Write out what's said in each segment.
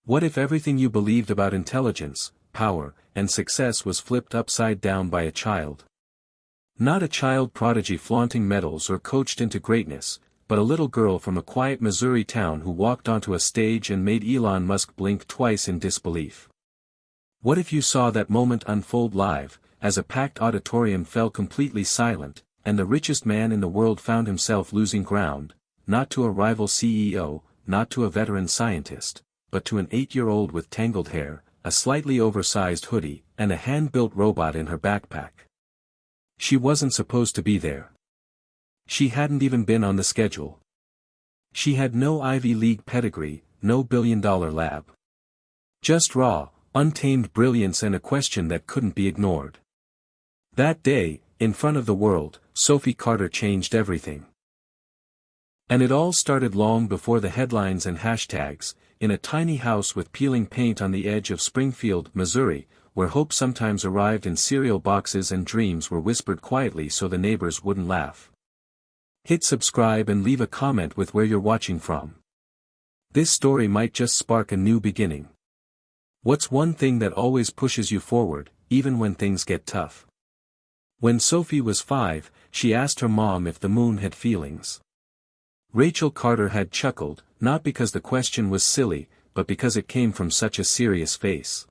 What if everything you believed about intelligence, power, and success was flipped upside down by a child? Not a child prodigy flaunting medals or coached into greatness, but a little girl from a quiet Missouri town who walked onto a stage and made Elon Musk blink twice in disbelief. What if you saw that moment unfold live, as a packed auditorium fell completely silent, and the richest man in the world found himself losing ground, not to a rival CEO, not to a veteran scientist, but to an 8-year-old with tangled hair, a slightly oversized hoodie, and a hand-built robot in her backpack? She wasn't supposed to be there. She hadn't even been on the schedule. She had no Ivy League pedigree, no billion-dollar lab. Just raw, untamed brilliance and a question that couldn't be ignored. That day, in front of the world, Sophie Carter changed everything. And it all started long before the headlines and hashtags, in a tiny house with peeling paint on the edge of Springfield, Missouri, where hope sometimes arrived in cereal boxes and dreams were whispered quietly so the neighbors wouldn't laugh. Hit subscribe and leave a comment with where you're watching from. This story might just spark a new beginning. What's one thing that always pushes you forward, even when things get tough? When Sophie was 5, she asked her mom if the moon had feelings. Rachel Carter had chuckled, not because the question was silly, but because it came from such a serious face.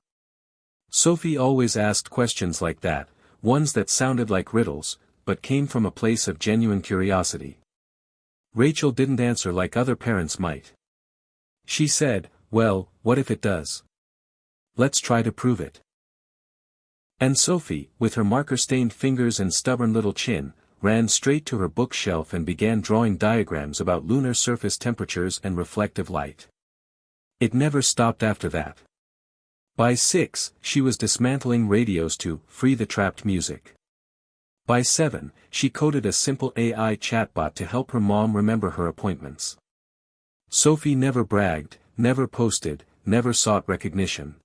Sophie always asked questions like that, ones that sounded like riddles, but came from a place of genuine curiosity. Rachel didn't answer like other parents might. She said, "Well, what if it does? Let's try to prove it." And Sophie, with her marker-stained fingers and stubborn little chin, ran straight to her bookshelf and began drawing diagrams about lunar surface temperatures and reflective light. It never stopped after that. By 6, she was dismantling radios to free the trapped music. By 7, she coded a simple AI chatbot to help her mom remember her appointments. Sophie never bragged, never posted, never sought recognition.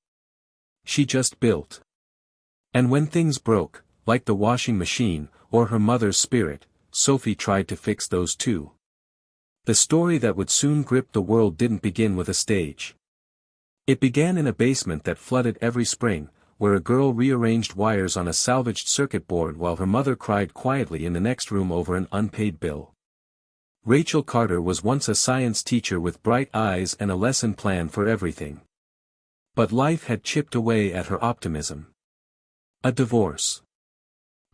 She just built. And when things broke, like the washing machine, or her mother's spirit, Sophie tried to fix those too. The story that would soon grip the world didn't begin with a stage. It began in a basement that flooded every spring, where a girl rearranged wires on a salvaged circuit board while her mother cried quietly in the next room over an unpaid bill. Rachel Carter was once a science teacher with bright eyes and a lesson plan for everything. But life had chipped away at her optimism. A divorce.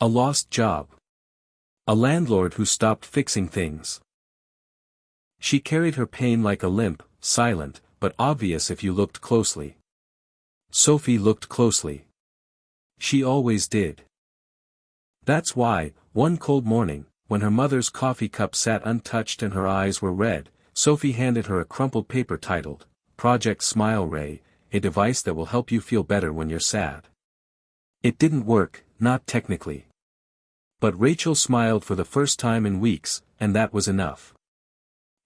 A lost job. A landlord who stopped fixing things. She carried her pain like a limp, silent, but obvious if you looked closely. Sophie looked closely. She always did. That's why, one cold morning, when her mother's coffee cup sat untouched and her eyes were red, Sophie handed her a crumpled paper titled, Project Smile Ray, a device that will help you feel better when you're sad. It didn't work, not technically. But Rachel smiled for the first time in weeks, and that was enough.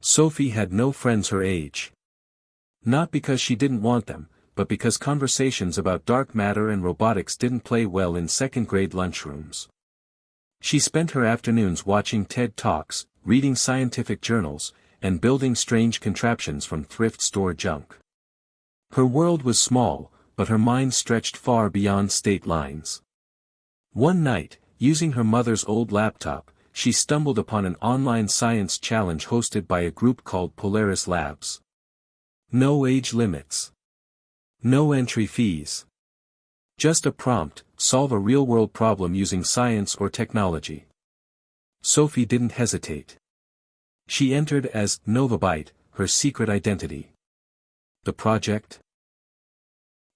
Sophie had no friends her age. Not because she didn't want them, but because conversations about dark matter and robotics didn't play well in second-grade lunchrooms. She spent her afternoons watching TED Talks, reading scientific journals, and building strange contraptions from thrift store junk. Her world was small, but her mind stretched far beyond state lines. One night, using her mother's old laptop, she stumbled upon an online science challenge hosted by a group called Polaris Labs. No age limits. No entry fees. Just a prompt, solve a real-world problem using science or technology. Sophie didn't hesitate. She entered as Novabyte, her secret identity. The project?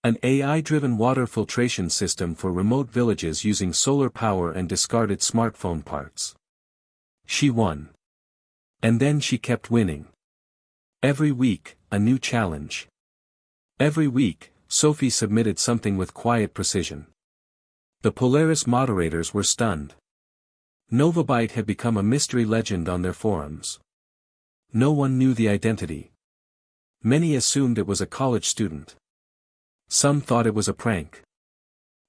An AI-driven water filtration system for remote villages using solar power and discarded smartphone parts. She won. And then she kept winning. Every week, a new challenge. Every week, Sophie submitted something with quiet precision. The Polaris moderators were stunned. Novabyte had become a mystery legend on their forums. No one knew the identity. Many assumed it was a college student. Some thought it was a prank.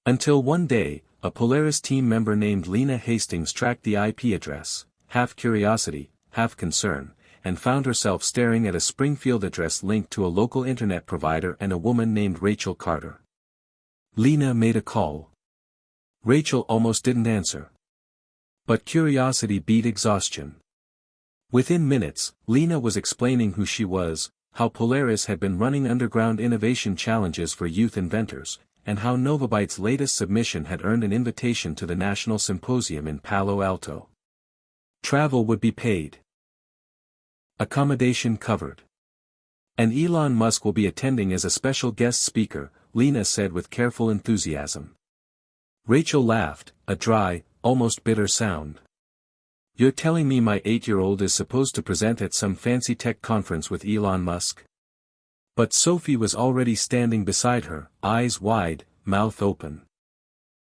Until one day, a Polaris team member named Lena Hastings tracked the IP address, half curiosity, half concern, and found herself staring at a Springfield address linked to a local internet provider and a woman named Rachel Carter. Lena made a call. Rachel almost didn't answer. But curiosity beat exhaustion. Within minutes, Lena was explaining who she was, how Polaris had been running underground innovation challenges for youth inventors, and how Novabyte's latest submission had earned an invitation to the National Symposium in Palo Alto. Travel would be paid. Accommodation covered. And Elon Musk will be attending as a special guest speaker, Lena said with careful enthusiasm. Rachel laughed, a dry, almost bitter sound. You're telling me my 8-year-old is supposed to present at some fancy tech conference with Elon Musk? But Sophie was already standing beside her, eyes wide, mouth open.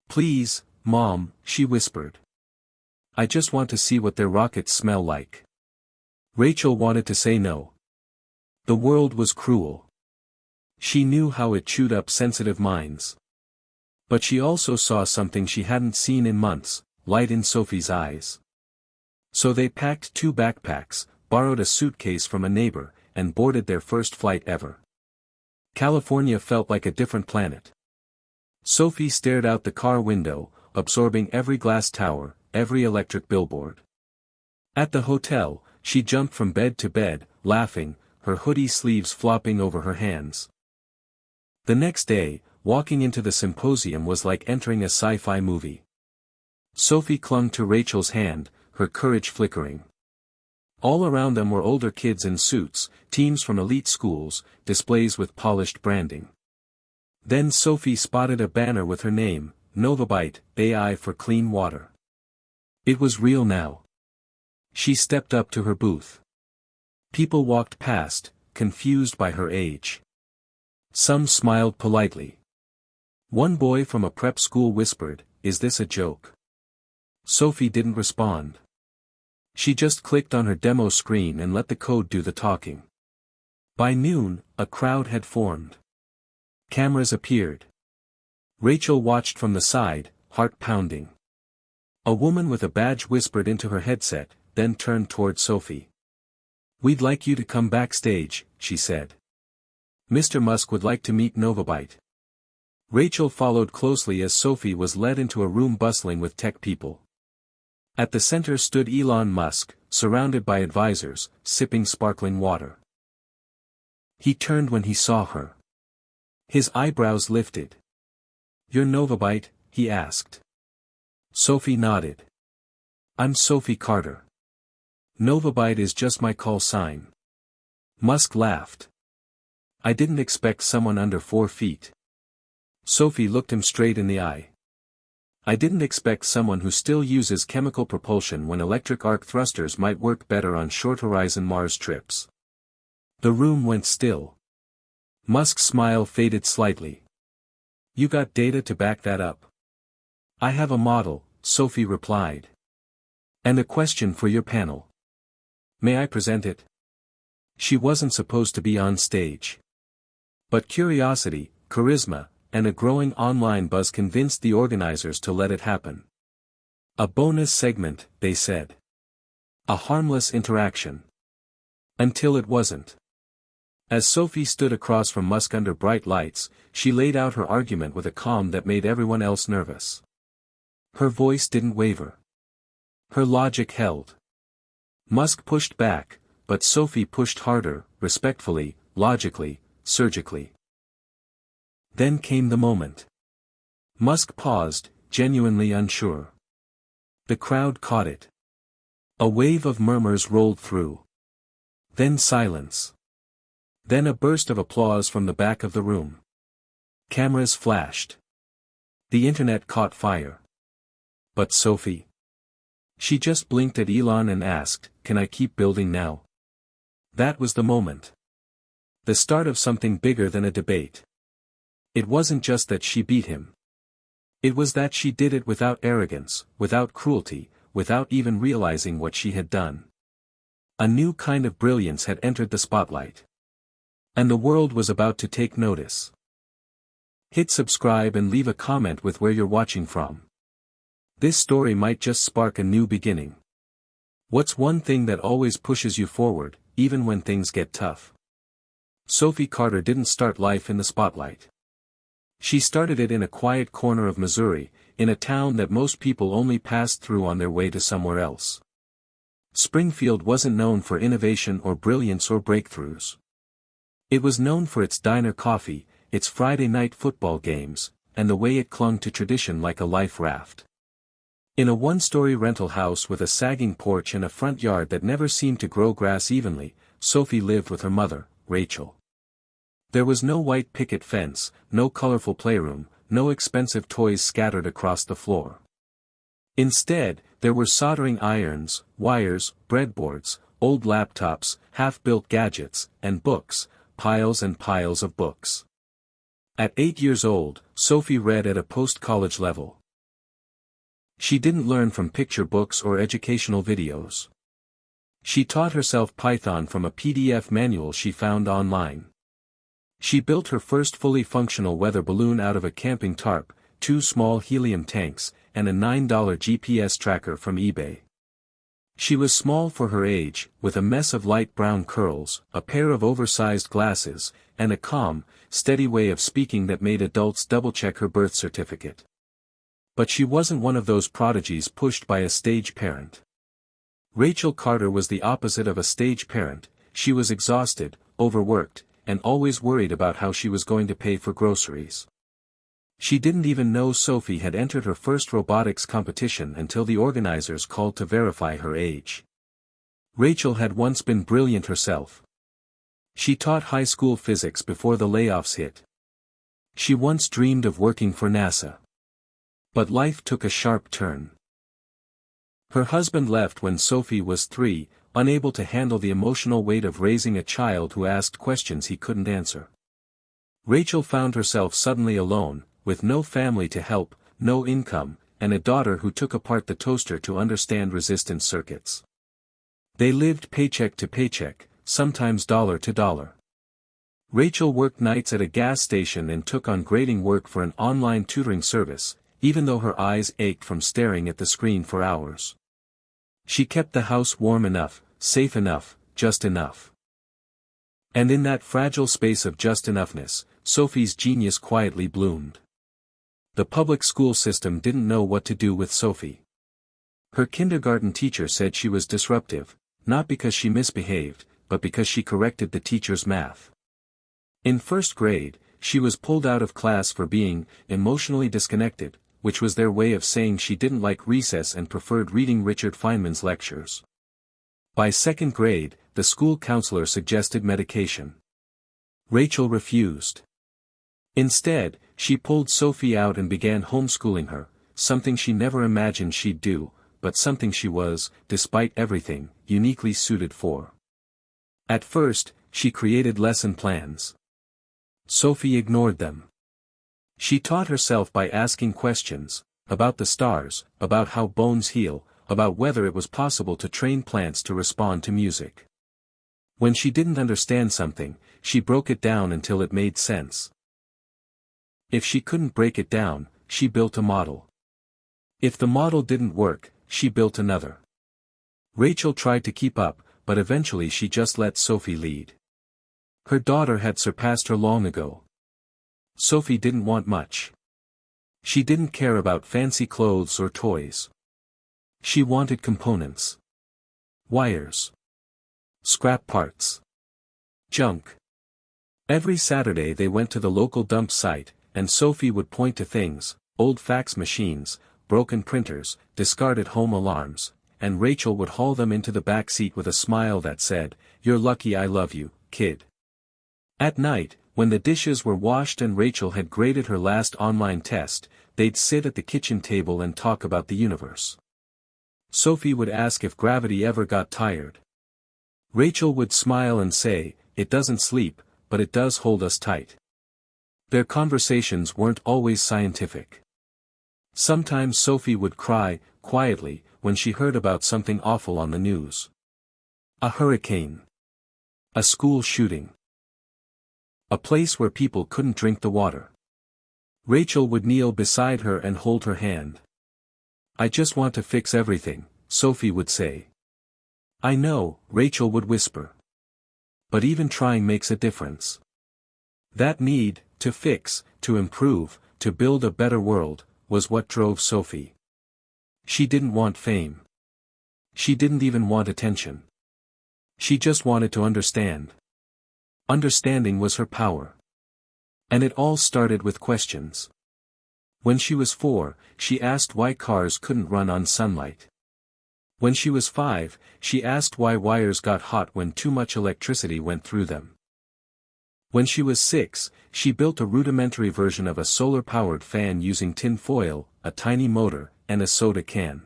Please, Mom, she whispered. I just want to see what their rockets smell like. Rachel wanted to say no. The world was cruel. She knew how it chewed up sensitive minds. But she also saw something she hadn't seen in months, light in Sophie's eyes. So they packed 2 backpacks, borrowed a suitcase from a neighbor, and boarded their first flight ever. California felt like a different planet. Sophie stared out the car window, absorbing every glass tower, every electric billboard. At the hotel, she jumped from bed to bed, laughing, her hoodie sleeves flopping over her hands. The next day, walking into the symposium was like entering a sci-fi movie. Sophie clung to Rachel's hand, her courage flickering. All around them were older kids in suits, teams from elite schools, displays with polished branding. Then Sophie spotted a banner with her name, Novabyte, AI for clean water. It was real now. She stepped up to her booth. People walked past, confused by her age. Some smiled politely. One boy from a prep school whispered, "Is this a joke?" Sophie didn't respond. She just clicked on her demo screen and let the code do the talking. By noon, a crowd had formed. Cameras appeared. Rachel watched from the side, heart pounding. A woman with a badge whispered into her headset, then turned toward Sophie. "We'd like you to come backstage," she said. "Mr. Musk would like to meet Novabyte." Rachel followed closely as Sophie was led into a room bustling with tech people. At the center stood Elon Musk, surrounded by advisors, sipping sparkling water. He turned when he saw her. His eyebrows lifted. "You're Novabyte?" he asked. Sophie nodded. "I'm Sophie Carter. Novabyte is just my call sign." Musk laughed. "I didn't expect someone under 4 feet." Sophie looked him straight in the eye. "I didn't expect someone who still uses chemical propulsion when electric arc thrusters might work better on short-horizon Mars trips." The room went still. Musk's smile faded slightly. "You got data to back that up?" "I have a model," Sophie replied. "And a question for your panel. May I present it?" She wasn't supposed to be on stage. But curiosity, charisma, and a growing online buzz convinced the organizers to let it happen. A bonus segment, they said. A harmless interaction. Until it wasn't. As Sophie stood across from Musk under bright lights, she laid out her argument with a calm that made everyone else nervous. Her voice didn't waver. Her logic held. Musk pushed back, but Sophie pushed harder, respectfully, logically, surgically. Then came the moment. Musk paused, genuinely unsure. The crowd caught it. A wave of murmurs rolled through. Then silence. Then a burst of applause from the back of the room. Cameras flashed. The internet caught fire. But Sophie? She just blinked at Elon and asked, "Can I keep building now?" That was the moment. The start of something bigger than a debate. It wasn't just that she beat him. It was that she did it without arrogance, without cruelty, without even realizing what she had done. A new kind of brilliance had entered the spotlight. And the world was about to take notice. Hit subscribe and leave a comment with where you're watching from. This story might just spark a new beginning. What's one thing that always pushes you forward, even when things get tough. Sophie Carter didn't start life in the spotlight. She started it in a quiet corner of Missouri, in a town that most people only passed through on their way to somewhere else. Springfield wasn't known for innovation or brilliance or breakthroughs. It was known for its diner coffee, its Friday night football games, and the way it clung to tradition like a life raft. In a one-story rental house with a sagging porch and a front yard that never seemed to grow grass evenly, Sophie lived with her mother, Rachel. There was no white picket fence, no colorful playroom, no expensive toys scattered across the floor. Instead, there were soldering irons, wires, breadboards, old laptops, half-built gadgets, and books, piles and piles of books. At 8 years old, Sophie read at a post-college level. She didn't learn from picture books or educational videos. She taught herself Python from a PDF manual she found online. She built her first fully functional weather balloon out of a camping tarp, 2 small helium tanks, and a $9 GPS tracker from eBay. She was small for her age, with a mess of light brown curls, a pair of oversized glasses, and a calm, steady way of speaking that made adults double-check her birth certificate. But she wasn't one of those prodigies pushed by a stage parent. Rachel Carter was the opposite of a stage parent. She was exhausted, overworked, and always worried about how she was going to pay for groceries. She didn't even know Sophie had entered her first robotics competition until the organizers called to verify her age. Rachel had once been brilliant herself. She taught high school physics before the layoffs hit. She once dreamed of working for NASA. But life took a sharp turn. Her husband left when Sophie was 3, unable to handle the emotional weight of raising a child who asked questions he couldn't answer. Rachel found herself suddenly alone, with no family to help, no income, and a daughter who took apart the toaster to understand resistance circuits. They lived paycheck to paycheck, sometimes dollar to dollar. Rachel worked nights at a gas station and took on grading work for an online tutoring service, even though her eyes ached from staring at the screen for hours. She kept the house warm enough, safe enough, just enough. And in that fragile space of just enoughness, Sophie's genius quietly bloomed. The public school system didn't know what to do with Sophie. Her kindergarten teacher said she was disruptive, not because she misbehaved, but because she corrected the teacher's math. In first grade, she was pulled out of class for being emotionally disconnected, which was their way of saying she didn't like recess and preferred reading Richard Feynman's lectures. By second grade, the school counselor suggested medication. Rachel refused. Instead, she pulled Sophie out and began homeschooling her, something she never imagined she'd do, but something she was, despite everything, uniquely suited for. At first, she created lesson plans. Sophie ignored them. She taught herself by asking questions, about the stars, about how bones heal, about whether it was possible to train plants to respond to music. When she didn't understand something, she broke it down until it made sense. If she couldn't break it down, she built a model. If the model didn't work, she built another. Rachel tried to keep up, but eventually she just let Sophie lead. Her daughter had surpassed her long ago. Sophie didn't want much. She didn't care about fancy clothes or toys. She wanted components. Wires. Scrap parts. Junk. Every Saturday they went to the local dump site, and Sophie would point to things, old fax machines, broken printers, discarded home alarms, and Rachel would haul them into the back seat with a smile that said, "You're lucky I love you, kid." At night, when the dishes were washed and Rachel had graded her last online test, they'd sit at the kitchen table and talk about the universe. Sophie would ask if gravity ever got tired. Rachel would smile and say, "It doesn't sleep, but it does hold us tight." Their conversations weren't always scientific. Sometimes Sophie would cry, quietly, when she heard about something awful on the news. A hurricane. A school shooting. A place where people couldn't drink the water. Rachel would kneel beside her and hold her hand. "I just want to fix everything," Sophie would say. "I know," Rachel would whisper. But even trying makes a difference. That need, to fix, to improve, to build a better world, was what drove Sophie. She didn't want fame. She didn't even want attention. She just wanted to understand. Understanding was her power. And it all started with questions. When she was 4, she asked why cars couldn't run on sunlight. When she was 5, she asked why wires got hot when too much electricity went through them. When she was 6, she built a rudimentary version of a solar-powered fan using tin foil, a tiny motor, and a soda can.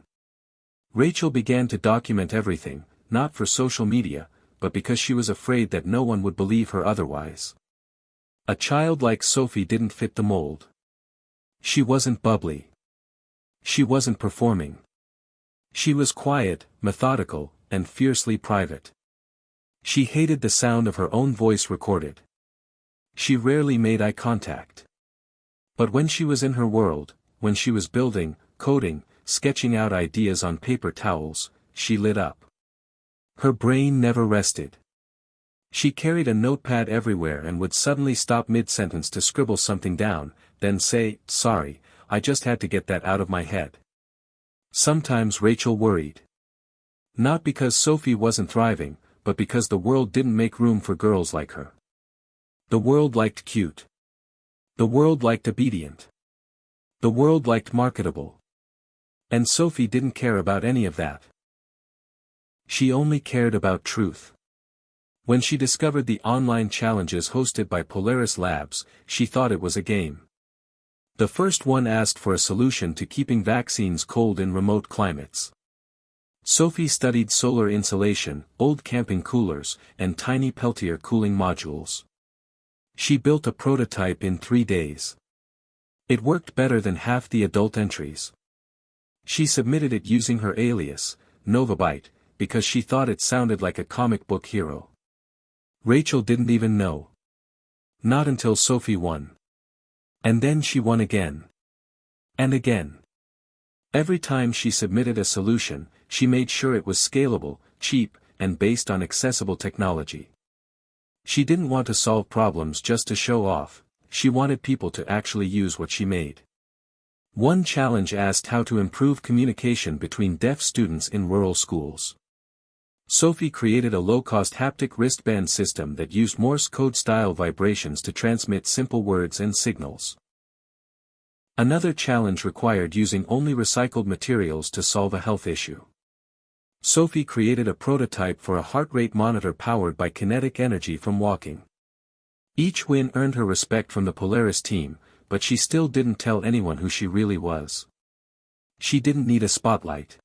Rachel began to document everything, not for social media, but because she was afraid that no one would believe her otherwise. A child like Sophie didn't fit the mold. She wasn't bubbly. She wasn't performing. She was quiet, methodical, and fiercely private. She hated the sound of her own voice recorded. She rarely made eye contact. But when she was in her world, when she was building, coding, sketching out ideas on paper towels, she lit up. Her brain never rested. She carried a notepad everywhere and would suddenly stop mid-sentence to scribble something down, then say, "Sorry, I just had to get that out of my head." Sometimes Rachel worried. Not because Sophie wasn't thriving, but because the world didn't make room for girls like her. The world liked cute. The world liked obedient. The world liked marketable. And Sophie didn't care about any of that. She only cared about truth. When she discovered the online challenges hosted by Polaris Labs, she thought it was a game. The first one asked for a solution to keeping vaccines cold in remote climates. Sophie studied solar insulation, old camping coolers, and tiny Peltier cooling modules. She built a prototype in 3 days. It worked better than half the adult entries. She submitted it using her alias, Novabyte, because she thought it sounded like a comic book hero. Rachel didn't even know. Not until Sophie won. And then she won again. And again. Every time she submitted a solution, she made sure it was scalable, cheap, and based on accessible technology. She didn't want to solve problems just to show off, she wanted people to actually use what she made. One challenge asked how to improve communication between deaf students in rural schools. Sophie created a low-cost haptic wristband system that used Morse code-style vibrations to transmit simple words and signals. Another challenge required using only recycled materials to solve a health issue. Sophie created a prototype for a heart rate monitor powered by kinetic energy from walking. Each win earned her respect from the Polaris team, but she still didn't tell anyone who she really was. She didn't need a spotlight.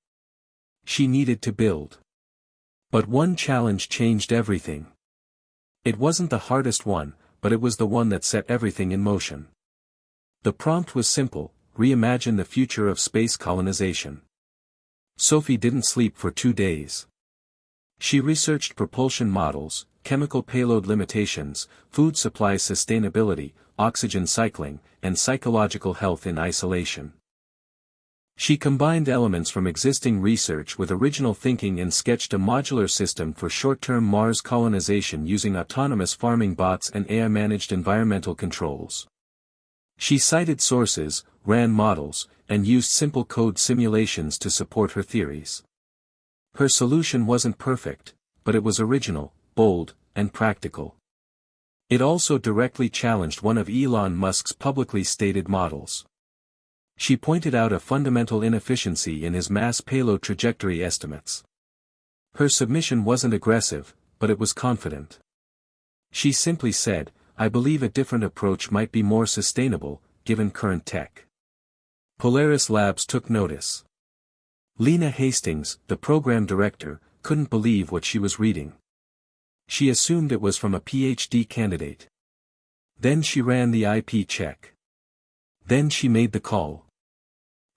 She needed to build. But one challenge changed everything. It wasn't the hardest one, but it was the one that set everything in motion. The prompt was simple: reimagine the future of space colonization. Sophie didn't sleep for 2 days. She researched propulsion models, chemical payload limitations, food supply sustainability, oxygen cycling, and psychological health in isolation. She combined elements from existing research with original thinking and sketched a modular system for short-term Mars colonization using autonomous farming bots and AI-managed environmental controls. She cited sources, ran models, and used simple code simulations to support her theories. Her solution wasn't perfect, but it was original, bold, and practical. It also directly challenged one of Elon Musk's publicly stated models. She pointed out a fundamental inefficiency in his mass payload trajectory estimates. Her submission wasn't aggressive, but it was confident. She simply said, "I believe a different approach might be more sustainable, given current tech." Polaris Labs took notice. Lena Hastings, the program director, couldn't believe what she was reading. She assumed it was from a PhD candidate. Then she ran the IP check. Then she made the call.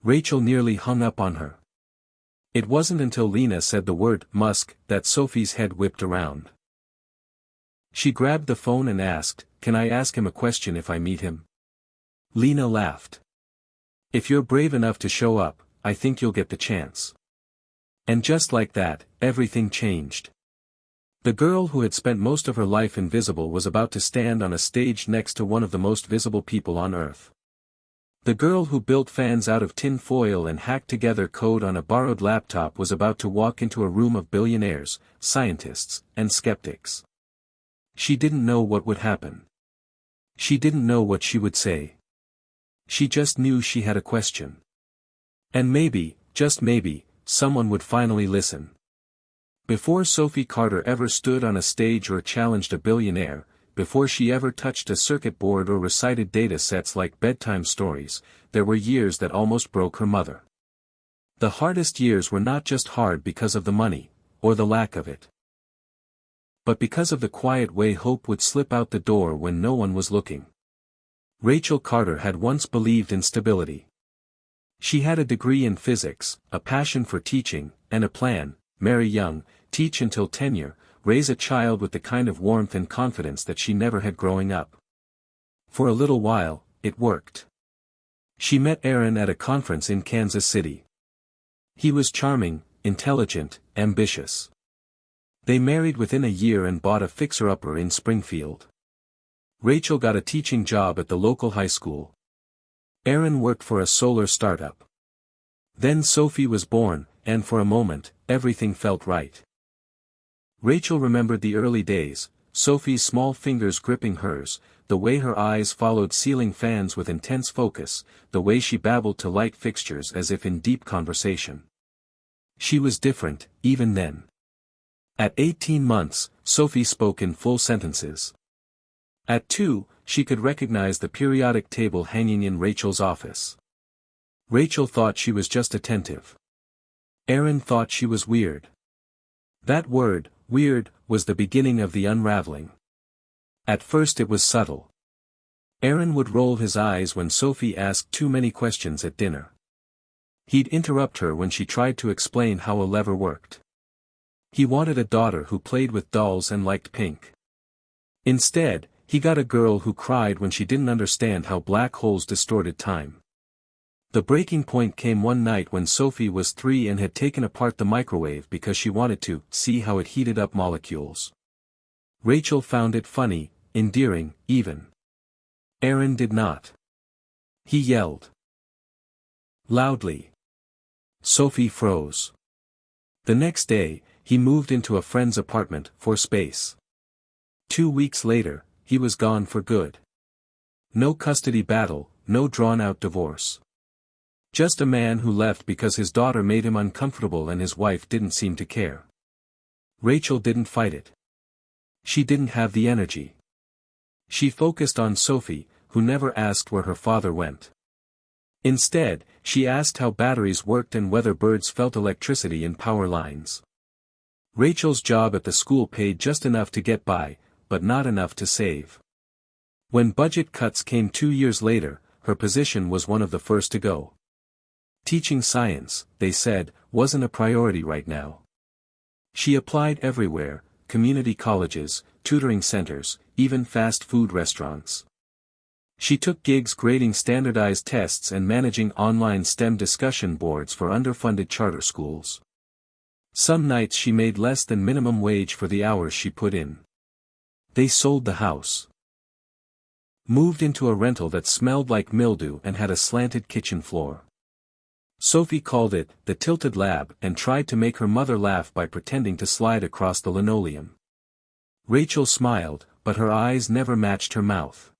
Rachel nearly hung up on her. It wasn't until Lena said the word Musk that Sophie's head whipped around. She grabbed the phone and asked, "Can I ask him a question if I meet him?" Lena laughed. "If you're brave enough to show up, I think you'll get the chance." And just like that, everything changed. The girl who had spent most of her life invisible was about to stand on a stage next to one of the most visible people on Earth. The girl who built fans out of tin foil and hacked together code on a borrowed laptop was about to walk into a room of billionaires, scientists, and skeptics. She didn't know what would happen. She didn't know what she would say. She just knew she had a question. And maybe, just maybe, someone would finally listen. Before Sophie Carter ever stood on a stage or challenged a billionaire, before she ever touched a circuit board or recited data sets like bedtime stories, there were years that almost broke her mother. The hardest years were not just hard because of the money, or the lack of it, but because of the quiet way hope would slip out the door when no one was looking. Rachel Carter had once believed in stability. She had a degree in physics, a passion for teaching, and a plan: marry young, teach until tenure, raise a child with the kind of warmth and confidence that she never had growing up. For a little while, it worked. She met Aaron at a conference in Kansas City. He was charming, intelligent, ambitious. They married within a year and bought a fixer-upper in Springfield. Rachel got a teaching job at the local high school. Aaron worked for a solar startup. Then Sophie was born, and for a moment, everything felt right. Rachel remembered the early days, Sophie's small fingers gripping hers, the way her eyes followed ceiling fans with intense focus, the way she babbled to light fixtures as if in deep conversation. She was different, even then. At 18 months, Sophie spoke in full sentences. At 2, she could recognize the periodic table hanging in Rachel's office. Rachel thought she was just attentive. Aaron thought she was weird. That word, weird, was the beginning of the unraveling. At first it was subtle. Aaron would roll his eyes when Sophie asked too many questions at dinner. He'd interrupt her when she tried to explain how a lever worked. He wanted a daughter who played with dolls and liked pink. Instead, he got a girl who cried when she didn't understand how black holes distorted time. The breaking point came one night when Sophie was 3 and had taken apart the microwave because she wanted to see how it heated up molecules. Rachel found it funny, endearing, even. Aaron did not. He yelled loudly. Sophie froze. The next day, he moved into a friend's apartment for space. 2 weeks later, he was gone for good. No custody battle, no drawn-out divorce. Just a man who left because his daughter made him uncomfortable and his wife didn't seem to care. Rachel didn't fight it. She didn't have the energy. She focused on Sophie, who never asked where her father went. Instead, she asked how batteries worked and whether birds felt electricity in power lines. Rachel's job at the school paid just enough to get by, but not enough to save. When budget cuts came 2 years later, her position was one of the first to go. Teaching science, they said, wasn't a priority right now. She applied everywhere: community colleges, tutoring centers, even fast food restaurants. She took gigs grading standardized tests and managing online STEM discussion boards for underfunded charter schools. Some nights she made less than minimum wage for the hours she put in. They sold the house. Moved into a rental that smelled like mildew and had a slanted kitchen floor. Sophie called it the tilted lab and tried to make her mother laugh by pretending to slide across the linoleum. Rachel smiled, but her eyes never matched her mouth.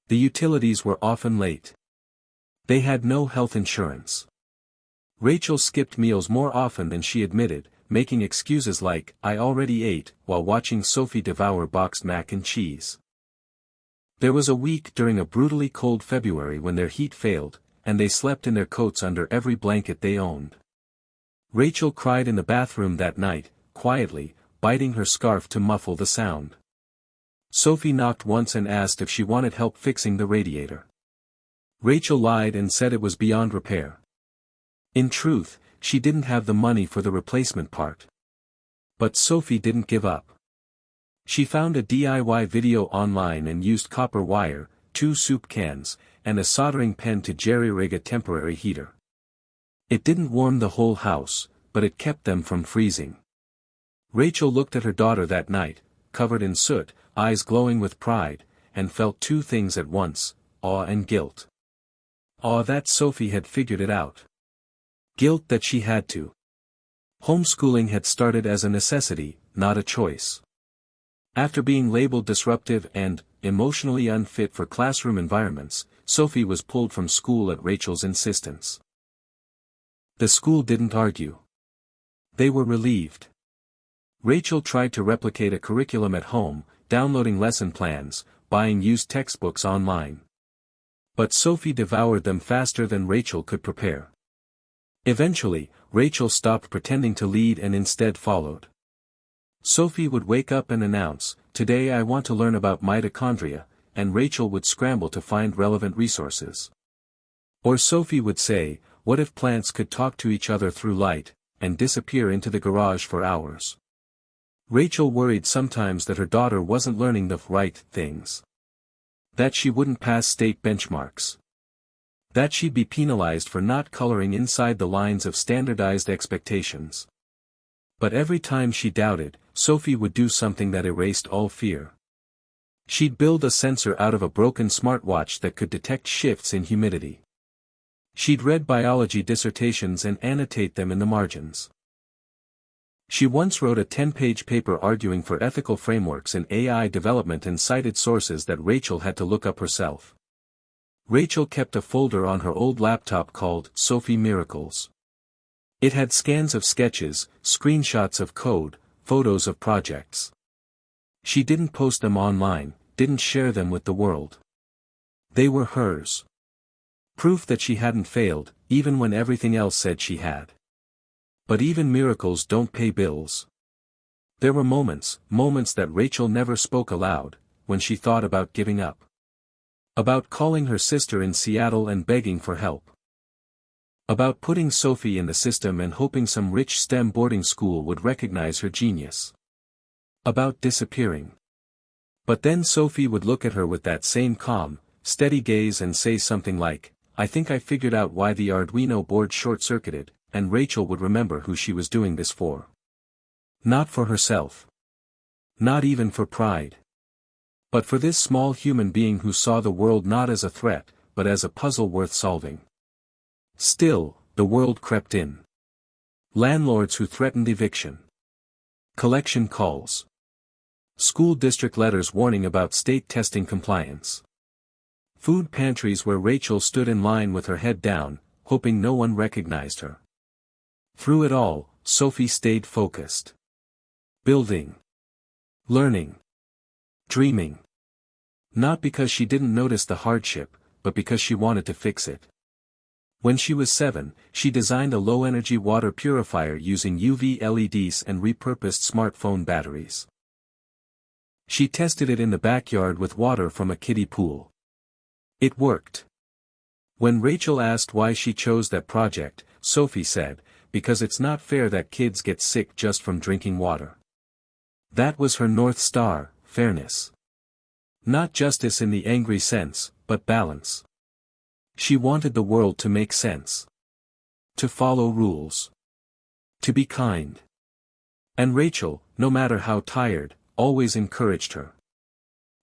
The utilities were often late. They had no health insurance. Rachel skipped meals more often than she admitted, making excuses like, "I already ate," while watching Sophie devour boxed mac and cheese. There was a week during a brutally cold February when their heat failed, and they slept in their coats under every blanket they owned. Rachel cried in the bathroom that night, quietly, biting her scarf to muffle the sound. Sophie knocked once and asked if she wanted help fixing the radiator. Rachel lied and said it was beyond repair. In truth, she didn't have the money for the replacement part. But Sophie didn't give up. She found a DIY video online and used copper wire, 2 soup cans, and a soldering pen to jerry-rig a temporary heater. It didn't warm the whole house, but it kept them from freezing. Rachel looked at her daughter that night, covered in soot, eyes glowing with pride, and felt two things at once, awe and guilt. Awe that Sophie had figured it out. Guilt that she had to. Homeschooling had started as a necessity, not a choice. After being labeled disruptive and emotionally unfit for classroom environments, Sophie was pulled from school at Rachel's insistence. The school didn't argue. They were relieved. Rachel tried to replicate a curriculum at home, downloading lesson plans, buying used textbooks online. But Sophie devoured them faster than Rachel could prepare. Eventually, Rachel stopped pretending to lead and instead followed. Sophie would wake up and announce, "Today I want to learn about mitochondria," and Rachel would scramble to find relevant resources. Or Sophie would say, "What if plants could talk to each other through light," and disappear into the garage for hours. Rachel worried sometimes that her daughter wasn't learning the right things. That she wouldn't pass state benchmarks. That she'd be penalized for not coloring inside the lines of standardized expectations. But every time she doubted, Sophie would do something that erased all fear. She'd build a sensor out of a broken smartwatch that could detect shifts in humidity. She'd read biology dissertations and annotate them in the margins. She once wrote a 10-page paper arguing for ethical frameworks in AI development and cited sources that Rachel had to look up herself. Rachel kept a folder on her old laptop called Sophie Miracles. It had scans of sketches, screenshots of code, photos of projects. She didn't post them online, didn't share them with the world. They were hers. Proof that she hadn't failed, even when everything else said she had. But even miracles don't pay bills. There were moments that Rachel never spoke aloud, when she thought about giving up. About calling her sister in Seattle and begging for help. About putting Sophie in the system and hoping some rich STEM boarding school would recognize her genius. About disappearing. But then Sophie would look at her with that same calm, steady gaze and say something like, "I think I figured out why the Arduino board short-circuited," and Rachel would remember who she was doing this for. Not for herself. Not even for pride. But for this small human being who saw the world not as a threat, but as a puzzle worth solving. Still, the world crept in. Landlords who threatened eviction. Collection calls. School district letters warning about state testing compliance. Food pantries where Rachel stood in line with her head down, hoping no one recognized her. Through it all, Sophie stayed focused. Building. Learning. Dreaming. Not because she didn't notice the hardship, but because she wanted to fix it. When she was 7, she designed a low-energy water purifier using UV LEDs and repurposed smartphone batteries. She tested it in the backyard with water from a kiddie pool. It worked. When Rachel asked why she chose that project, Sophie said, "Because it's not fair that kids get sick just from drinking water." That was her North Star, fairness. Not justice in the angry sense, but balance. She wanted the world to make sense. To follow rules. To be kind. And Rachel, no matter how tired, always encouraged her.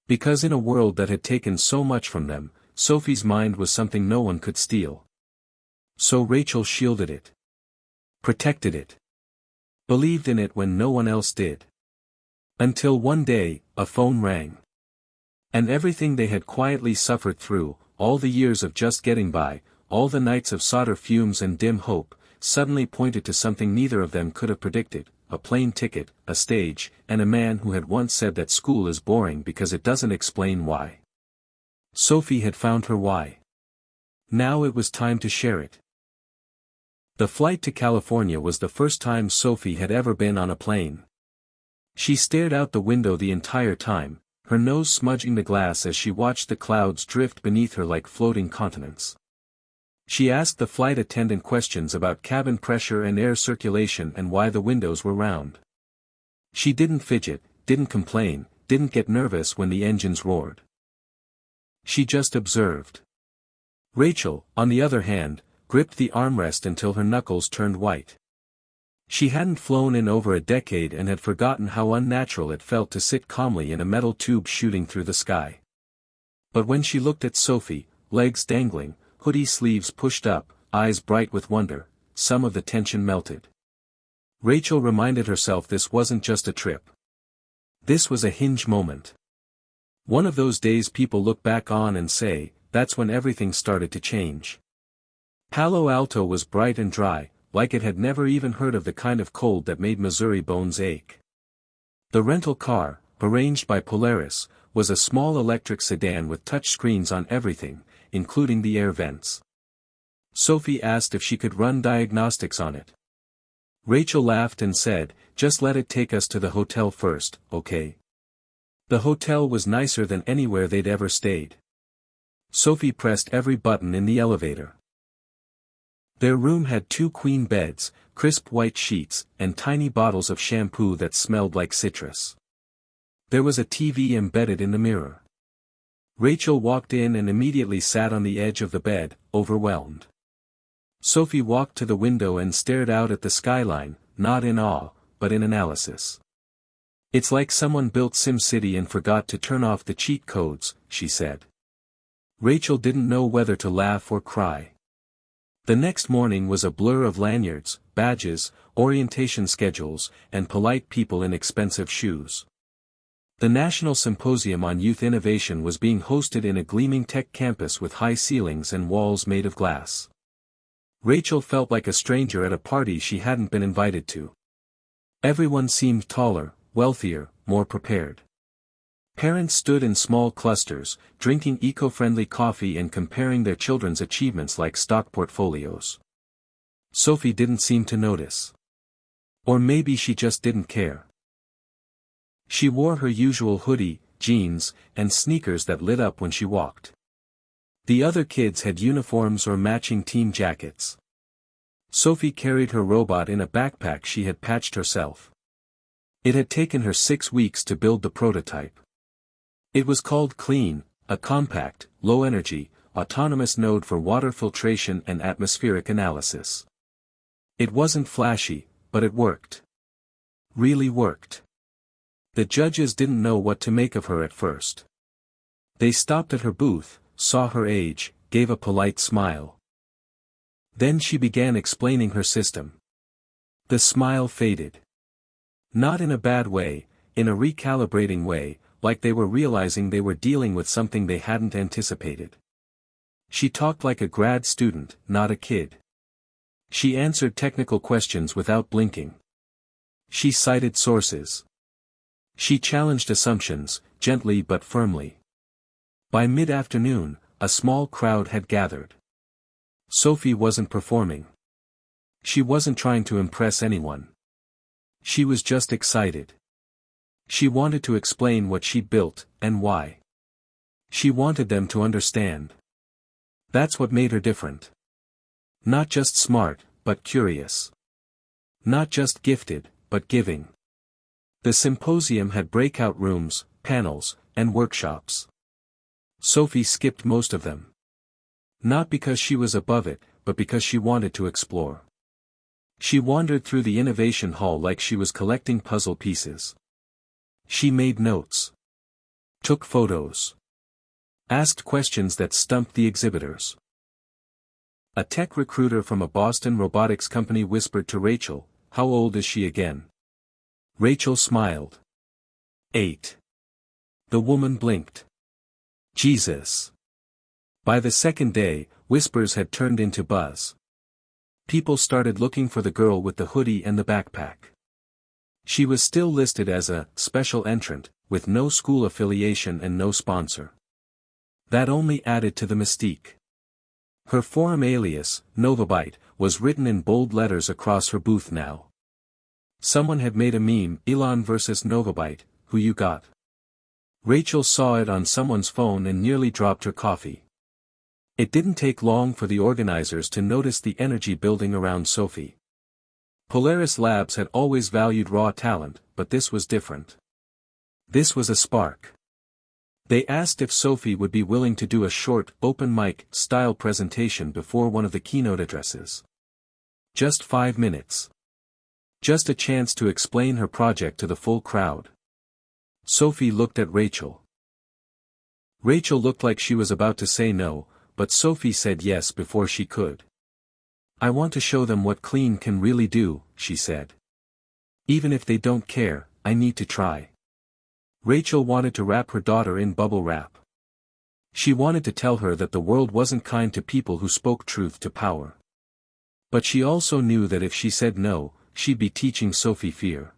Because in a world that had taken so much from them, Sophie's mind was something no one could steal. So Rachel shielded it. Protected it. Believed in it when no one else did. Until one day, a phone rang. And everything they had quietly suffered through, all the years of just getting by, all the nights of solder fumes and dim hope, suddenly pointed to something neither of them could have predicted: a plane ticket, a stage, and a man who had once said that school is boring because it doesn't explain why. Sophie had found her why. Now it was time to share it. The flight to California was the first time Sophie had ever been on a plane. She stared out the window the entire time, her nose smudging the glass as she watched the clouds drift beneath her like floating continents. She asked the flight attendant questions about cabin pressure and air circulation and why the windows were round. She didn't fidget, didn't complain, didn't get nervous when the engines roared. She just observed. Rachel, on the other hand, gripped the armrest until her knuckles turned white. She hadn't flown in over a decade and had forgotten how unnatural it felt to sit calmly in a metal tube shooting through the sky. But when she looked at Sophie, legs dangling, hoodie sleeves pushed up, eyes bright with wonder, some of the tension melted. Rachel reminded herself this wasn't just a trip. This was a hinge moment. One of those days people look back on and say, that's when everything started to change. Palo Alto was bright and dry, like it had never even heard of the kind of cold that made Missouri bones ache. The rental car, arranged by Polaris, was a small electric sedan with touch screens on everything, including the air vents. Sophie asked if she could run diagnostics on it. Rachel laughed and said, just let it take us to the hotel first, okay? The hotel was nicer than anywhere they'd ever stayed. Sophie pressed every button in the elevator. Their room had 2 queen beds, crisp white sheets, and tiny bottles of shampoo that smelled like citrus. There was a TV embedded in the mirror. Rachel walked in and immediately sat on the edge of the bed, overwhelmed. Sophie walked to the window and stared out at the skyline, not in awe, but in analysis. It's like someone built SimCity and forgot to turn off the cheat codes, she said. Rachel didn't know whether to laugh or cry. The next morning was a blur of lanyards, badges, orientation schedules, and polite people in expensive shoes. The National Symposium on Youth Innovation was being hosted in a gleaming tech campus with high ceilings and walls made of glass. Rachel felt like a stranger at a party she hadn't been invited to. Everyone seemed taller, wealthier, more prepared. Parents stood in small clusters, drinking eco-friendly coffee and comparing their children's achievements like stock portfolios. Sophie didn't seem to notice. Or maybe she just didn't care. She wore her usual hoodie, jeans, and sneakers that lit up when she walked. The other kids had uniforms or matching team jackets. Sophie carried her robot in a backpack she had patched herself. It had taken her 6 weeks to build the prototype. It was called Clean, a compact, low-energy, autonomous node for water filtration and atmospheric analysis. It wasn't flashy, but it worked. Really worked. The judges didn't know what to make of her at first. They stopped at her booth, saw her age, gave a polite smile. Then she began explaining her system. The smile faded. Not in a bad way, in a recalibrating way, like they were realizing they were dealing with something they hadn't anticipated. She talked like a grad student, not a kid. She answered technical questions without blinking. She cited sources. She challenged assumptions, gently but firmly. By mid-afternoon, a small crowd had gathered. Sophie wasn't performing. She wasn't trying to impress anyone. She was just excited. She wanted to explain what she'd built, and why. She wanted them to understand. That's what made her different. Not just smart, but curious. Not just gifted, but giving. The symposium had breakout rooms, panels, and workshops. Sophie skipped most of them. Not because she was above it, but because she wanted to explore. She wandered through the innovation hall like she was collecting puzzle pieces. She made notes. Took photos. Asked questions that stumped the exhibitors. A tech recruiter from a Boston robotics company whispered to Rachel, "How old is she again?" Rachel smiled. 8. The woman blinked. Jesus. By the second day, whispers had turned into buzz. People started looking for the girl with the hoodie and the backpack. She was still listed as a special entrant, with no school affiliation and no sponsor. That only added to the mystique. Her forum alias, Novabyte, was written in bold letters across her booth now. Someone had made a meme, Elon versus Novabyte, who you got? Rachel saw it on someone's phone and nearly dropped her coffee. It didn't take long for the organizers to notice the energy building around Sophie. Polaris Labs had always valued raw talent, but this was different. This was a spark. They asked if Sophie would be willing to do a short, open mic-style presentation before one of the keynote addresses. Just 5 minutes. Just a chance to explain her project to the full crowd. Sophie looked at Rachel. Rachel looked like she was about to say no, but Sophie said yes before she could. I want to show them what clean can really do, she said. Even if they don't care, I need to try. Rachel wanted to wrap her daughter in bubble wrap. She wanted to tell her that the world wasn't kind to people who spoke truth to power. But she also knew that if she said no, she'd be teaching Sophie fear.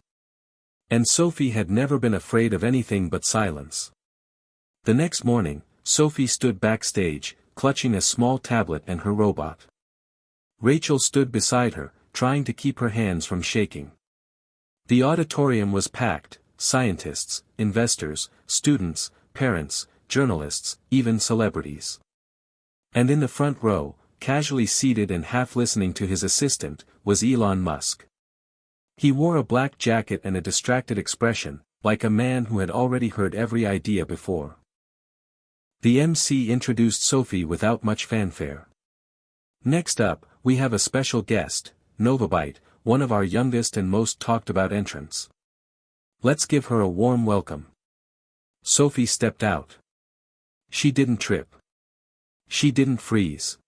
And Sophie had never been afraid of anything but silence. The next morning, Sophie stood backstage, clutching a small tablet and her robot. Rachel stood beside her, trying to keep her hands from shaking. The auditorium was packed, scientists, investors, students, parents, journalists, even celebrities. And in the front row, casually seated and half listening to his assistant, was Elon Musk. He wore a black jacket and a distracted expression, like a man who had already heard every idea before. The MC introduced Sophie without much fanfare. Next up, we have a special guest, Novabyte, one of our youngest and most talked about entrants. Let's give her a warm welcome. Sophie stepped out. She didn't trip. She didn't freeze.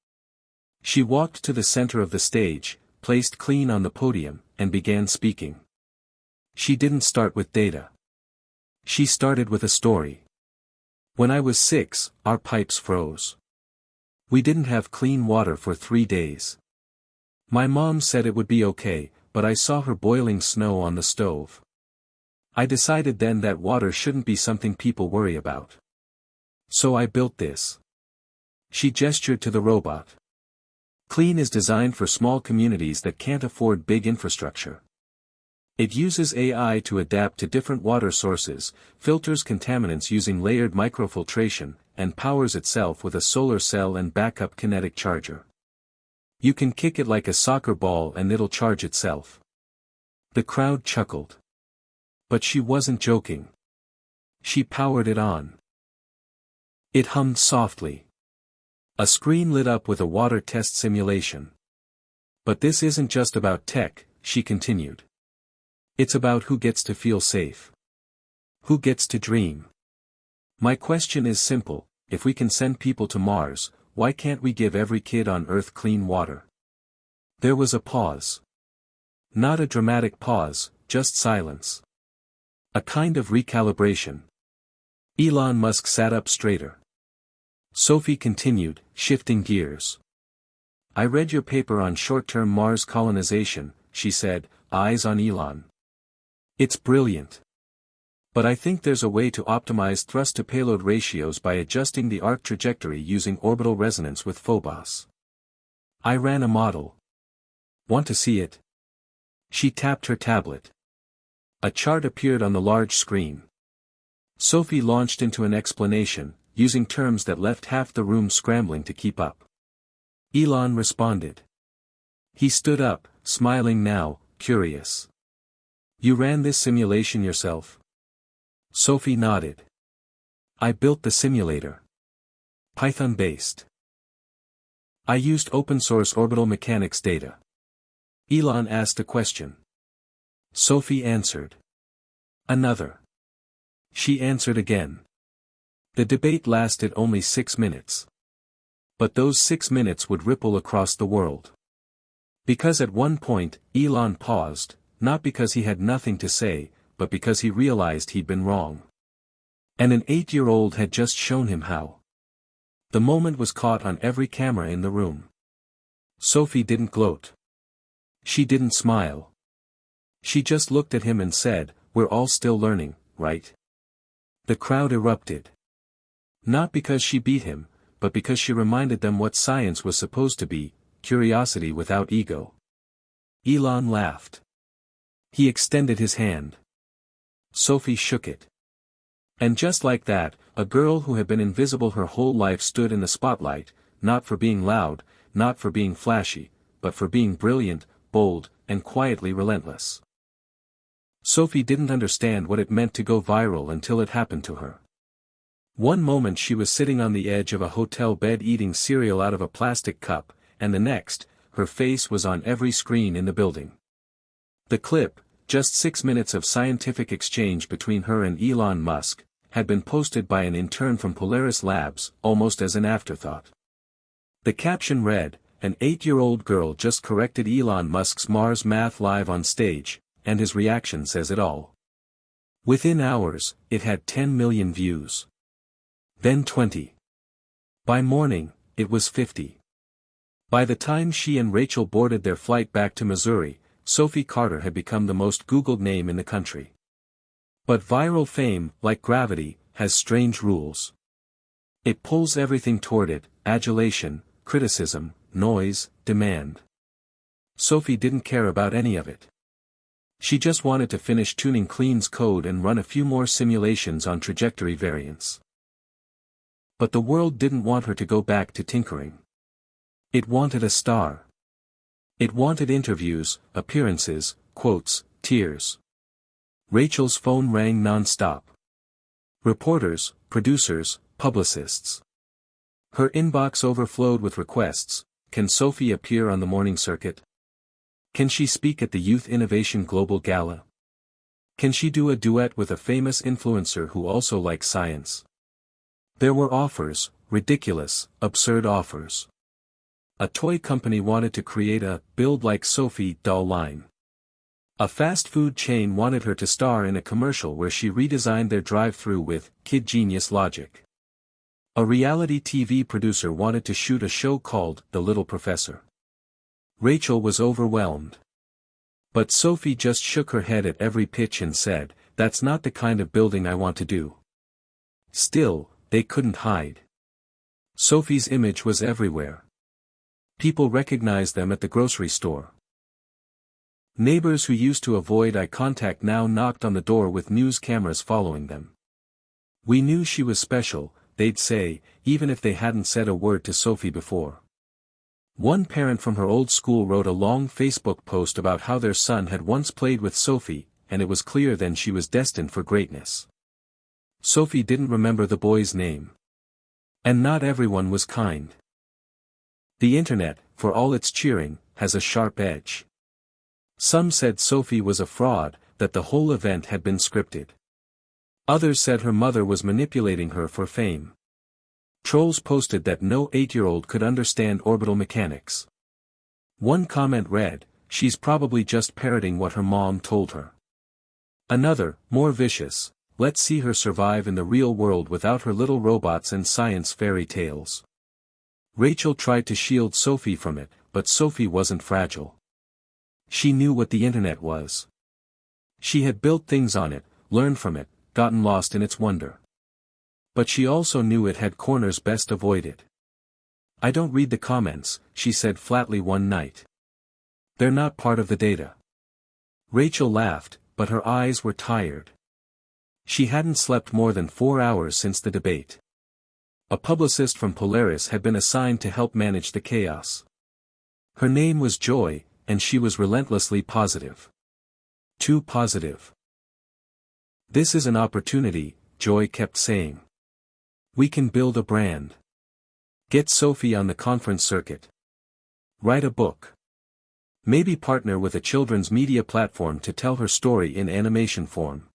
She walked to the center of the stage, placed clean on the podium, and began speaking. She didn't start with data. She started with a story. When I was 6, our pipes froze. We didn't have clean water for 3 days. My mom said it would be okay, but I saw her boiling snow on the stove. I decided then that water shouldn't be something people worry about. So I built this. She gestured to the robot. Clean is designed for small communities that can't afford big infrastructure. It uses AI to adapt to different water sources, filters contaminants using layered microfiltration, and powers itself with a solar cell and backup kinetic charger. You can kick it like a soccer ball and it'll charge itself. The crowd chuckled. But she wasn't joking. She powered it on. It hummed softly. A screen lit up with a water test simulation. But this isn't just about tech, she continued. It's about who gets to feel safe. Who gets to dream. My question is simple, if we can send people to Mars, why can't we give every kid on Earth clean water? There was a pause. Not a dramatic pause, just silence. A kind of recalibration. Elon Musk sat up straighter. Sophie continued, shifting gears. I read your paper on short-term Mars colonization, she said, eyes on Elon. It's brilliant. But I think there's a way to optimize thrust-to-payload ratios by adjusting the arc trajectory using orbital resonance with Phobos. I ran a model. Want to see it? She tapped her tablet. A chart appeared on the large screen. Sophie launched into an explanation, using terms that left half the room scrambling to keep up. Elon responded. He stood up, smiling now, curious. You ran this simulation yourself? Sophie nodded. I built the simulator. Python-based. I used open-source orbital mechanics data. Elon asked a question. Sophie answered. Another. She answered again. The debate lasted only 6 minutes. But those 6 minutes would ripple across the world. Because at one point, Elon paused, not because he had nothing to say, but because he realized he'd been wrong. And an 8-year-old had just shown him how. The moment was caught on every camera in the room. Sophie didn't gloat. She didn't smile. She just looked at him and said, "We're all still learning, right?" The crowd erupted. Not because she beat him, but because she reminded them what science was supposed to be, curiosity without ego. Elon laughed. He extended his hand. Sophie shook it. And just like that, a girl who had been invisible her whole life stood in the spotlight, not for being loud, not for being flashy, but for being brilliant, bold, and quietly relentless. Sophie didn't understand what it meant to go viral until it happened to her. One moment she was sitting on the edge of a hotel bed eating cereal out of a plastic cup, and the next, her face was on every screen in the building. The clip, just 6 minutes of scientific exchange between her and Elon Musk, had been posted by an intern from Polaris Labs, almost as an afterthought. The caption read, "An 8-year-old girl just corrected Elon Musk's Mars math live on stage, and his reaction says it all." Within hours, it had 10 million views. Then 20. By morning, it was 50. By the time she and Rachel boarded their flight back to Missouri, Sophie Carter had become the most Googled name in the country. But viral fame, like gravity, has strange rules. It pulls everything toward it: adulation, criticism, noise, demand. Sophie didn't care about any of it. She just wanted to finish tuning Clean's code and run a few more simulations on trajectory variance. But the world didn't want her to go back to tinkering. It wanted a star. It wanted interviews, appearances, quotes, tears. Rachel's phone rang non-stop. Reporters, producers, publicists. Her inbox overflowed with requests. Can Sophie appear on the morning circuit? Can she speak at the Youth Innovation Global Gala? Can she do a duet with a famous influencer who also likes science? There were offers, ridiculous, absurd offers. A toy company wanted to create a "Build Like Sophie" doll line. A fast food chain wanted her to star in a commercial where she redesigned their drive-thru with kid genius logic. A reality TV producer wanted to shoot a show called The Little Professor. Rachel was overwhelmed. But Sophie just shook her head at every pitch and said, "That's not the kind of building I want to do." Still, they couldn't hide. Sophie's image was everywhere. People recognized them at the grocery store. Neighbors who used to avoid eye contact now knocked on the door with news cameras following them. "We knew she was special," they'd say, even if they hadn't said a word to Sophie before. One parent from her old school wrote a long Facebook post about how their son had once played with Sophie, and it was clear then she was destined for greatness. Sophie didn't remember the boy's name. And not everyone was kind. The internet, for all its cheering, has a sharp edge. Some said Sophie was a fraud, that the whole event had been scripted. Others said her mother was manipulating her for fame. Trolls posted that no 8-year-old could understand orbital mechanics. One comment read, "She's probably just parroting what her mom told her." Another, more vicious, "Let's see her survive in the real world without her little robots and science fairy tales." Rachel tried to shield Sophie from it, but Sophie wasn't fragile. She knew what the internet was. She had built things on it, learned from it, gotten lost in its wonder. But she also knew it had corners best avoided. "I don't read the comments," she said flatly one night. "They're not part of the data." Rachel laughed, but her eyes were tired. She hadn't slept more than 4 hours since the debate. A publicist from Polaris had been assigned to help manage the chaos. Her name was Joy, and she was relentlessly positive. Too positive. "This is an opportunity," Joy kept saying. "We can build a brand. Get Sophie on the conference circuit. Write a book. Maybe partner with a children's media platform to tell her story in animation form."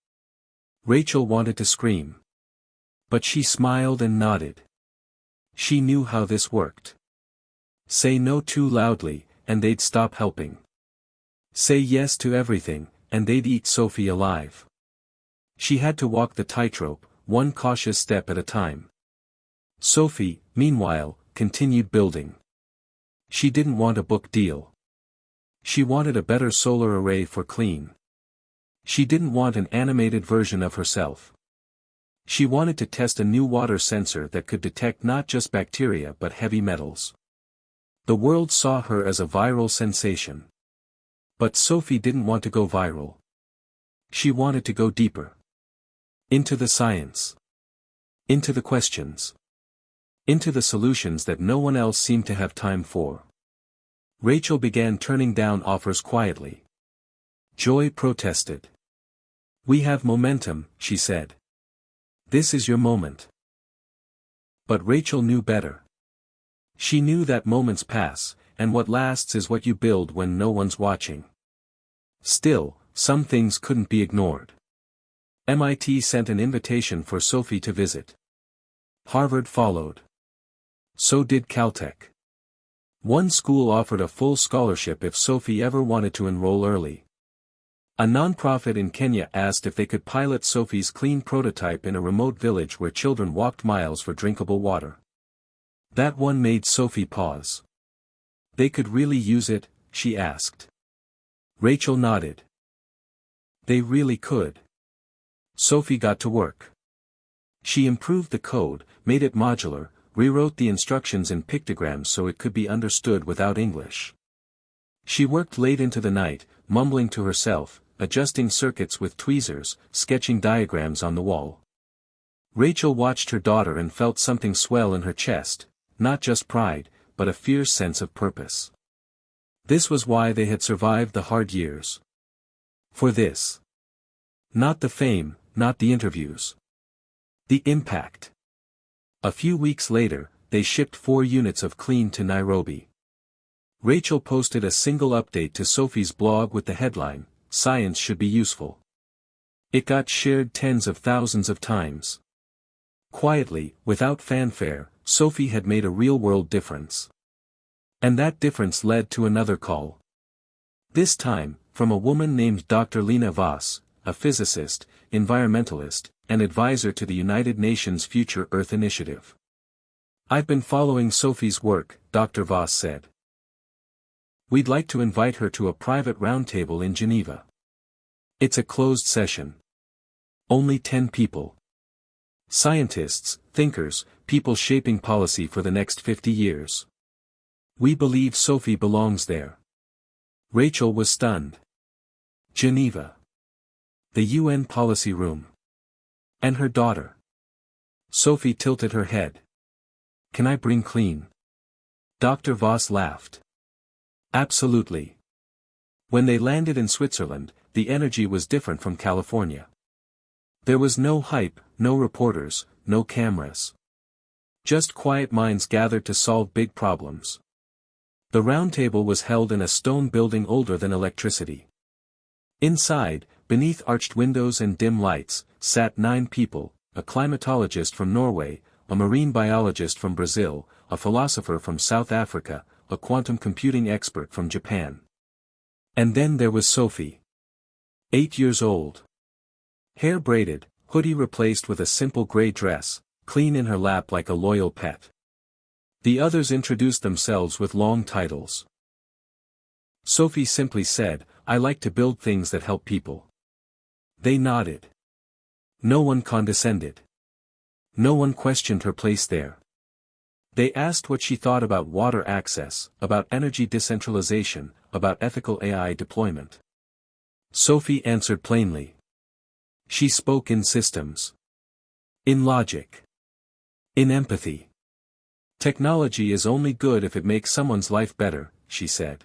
Rachel wanted to scream. But she smiled and nodded. She knew how this worked. Say no too loudly, and they'd stop helping. Say yes to everything, and they'd eat Sophie alive. She had to walk the tightrope, one cautious step at a time. Sophie, meanwhile, continued building. She didn't want a book deal. She wanted a better solar array for Clean. She didn't want an animated version of herself. She wanted to test a new water sensor that could detect not just bacteria but heavy metals. The world saw her as a viral sensation. But Sophie didn't want to go viral. She wanted to go deeper. Into the science. Into the questions. Into the solutions that no one else seemed to have time for. Rachel began turning down offers quietly. Joy protested. "We have momentum," she said. "This is your moment." But Rachel knew better. She knew that moments pass, and what lasts is what you build when no one's watching. Still, some things couldn't be ignored. MIT sent an invitation for Sophie to visit. Harvard followed. So did Caltech. One school offered a full scholarship if Sophie ever wanted to enroll early. A nonprofit in Kenya asked if they could pilot Sophie's clean prototype in a remote village where children walked miles for drinkable water. That one made Sophie pause. They could really use it, she asked. Rachel nodded. They really could. Sophie got to work. She improved the code, made it modular, rewrote the instructions in pictograms so it could be understood without English. She worked late into the night, mumbling to herself, adjusting circuits with tweezers, sketching diagrams on the wall. Rachel watched her daughter and felt something swell in her chest, not just pride, but a fierce sense of purpose. This was why they had survived the hard years. For this. Not the fame, not the interviews. The impact. A few weeks later, they shipped 4 units of clean to Nairobi. Rachel posted a single update to Sophie's blog with the headline, "Science should be useful." It got shared tens of thousands of times. Quietly, without fanfare, Sophie had made a real-world difference. And that difference led to another call. This time, from a woman named Dr. Lina Voss, a physicist, environmentalist, and advisor to the United Nations Future Earth Initiative. "I've been following Sophie's work," Dr. Voss said. "We'd like to invite her to a private roundtable in Geneva. It's a closed session. Only 10 people. Scientists, thinkers, people shaping policy for the next 50 years. We believe Sophie belongs there." Rachel was stunned. Geneva. The UN policy room. And her daughter. Sophie tilted her head. "Can I bring clean?" Dr. Voss laughed. "Absolutely." When they landed in Switzerland, the energy was different from California. There was no hype, no reporters, no cameras. Just quiet minds gathered to solve big problems. The roundtable was held in a stone building older than electricity. Inside, beneath arched windows and dim lights, sat 9 people, a climatologist from Norway, a marine biologist from Brazil, a philosopher from South Africa, a quantum computing expert from Japan. And then there was Sophie. 8 years old. Hair braided, hoodie replaced with a simple gray dress, clean in her lap like a loyal pet. The others introduced themselves with long titles. Sophie simply said, "I like to build things that help people." They nodded. No one condescended. No one questioned her place there. They asked what she thought about water access, about energy decentralization, about ethical AI deployment. Sophie answered plainly. She spoke in systems. In logic. In empathy. "Technology is only good if it makes someone's life better," she said.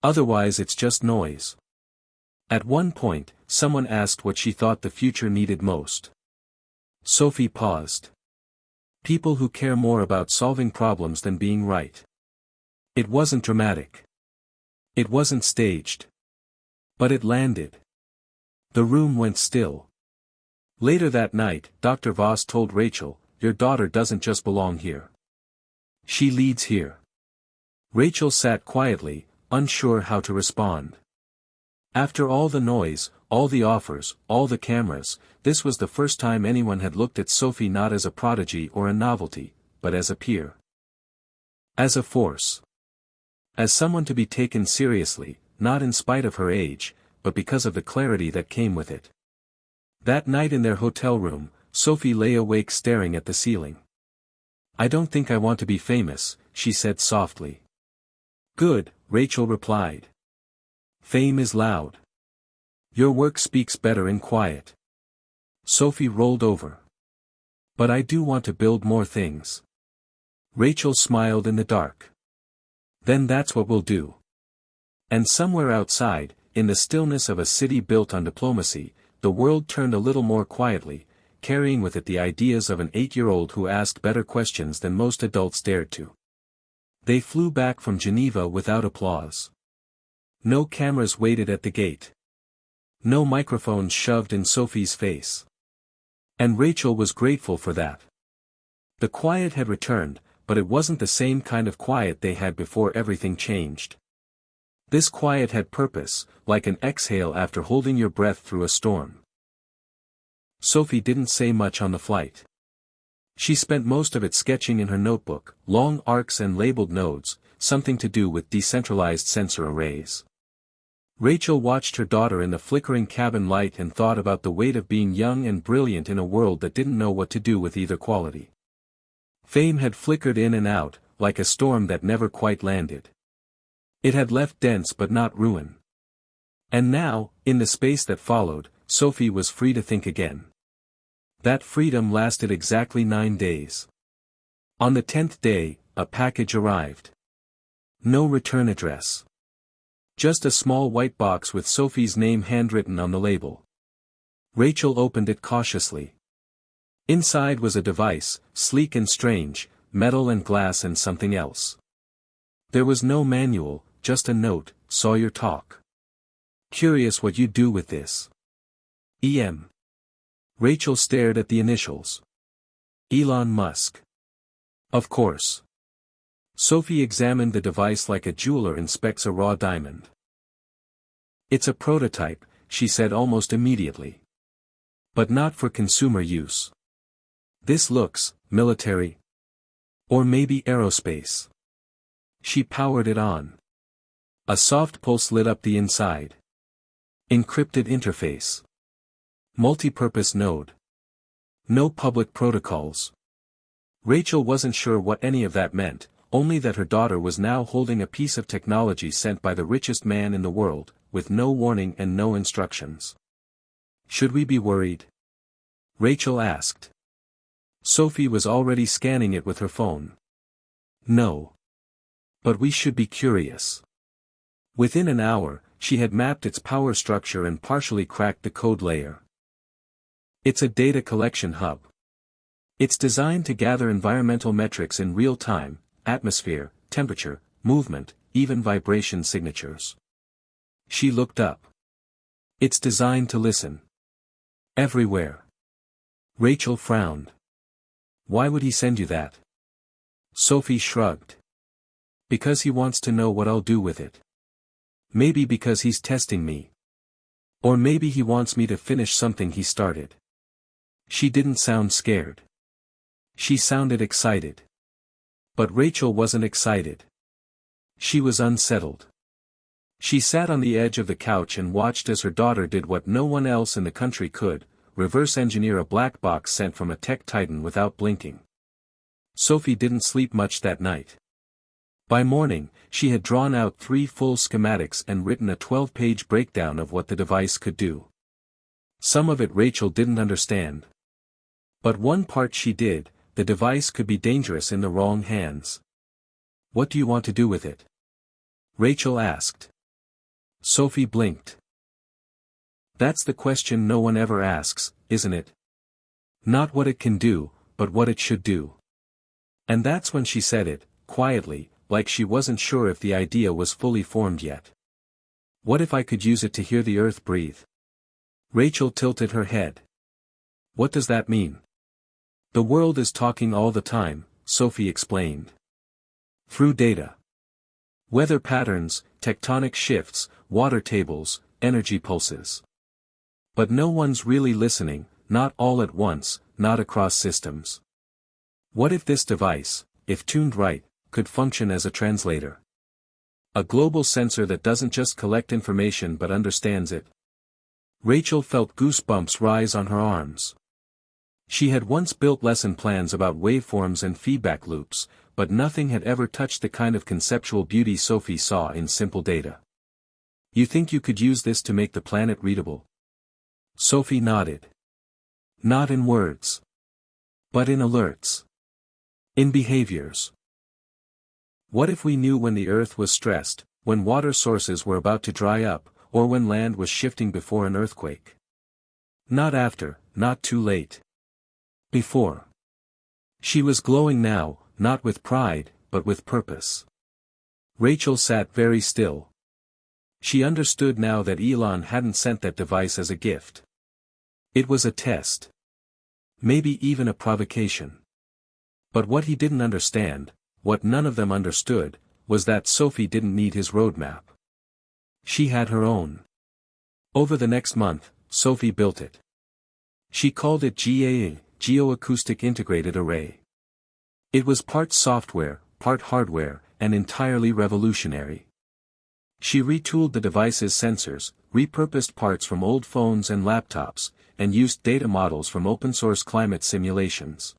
"Otherwise it's just noise." At one point, someone asked what she thought the future needed most. Sophie paused. People who care more about solving problems than being right. It wasn't dramatic. It wasn't staged. But it landed. The room went still. Later that night, Dr. Voss told Rachel, "Your daughter doesn't just belong here. She leads here." Rachel sat quietly, unsure how to respond. After all the noise, all the offers, all the cameras, this was the first time anyone had looked at Sophie not as a prodigy or a novelty, but as a peer. As a force. As someone to be taken seriously, not in spite of her age, but because of the clarity that came with it. That night in their hotel room, Sophie lay awake staring at the ceiling. "I don't think I want to be famous," she said softly. "Good," Rachel replied. "Fame is loud. Your work speaks better in quiet." Sophie rolled over. "But I do want to build more things." Rachel smiled in the dark. "Then that's what we'll do." And somewhere outside, in the stillness of a city built on diplomacy, the world turned a little more quietly, carrying with it the ideas of an 8-year-old who asked better questions than most adults dared to. They flew back from Geneva without applause. No cameras waited at the gate. No microphones shoved in Sophie's face. And Rachel was grateful for that. The quiet had returned, but it wasn't the same kind of quiet they had before everything changed. This quiet had purpose, like an exhale after holding your breath through a storm. Sophie didn't say much on the flight. She spent most of it sketching in her notebook, long arcs and labeled nodes, something to do with decentralized sensor arrays. Rachel watched her daughter in the flickering cabin light and thought about the weight of being young and brilliant in a world that didn't know what to do with either quality. Fame had flickered in and out, like a storm that never quite landed. It had left dents but not ruin. And now, in the space that followed, Sophie was free to think again. That freedom lasted exactly 9 days. On the 10th day, a package arrived. No return address. Just a small white box with Sophie's name handwritten on the label. Rachel opened it cautiously. Inside was a device, sleek and strange, metal and glass and something else. There was no manual, just a note, saw your talk. Curious what you'd do with this. EM. Rachel stared at the initials. Elon Musk. Of course. Sophie examined the device like a jeweler inspects a raw diamond. It's a prototype, she said almost immediately. But not for consumer use. This looks, military. Or maybe aerospace. She powered it on. A soft pulse lit up the inside. Encrypted interface. Multipurpose node. No public protocols. Rachel wasn't sure what any of that meant, only that her daughter was now holding a piece of technology sent by the richest man in the world, with no warning and no instructions. Should we be worried? Rachel asked. Sophie was already scanning it with her phone. No. But we should be curious. Within an hour, she had mapped its power structure and partially cracked the code layer. It's a data collection hub. It's designed to gather environmental metrics in real time, atmosphere, temperature, movement, even vibration signatures. She looked up. It's designed to listen. Everywhere. Rachel frowned. Why would he send you that? Sophie shrugged. Because he wants to know what I'll do with it. Maybe because he's testing me. Or maybe he wants me to finish something he started. She didn't sound scared. She sounded excited. But Rachel wasn't excited. She was unsettled. She sat on the edge of the couch and watched as her daughter did what no one else in the country could, reverse engineer a black box sent from a tech titan without blinking. Sophie didn't sleep much that night. By morning, she had drawn out 3 full schematics and written a 12-page breakdown of what the device could do. Some of it Rachel didn't understand. But one part she did: the device could be dangerous in the wrong hands. What do you want to do with it? Rachel asked. Sophie blinked. That's the question no one ever asks, isn't it? Not what it can do, but what it should do. And that's when she said it, quietly, like she wasn't sure if the idea was fully formed yet. What if I could use it to hear the earth breathe? Rachel tilted her head. What does that mean? The world is talking all the time, Sophie explained. Through data. Weather patterns, tectonic shifts, water tables, energy pulses. But no one's really listening, not all at once, not across systems. What if this device, if tuned right, could function as a translator? A global sensor that doesn't just collect information but understands it. Rachel felt goosebumps rise on her arms. She had once built lesson plans about waveforms and feedback loops, but nothing had ever touched the kind of conceptual beauty Sophie saw in simple data. You think you could use this to make the planet readable? Sophie nodded. Not in words. But in alerts. In behaviors. What if we knew when the earth was stressed, when water sources were about to dry up, or when land was shifting before an earthquake? Not after, not too late. Before. She was glowing now, not with pride, but with purpose. Rachel sat very still. She understood now that Elon hadn't sent that device as a gift. It was a test. Maybe even a provocation. But what he didn't understand, what none of them understood, was that Sophie didn't need his roadmap. She had her own. Over the next month, Sophie built it. She called it GAA, Geoacoustic Integrated Array. It was part software, part hardware, and entirely revolutionary. She retooled the device's sensors, repurposed parts from old phones and laptops, and used data models from open-source climate simulations.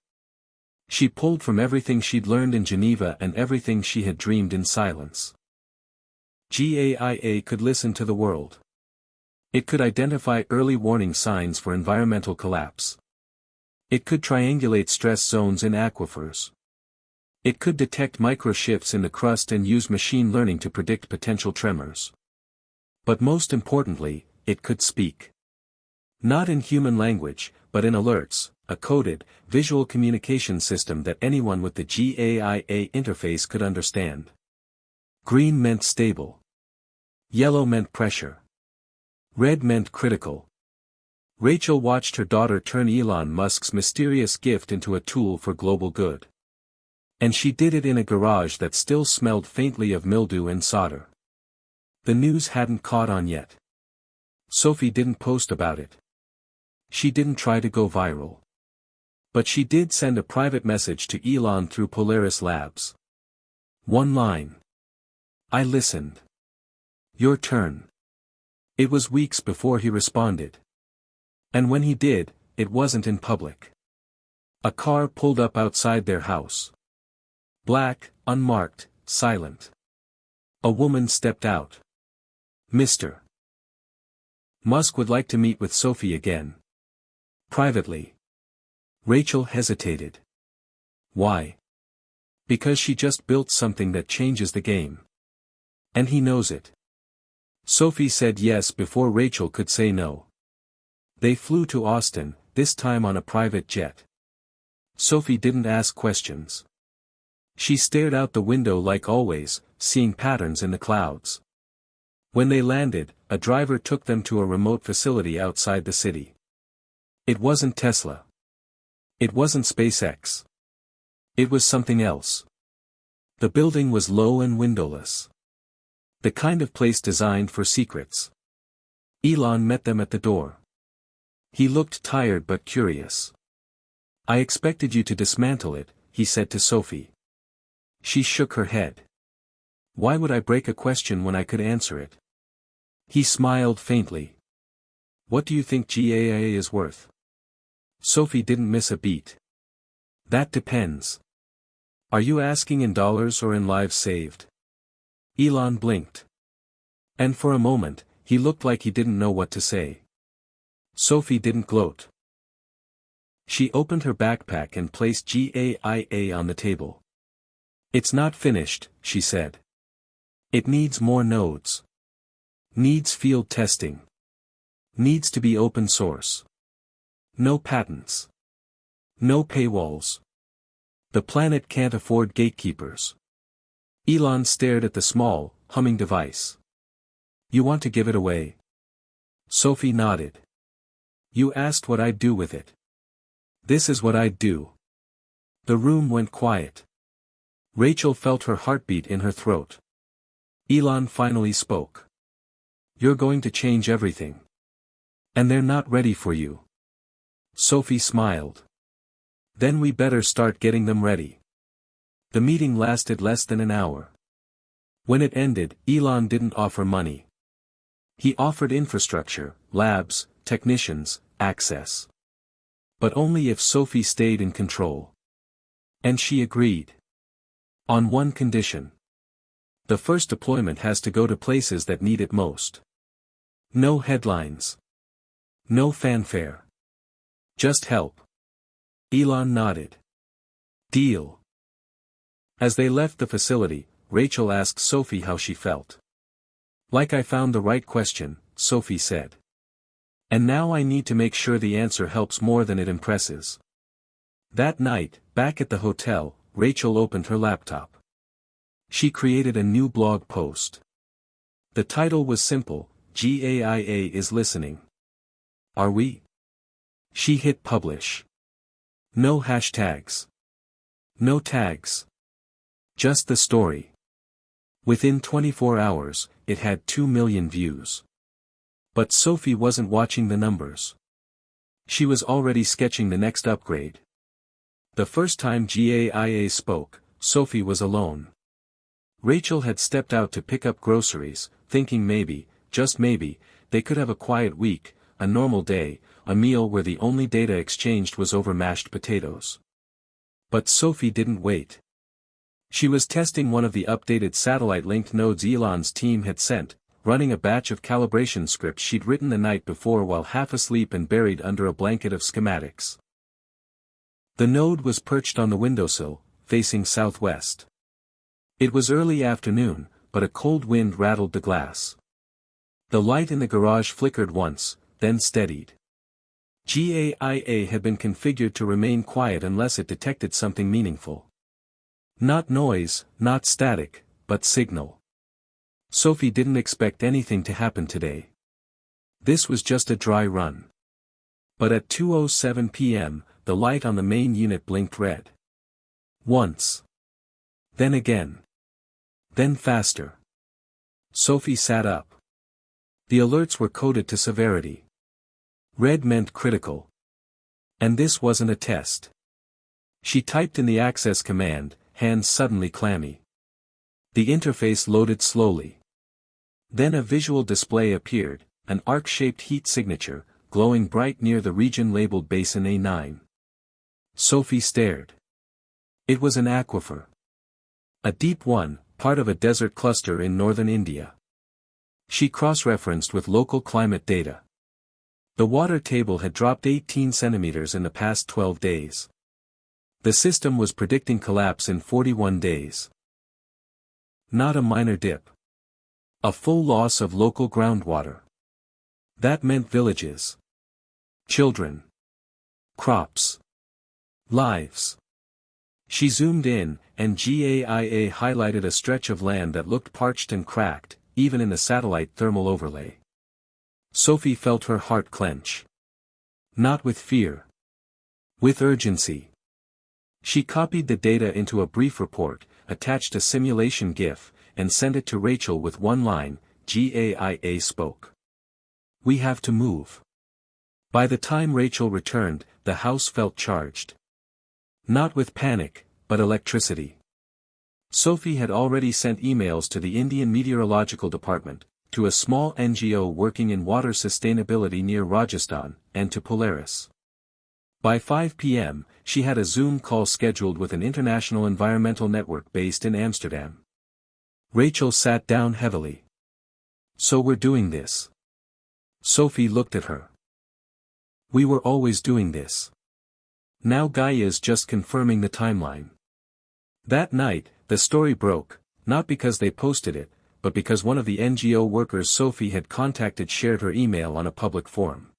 She pulled from everything she'd learned in Geneva and everything she had dreamed in silence. GAIA could listen to the world. It could identify early warning signs for environmental collapse. It could triangulate stress zones in aquifers. It could detect microshifts in the crust and use machine learning to predict potential tremors. But most importantly, it could speak. Not in human language, but in alerts, a coded, visual communication system that anyone with the GAIA interface could understand. Green meant stable. Yellow meant pressure. Red meant critical. Rachel watched her daughter turn Elon Musk's mysterious gift into a tool for global good. And she did it in a garage that still smelled faintly of mildew and solder. The news hadn't caught on yet. Sophie didn't post about it. She didn't try to go viral. But she did send a private message to Elon through Polaris Labs. One line. I listened. Your turn. It was weeks before he responded. And when he did, it wasn't in public. A car pulled up outside their house. Black, unmarked, silent. A woman stepped out. Mr. Musk would like to meet with Sophie again. Privately. Rachel hesitated. Why? Because she just built something that changes the game. And he knows it. Sophie said yes before Rachel could say no. They flew to Austin, this time on a private jet. Sophie didn't ask questions. She stared out the window like always, seeing patterns in the clouds. When they landed, a driver took them to a remote facility outside the city. It wasn't Tesla. It wasn't SpaceX. It was something else. The building was low and windowless. The kind of place designed for secrets. Elon met them at the door. He looked tired but curious. I expected you to dismantle it, he said to Sophie. She shook her head. Why would I break a question when I could answer it? He smiled faintly. What do you think GAA is worth? Sophie didn't miss a beat. That depends. Are you asking in dollars or in lives saved? Elon blinked. And for a moment, he looked like he didn't know what to say. Sophie didn't gloat. She opened her backpack and placed GAIA on the table. It's not finished, she said. It needs more nodes. Needs field testing. Needs to be open source. No patents. No paywalls. The planet can't afford gatekeepers. Elon stared at the small, humming device. You want to give it away? Sophie nodded. You asked what I'd do with it. This is what I'd do. The room went quiet. Rachel felt her heartbeat in her throat. Elon finally spoke. You're going to change everything. And they're not ready for you. Sophie smiled. Then we better start getting them ready. The meeting lasted less than an hour. When it ended, Elon didn't offer money. He offered infrastructure, labs, technicians, access. But only if Sophie stayed in control. And she agreed. On one condition. The first deployment has to go to places that need it most. No headlines. No fanfare. Just help. Elon nodded. Deal. As they left the facility, Rachel asked Sophie how she felt. Like I found the right question, Sophie said. And now I need to make sure the answer helps more than it impresses. That night, back at the hotel, Rachel opened her laptop. She created a new blog post. The title was simple: GAIA is listening. Are we? She hit publish. No hashtags. No tags. Just the story. Within 24 hours, it had 2 million views. But Sophie wasn't watching the numbers. She was already sketching the next upgrade. The first time GAIA spoke, Sophie was alone. Rachel had stepped out to pick up groceries, thinking maybe, just maybe, they could have a quiet week, a normal day, a meal where the only data exchanged was over mashed potatoes. But Sophie didn't wait. She was testing one of the updated satellite-linked nodes Elon's team had sent, running a batch of calibration scripts she'd written the night before while half asleep and buried under a blanket of schematics. The node was perched on the windowsill, facing southwest. It was early afternoon, but a cold wind rattled the glass. The light in the garage flickered once, then steadied. GAIA had been configured to remain quiet unless it detected something meaningful. Not noise, not static, but signal. Sophie didn't expect anything to happen today. This was just a dry run. But at 2:07 p.m., the light on the main unit blinked red. Once. Then again. Then faster. Sophie sat up. The alerts were coded to severity. Red meant critical. And this wasn't a test. She typed in the access command, hands suddenly clammy. The interface loaded slowly. Then a visual display appeared, an arc-shaped heat signature, glowing bright near the region labeled Basin A9. Sophie stared. It was an aquifer. A deep one, part of a desert cluster in northern India. She cross-referenced with local climate data. The water table had dropped 18 centimeters in the past 12 days. The system was predicting collapse in 41 days. Not a minor dip. A full loss of local groundwater. That meant villages. Children. Crops. Lives. She zoomed in, and GAIA highlighted a stretch of land that looked parched and cracked, even in the satellite thermal overlay. Sophie felt her heart clench. Not with fear. With urgency. She copied the data into a brief report, attached a simulation GIF, and sent it to Rachel with one line: GAIA spoke. We have to move. By the time Rachel returned, the house felt charged. Not with panic, but electricity. Sophie had already sent emails to the Indian Meteorological Department, to a small NGO working in water sustainability near Rajasthan, and to Polaris. By 5 p.m., she had a Zoom call scheduled with an international environmental network based in Amsterdam. Rachel sat down heavily. So we're doing this. Sophie looked at her. We were always doing this. Now Gaia's just confirming the timeline. That night, the story broke, not because they posted it, but because one of the NGO workers Sophie had contacted shared her email on a public forum.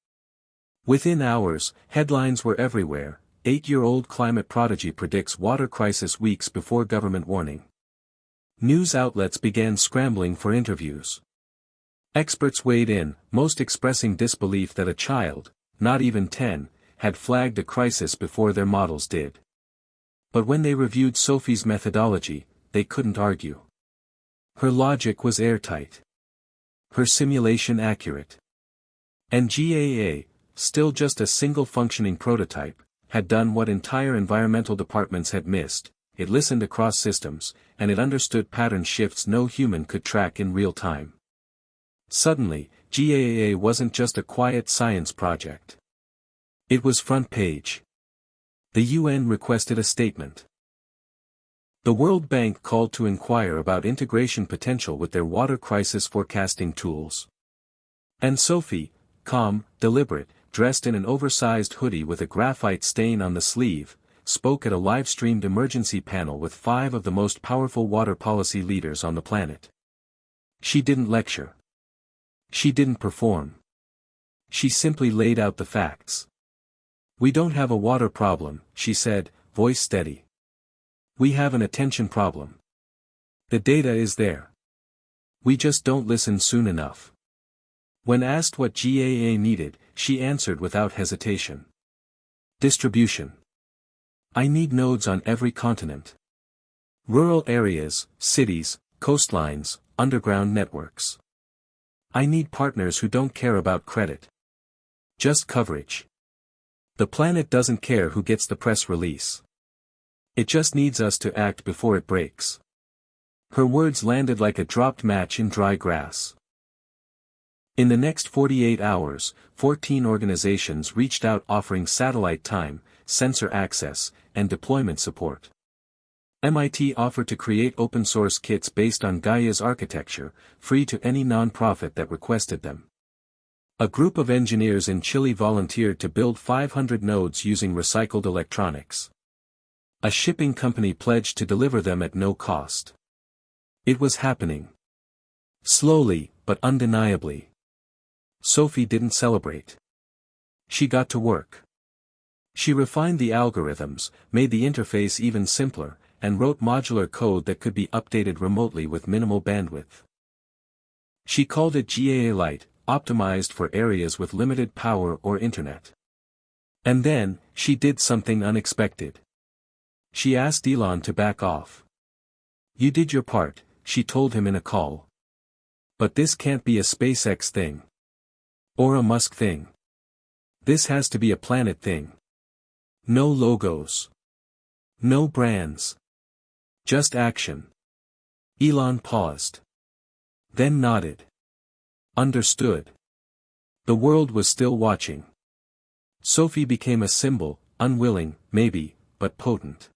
Within hours, headlines were everywhere: 8-year-old climate prodigy predicts water crisis weeks before government warning. News outlets began scrambling for interviews. Experts weighed in, most expressing disbelief that a child, not even 10, had flagged a crisis before their models did. But when they reviewed Sophie's methodology, they couldn't argue. Her logic was airtight. Her simulation accurate. And GAA, still just a single functioning prototype, had done what entire environmental departments had missed: it listened across systems, and it understood pattern shifts no human could track in real time. Suddenly, GAA wasn't just a quiet science project. It was front page. The UN requested a statement. The World Bank called to inquire about integration potential with their water crisis forecasting tools. And Sophie, calm, deliberate, dressed in an oversized hoodie with a graphite stain on the sleeve, spoke at a live-streamed emergency panel with 5 of the most powerful water policy leaders on the planet. She didn't lecture. She didn't perform. She simply laid out the facts. We don't have a water problem, she said, voice steady. We have an attention problem. The data is there. We just don't listen soon enough. When asked what GAA needed, she answered without hesitation. Distribution. I need nodes on every continent. Rural areas, cities, coastlines, underground networks. I need partners who don't care about credit. Just coverage. The planet doesn't care who gets the press release. It just needs us to act before it breaks. Her words landed like a dropped match in dry grass. In the next 48 hours, 14 organizations reached out offering satellite time, sensor access, and deployment support. MIT offered to create open-source kits based on Gaia's architecture, free to any non-profit that requested them. A group of engineers in Chile volunteered to build 500 nodes using recycled electronics. A shipping company pledged to deliver them at no cost. It was happening. Slowly, but undeniably. Sophie didn't celebrate. She got to work. She refined the algorithms, made the interface even simpler, and wrote modular code that could be updated remotely with minimal bandwidth. She called it GAA Lite, optimized for areas with limited power or internet. And then, she did something unexpected. She asked Elon to back off. You did your part, she told him in a call. But this can't be a SpaceX thing. Or a Musk thing. This has to be a planet thing. No logos. No brands. Just action. Elon paused. Then nodded. Understood. The world was still watching. Sophie became a symbol, unwilling, maybe, but potent.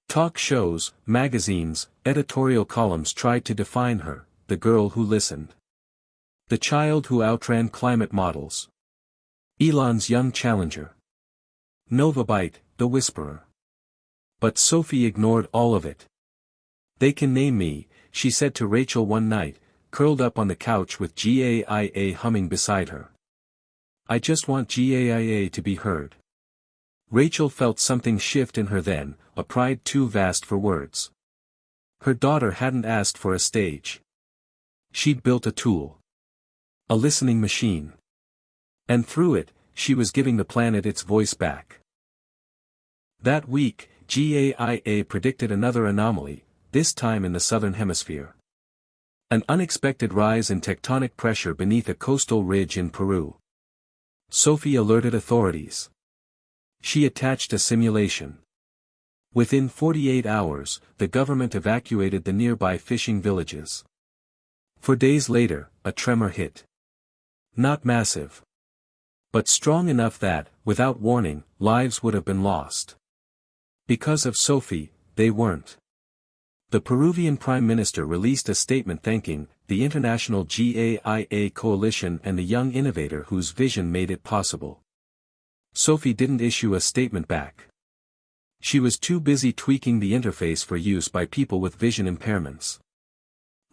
Talk shows, magazines, editorial columns tried to define her, the girl who listened. The child who outran climate models. Elon's young challenger. Novabyte, the whisperer. But Sophie ignored all of it. They can name me, she said to Rachel one night, curled up on the couch with GAIA humming beside her. I just want GAIA to be heard. Rachel felt something shift in her then, a pride too vast for words. Her daughter hadn't asked for a stage. She'd built a tool. A listening machine. And through it, she was giving the planet its voice back. That week, GAIA predicted another anomaly, this time in the southern hemisphere. An unexpected rise in tectonic pressure beneath a coastal ridge in Peru. Sophie alerted authorities. She attached a simulation. Within 48 hours, the government evacuated the nearby fishing villages. 4 days later, a tremor hit. Not massive. But strong enough that, without warning, lives would have been lost. Because of Sophie, they weren't. The Peruvian Prime Minister released a statement thanking the International GAIA Coalition and the young innovator whose vision made it possible. Sophie didn't issue a statement back. She was too busy tweaking the interface for use by people with vision impairments.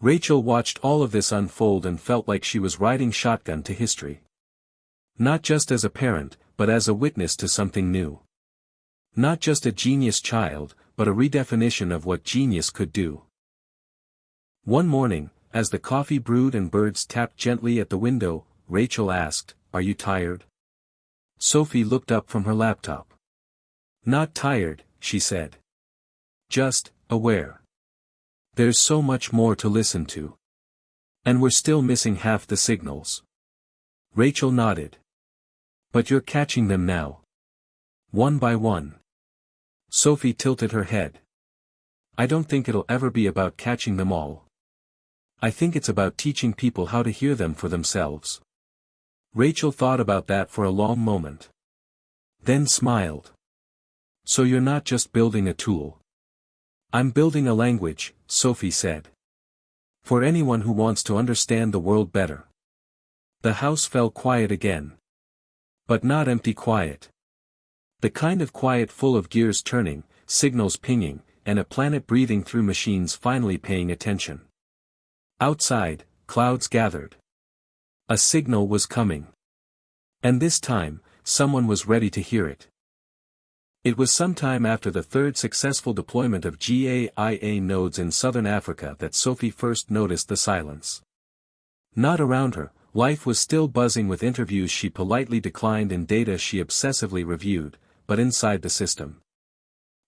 Rachel watched all of this unfold and felt like she was riding shotgun to history. Not just as a parent, but as a witness to something new. Not just a genius child, but a redefinition of what genius could do. One morning, as the coffee brewed and birds tapped gently at the window, Rachel asked, "Are you tired?" Sophie looked up from her laptop. "Not tired," she said. "Just, aware. There's so much more to listen to. And we're still missing half the signals." Rachel nodded. "But you're catching them now. One by one." Sophie tilted her head. "I don't think it'll ever be about catching them all. I think it's about teaching people how to hear them for themselves." Rachel thought about that for a long moment. Then smiled. "So you're not just building a tool. I'm building a language," Sophie said. "For anyone who wants to understand the world better." The house fell quiet again. But not empty quiet. The kind of quiet full of gears turning, signals pinging, and a planet breathing through machines finally paying attention. Outside, clouds gathered. A signal was coming. And this time, someone was ready to hear it. It was sometime after the third successful deployment of GAIA nodes in southern Africa that Sophie first noticed the silence. Not around her, life was still buzzing with interviews she politely declined and data she obsessively reviewed, but inside the system.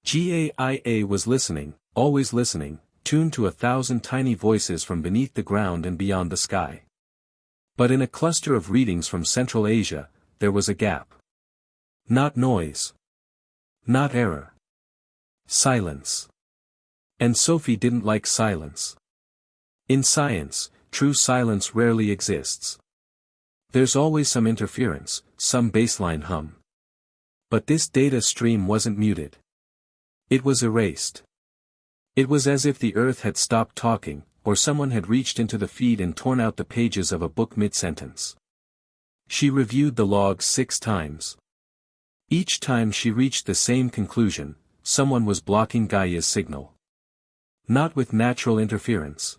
GAIA was listening, always listening, tuned to 1,000 tiny voices from beneath the ground and beyond the sky. But in a cluster of readings from Central Asia, there was a gap. Not noise. Not error. Silence. And Sophie didn't like silence. In science, true silence rarely exists. There's always some interference, some baseline hum. But this data stream wasn't muted. It was erased. It was as if the earth had stopped talking, or someone had reached into the feed and torn out the pages of a book mid-sentence. She reviewed the logs 6 times. Each time she reached the same conclusion: someone was blocking Gaia's signal. Not with natural interference.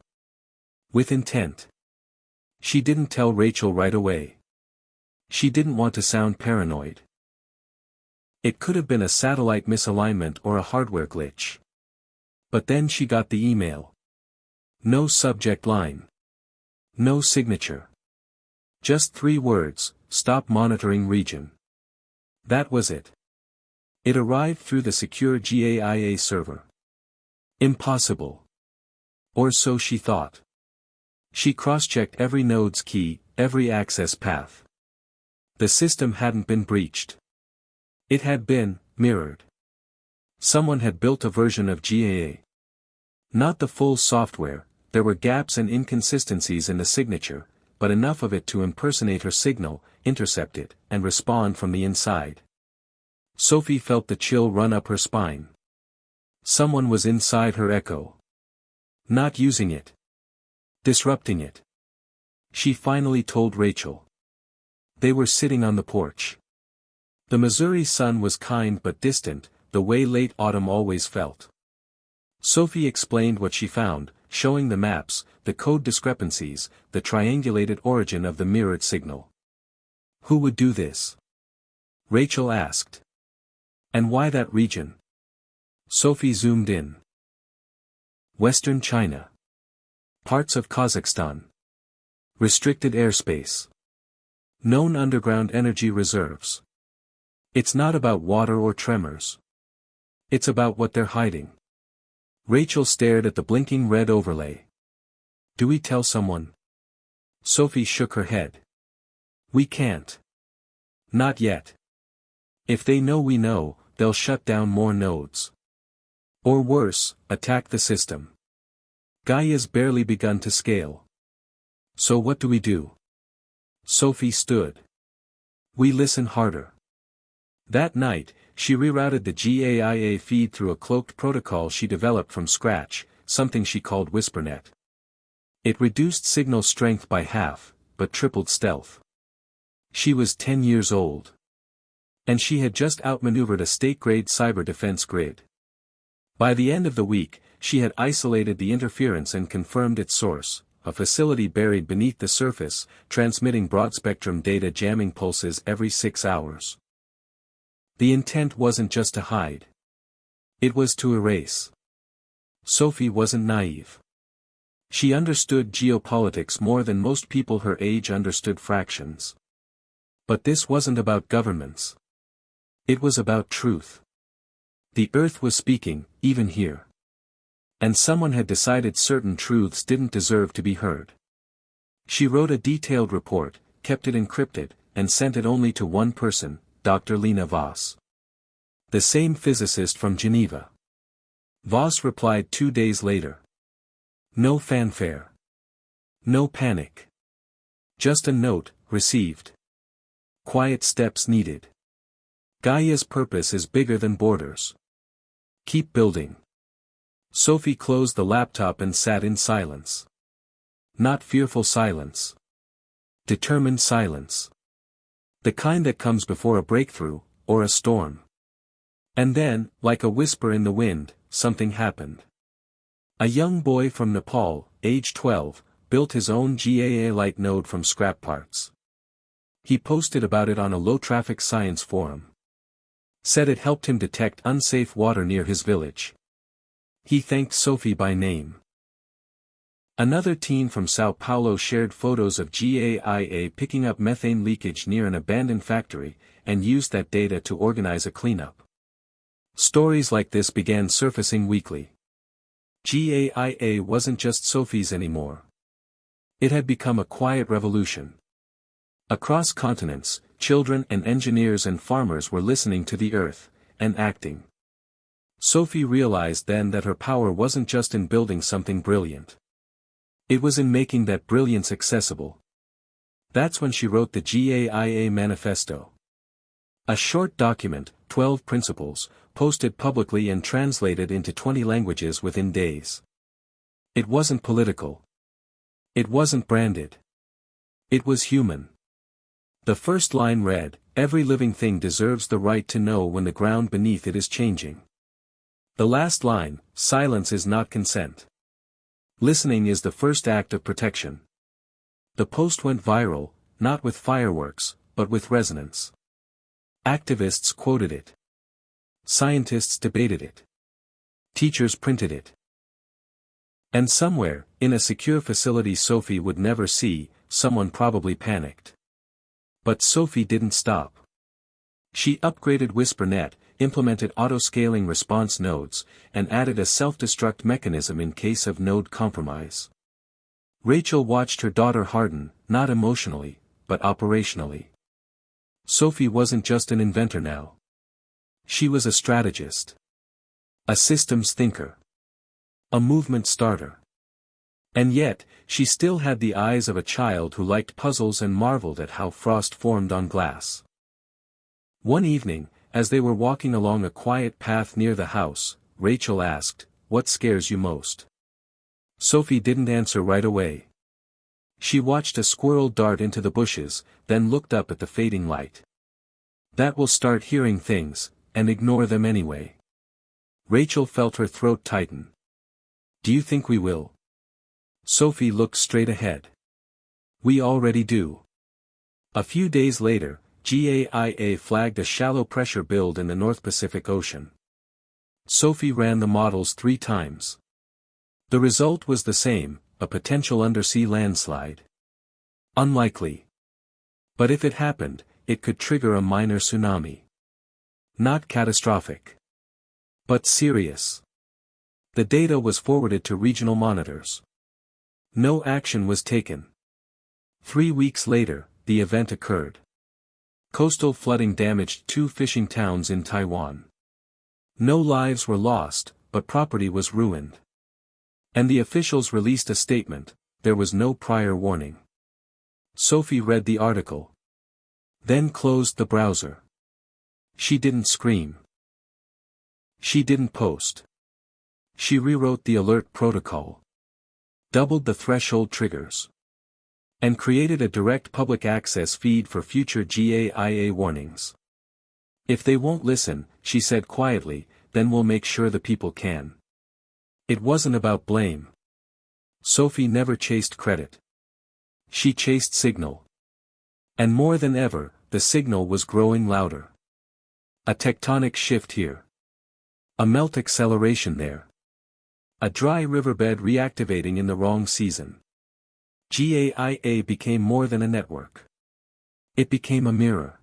With intent. She didn't tell Rachel right away. She didn't want to sound paranoid. It could have been a satellite misalignment or a hardware glitch. But then she got the email. No subject line. No signature. Just 3 words: stop monitoring region. That was it. It arrived through the secure GAIA server. Impossible. Or so she thought. She cross-checked every node's key, every access path. The system hadn't been breached. It had been mirrored. Someone had built a version of GAA. Not the full software. There were gaps and inconsistencies in the signature, but enough of it to impersonate her signal, intercept it, and respond from the inside. Sophie felt the chill run up her spine. Someone was inside her echo. Not using it. Disrupting it. She finally told Rachel. They were sitting on the porch. The Missouri sun was kind but distant, the way late autumn always felt. Sophie explained what she found, showing the maps, the code discrepancies, the triangulated origin of the mirrored signal. Who would do this? Rachel asked. And why that region? Sophie zoomed in. Western China. Parts of Kazakhstan. Restricted airspace. Known underground energy reserves. It's not about water or tremors. It's about what they're hiding. Rachel stared at the blinking red overlay. Do we tell someone? Sophie shook her head. We can't. Not yet. If they know we know, they'll shut down more nodes. Or worse, attack the system. Gaia's barely begun to scale. So what do we do? Sophie stood. We listen harder. That night, she rerouted the GAIA feed through a cloaked protocol she developed from scratch, something she called WhisperNet. It reduced signal strength by half, but tripled stealth. She was 10 years old. And she had just outmaneuvered a state-grade cyber defense grid. By the end of the week, she had isolated the interference and confirmed its source, a facility buried beneath the surface, transmitting broad-spectrum data jamming pulses every 6 hours. The intent wasn't just to hide. It was to erase. Sophie wasn't naive. She understood geopolitics more than most people her age understood fractions. But this wasn't about governments. It was about truth. The earth was speaking, even here. And someone had decided certain truths didn't deserve to be heard. She wrote a detailed report, kept it encrypted, and sent it only to one person, Dr. Lena Voss. The same physicist from Geneva. Voss replied 2 days later. No fanfare. No panic. Just a note, received. Quiet steps needed. Gaia's purpose is bigger than borders. Keep building. Sophie closed the laptop and sat in silence. Not fearful silence. Determined silence. The kind that comes before a breakthrough, or a storm. And then, like a whisper in the wind, something happened. A young boy from Nepal, age 12, built his own GAA-like node from scrap parts. He posted about it on a low-traffic science forum. Said it helped him detect unsafe water near his village. He thanked Sophie by name. Another teen from Sao Paulo shared photos of GAIA picking up methane leakage near an abandoned factory, and used that data to organize a cleanup. Stories like this began surfacing weekly. GAIA wasn't just Sophie's anymore. It had become a quiet revolution. Across continents, children and engineers and farmers were listening to the earth, and acting. Sophie realized then that her power wasn't just in building something brilliant. It was in making that brilliance accessible. That's when she wrote the GAIA Manifesto. A short document, 12 principles, posted publicly and translated into 20 languages within days. It wasn't political. It wasn't branded. It was human. The first line read, "Every living thing deserves the right to know when the ground beneath it is changing." The last line, "Silence is not consent. Listening is the first act of protection." The post went viral, not with fireworks, but with resonance. Activists quoted it. Scientists debated it. Teachers printed it. And somewhere, in a secure facility Sophie would never see, someone probably panicked. But Sophie didn't stop. She upgraded WhisperNet, implemented auto-scaling response nodes, and added a self-destruct mechanism in case of node compromise. Rachel watched her daughter harden, not emotionally, but operationally. Sophie wasn't just an inventor now. She was a strategist. A systems thinker. A movement starter. And yet, she still had the eyes of a child who liked puzzles and marveled at how frost formed on glass. One evening, as they were walking along a quiet path near the house, Rachel asked, "What scares you most?" Sophie didn't answer right away. She watched a squirrel dart into the bushes, then looked up at the fading light. "That will start hearing things, and ignore them anyway." Rachel felt her throat tighten. "Do you think we will?" Sophie looked straight ahead. "We already do." A few days later, GAIA flagged a shallow pressure build in the North Pacific Ocean. Sophie ran the models 3 times. The result was the same, a potential undersea landslide. Unlikely. But if it happened, it could trigger a minor tsunami. Not catastrophic. But serious. The data was forwarded to regional monitors. No action was taken. 3 weeks later, the event occurred. Coastal flooding damaged 2 fishing towns in Taiwan. No lives were lost, but property was ruined. And the officials released a statement, there was no prior warning. Sophie read the article. Then closed the browser. She didn't scream. She didn't post. She rewrote the alert protocol. Doubled the threshold triggers. And created a direct public access feed for future GAIA warnings. "If they won't listen," she said quietly, "then we'll make sure the people can." It wasn't about blame. Sophie never chased credit. She chased signal. And more than ever, the signal was growing louder. A tectonic shift here. A melt acceleration there. A dry riverbed reactivating in the wrong season. GAIA became more than a network. It became a mirror.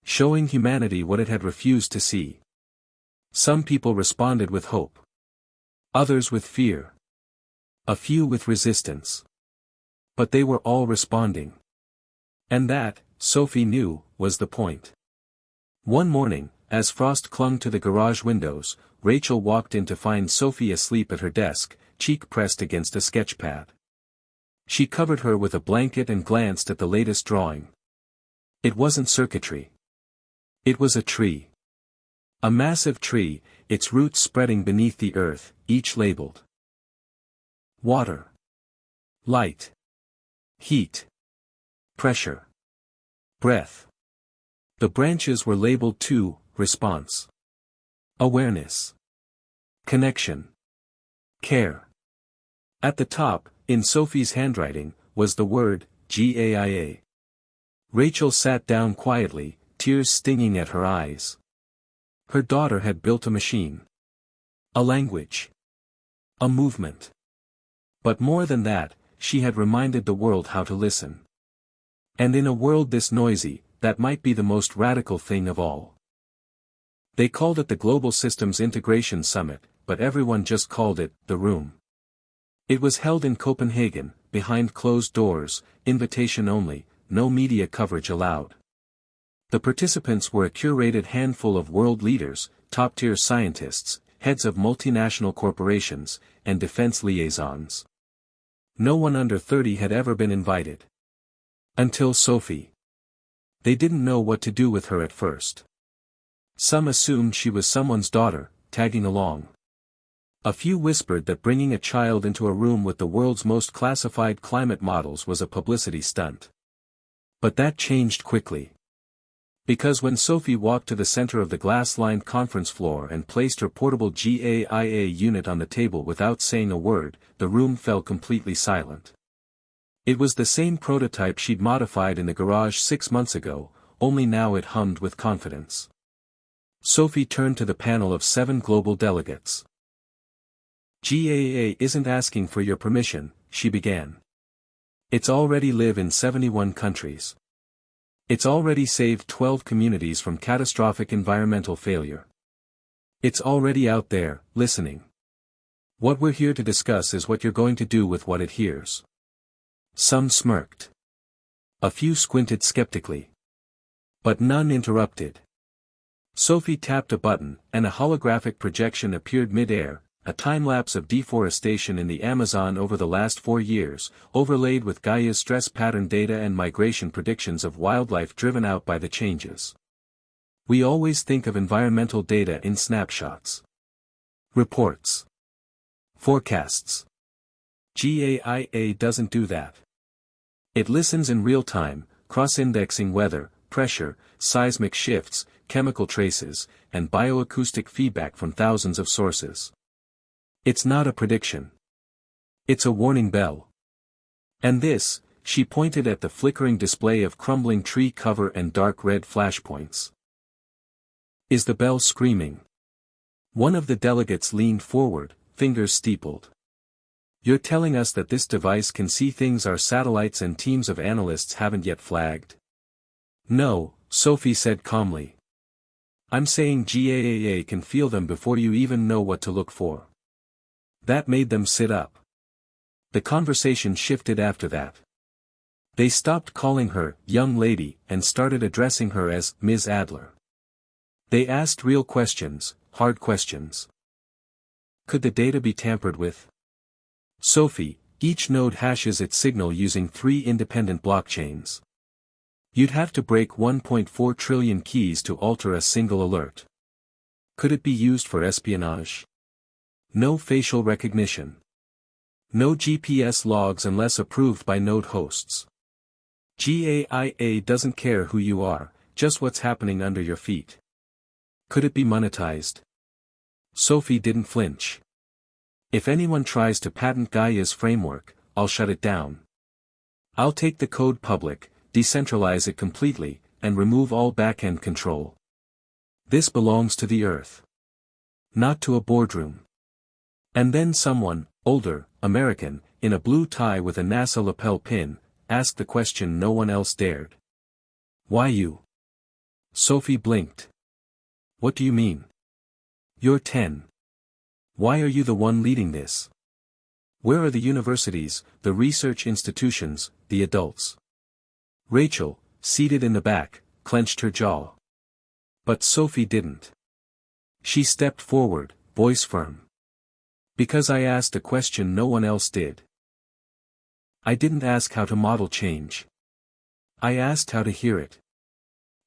Showing humanity what it had refused to see. Some people responded with hope. Others with fear. A few with resistance. But they were all responding. And that, Sophie knew, was the point. One morning, as frost clung to the garage windows, Rachel walked in to find Sophie asleep at her desk, cheek pressed against a sketchpad. She covered her with a blanket and glanced at the latest drawing. It wasn't circuitry. It was a tree. A massive tree, its roots spreading beneath the earth, each labeled. Water. Light. Heat. Pressure. Breath. The branches were labeled too, response. Awareness. Connection. Care. At the top, in Sophie's handwriting, was the word, GAIA. Rachel sat down quietly, tears stinging at her eyes. Her daughter had built a machine. A language. A movement. But more than that, she had reminded the world how to listen. And in a world this noisy, that might be the most radical thing of all. They called it the Global Systems Integration Summit, but everyone just called it, the Room. It was held in Copenhagen, behind closed doors, invitation only, no media coverage allowed. The participants were a curated handful of world leaders, top-tier scientists, heads of multinational corporations, and defense liaisons. No one under 30 had ever been invited. Until Sophie. They didn't know what to do with her at first. Some assumed she was someone's daughter, tagging along. A few whispered that bringing a child into a room with the world's most classified climate models was a publicity stunt. But that changed quickly. Because when Sophie walked to the center of the glass-lined conference floor and placed her portable GAIA unit on the table without saying a word, the room fell completely silent. It was the same prototype she'd modified in the garage 6 months ago, only now it hummed with confidence. Sophie turned to the panel of 7 global delegates. GAA isn't asking for your permission, she began. It's already live in 71 countries. It's already saved 12 communities from catastrophic environmental failure. It's already out there, listening. What we're here to discuss is what you're going to do with what it hears. Some smirked. A few squinted skeptically. But none interrupted. Sophie tapped a button, and a holographic projection appeared mid-air, a time-lapse of deforestation in the Amazon over the last 4 years, overlaid with Gaia's stress pattern data and migration predictions of wildlife driven out by the changes. We always think of environmental data in snapshots. Reports. Forecasts. GAIA doesn't do that. It listens in real time, cross-indexing weather, pressure, seismic shifts, chemical traces, and bioacoustic feedback from thousands of sources. It's not a prediction. It's a warning bell. And this, she pointed at the flickering display of crumbling tree cover and dark red flashpoints. Is the bell screaming? One of the delegates leaned forward, fingers steepled. You're telling us that this device can see things our satellites and teams of analysts haven't yet flagged? No, Sophie said calmly. I'm saying GAA can feel them before you even know what to look for. That made them sit up. The conversation shifted after that. They stopped calling her, young lady, and started addressing her as, Ms. Adler. They asked real questions, hard questions. Could the data be tampered with? Sophie, each node hashes its signal using 3 independent blockchains. You'd have to break 1.4 trillion keys to alter a single alert. Could it be used for espionage? No facial recognition. No GPS logs unless approved by node hosts. GAIA doesn't care who you are, just what's happening under your feet. Could it be monetized? Sophie didn't flinch. If anyone tries to patent Gaia's framework, I'll shut it down. I'll take the code public, decentralize it completely, and remove all back-end control. This belongs to the Earth. Not to a boardroom. And then someone, older, American, in a blue tie with a NASA lapel pin, asked the question no one else dared. Why you? Sophie blinked. What do you mean? You're 10. Why are you the one leading this? Where are the universities, the research institutions, the adults? Rachel, seated in the back, clenched her jaw. But Sophie didn't. She stepped forward, voice firm. Because I asked a question no one else did. I didn't ask how to model change. I asked how to hear it.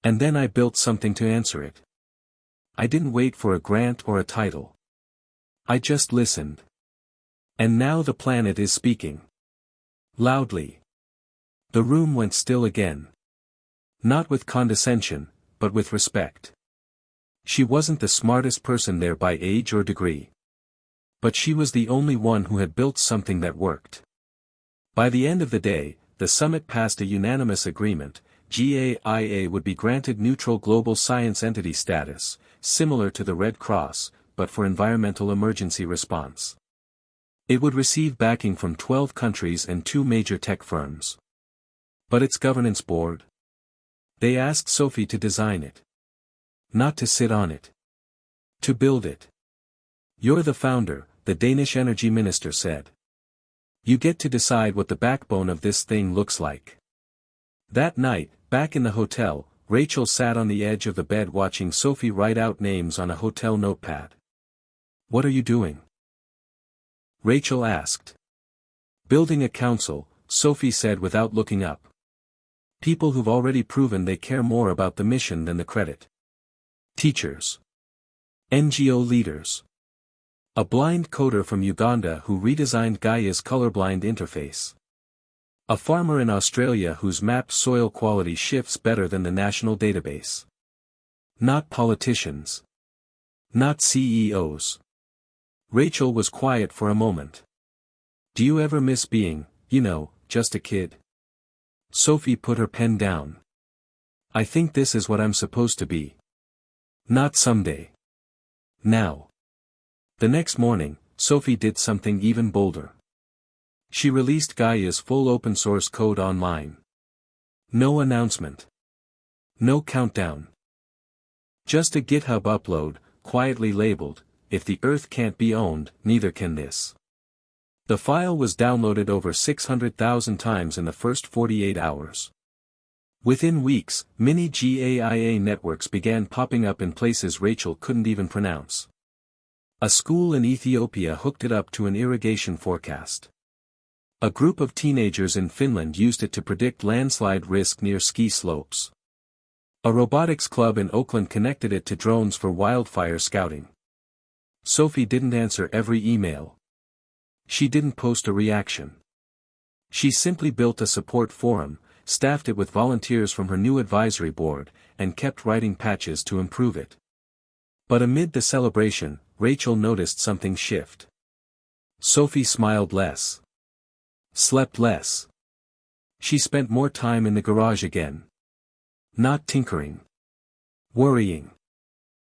And then I built something to answer it. I didn't wait for a grant or a title. I just listened. And now the planet is speaking. Loudly. The room went still again. Not with condescension, but with respect. She wasn't the smartest person there by age or degree. But she was the only one who had built something that worked. By the end of the day, the summit passed a unanimous agreement: GAIA would be granted neutral global science entity status, similar to the Red Cross, but for environmental emergency response. It would receive backing from 12 countries and 2 major tech firms. But its governance board? They asked Sophie to design it. Not to sit on it. To build it. You're the founder, the Danish energy minister said. You get to decide what the backbone of this thing looks like. That night, back in the hotel, Rachel sat on the edge of the bed watching Sophie write out names on a hotel notepad. What are you doing? Rachel asked. Building a council, Sophie said without looking up. People who've already proven they care more about the mission than the credit. Teachers. NGO leaders. A blind coder from Uganda who redesigned Gaia's colorblind interface. A farmer in Australia whose mapped soil quality shifts better than the national database. Not politicians. Not CEOs. Rachel was quiet for a moment. Do you ever miss being, just a kid? Sophie put her pen down. I think this is what I'm supposed to be. Not someday. Now. The next morning, Sophie did something even bolder. She released Gaia's full open-source code online. No announcement. No countdown. Just a GitHub upload, quietly labeled, "If the Earth can't be owned, neither can this." The file was downloaded over 600,000 times in the first 48 hours. Within weeks, mini GAIA networks began popping up in places Rachel couldn't even pronounce. A school in Ethiopia hooked it up to an irrigation forecast. A group of teenagers in Finland used it to predict landslide risk near ski slopes. A robotics club in Oakland connected it to drones for wildfire scouting. Sophie didn't answer every email. She didn't post a reaction. She simply built a support forum, staffed it with volunteers from her new advisory board, and kept writing patches to improve it. But amid the celebration, Rachel noticed something shift. Sophie smiled less. Slept less. She spent more time in the garage again. Not tinkering. Worrying.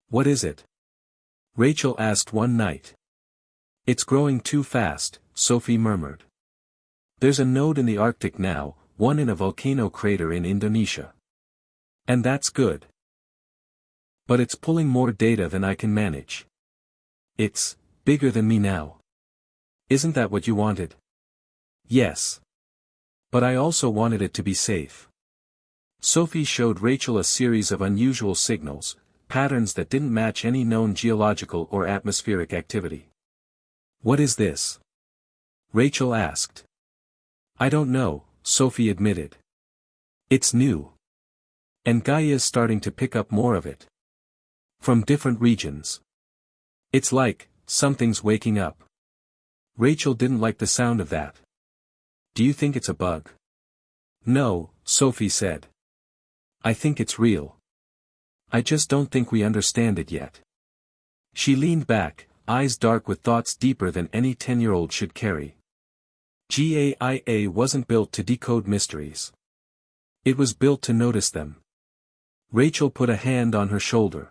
What is it? Rachel asked one night. It's growing too fast, Sophie murmured. There's a node in the Arctic now, one in a volcano crater in Indonesia. And that's good. But it's pulling more data than I can manage. It's bigger than me now. Isn't that what you wanted? Yes. But I also wanted it to be safe. Sophie showed Rachel a series of unusual signals, patterns that didn't match any known geological or atmospheric activity. What is this? Rachel asked. I don't know, Sophie admitted. It's new. And Gaia's starting to pick up more of it. From different regions. It's like, something's waking up. Rachel didn't like the sound of that. Do you think it's a bug? No, Sophie said. I think it's real. I just don't think we understand it yet. She leaned back, eyes dark with thoughts deeper than any 10-year-old should carry. GAIA wasn't built to decode mysteries. It was built to notice them. Rachel put a hand on her shoulder.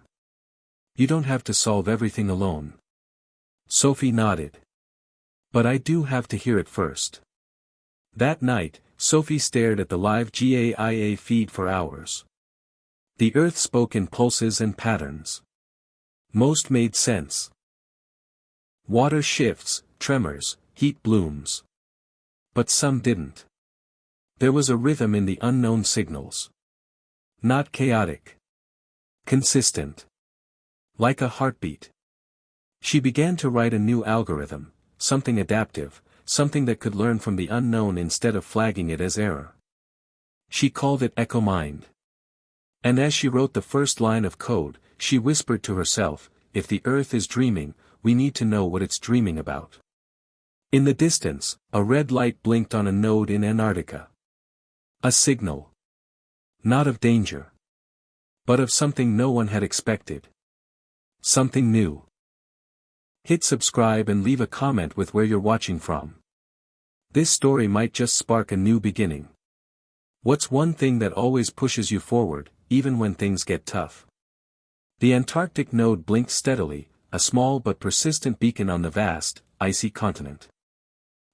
You don't have to solve everything alone. Sophie nodded. But I do have to hear it first. That night, Sophie stared at the live GAIA feed for hours. The Earth spoke in pulses and patterns. Most made sense. Water shifts, tremors, heat blooms. But some didn't. There was a rhythm in the unknown signals. Not chaotic. Consistent. Like a heartbeat. She began to write a new algorithm, something adaptive, something that could learn from the unknown instead of flagging it as error. She called it EchoMind. And as she wrote the first line of code, she whispered to herself, if the Earth is dreaming, we need to know what it's dreaming about. In the distance, a red light blinked on a node in Antarctica. A signal. Not of danger. But of something no one had expected. Something new. Hit subscribe and leave a comment with where you're watching from. This story might just spark a new beginning. What's one thing that always pushes you forward, even when things get tough? The Antarctic node blinked steadily, a small but persistent beacon on the vast, icy continent.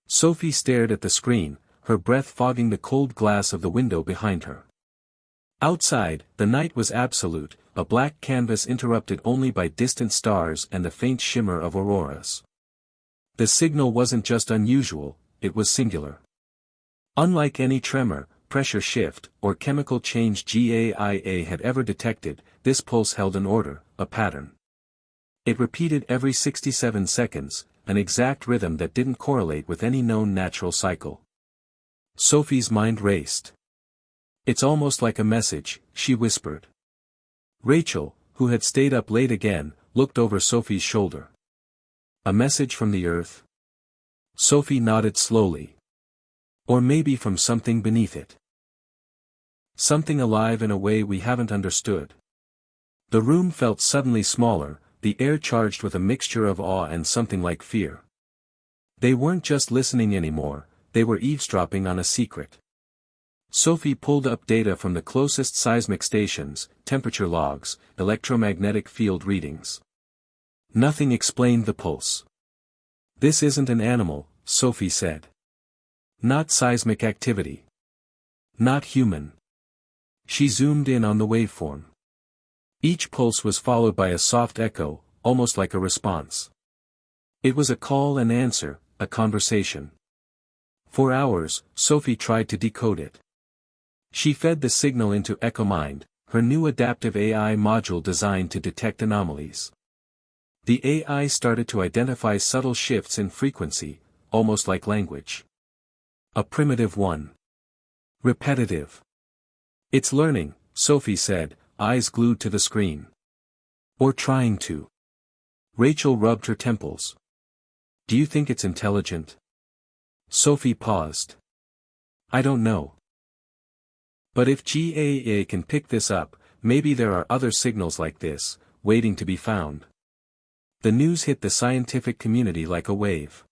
Sophie stared at the screen, her breath fogging the cold glass of the window behind her. Outside, the night was absolute, a black canvas interrupted only by distant stars and the faint shimmer of auroras. The signal wasn't just unusual, it was singular. Unlike any tremor, pressure shift, or chemical change GAIA had ever detected, this pulse held an order, a pattern. It repeated every 67 seconds, an exact rhythm that didn't correlate with any known natural cycle. Sophie's mind raced. It's almost like a message, she whispered. Rachel, who had stayed up late again, looked over Sophie's shoulder. A message from the earth? Sophie nodded slowly. Or maybe from something beneath it. Something alive in a way we haven't understood. The room felt suddenly smaller, the air charged with a mixture of awe and something like fear. They weren't just listening anymore, they were eavesdropping on a secret. Sophie pulled up data from the closest seismic stations, temperature logs, electromagnetic field readings. Nothing explained the pulse. This isn't an animal, Sophie said. Not seismic activity. Not human. She zoomed in on the waveform. Each pulse was followed by a soft echo, almost like a response. It was a call and answer, a conversation. For hours, Sophie tried to decode it. She fed the signal into EchoMind, her new adaptive AI module designed to detect anomalies. The AI started to identify subtle shifts in frequency, almost like language. A primitive one. Repetitive. It's learning, Sophie said, eyes glued to the screen. Or trying to. Rachel rubbed her temples. Do you think it's intelligent? Sophie paused. I don't know. But if GAA can pick this up, maybe there are other signals like this, waiting to be found. The news hit the scientific community like a wave.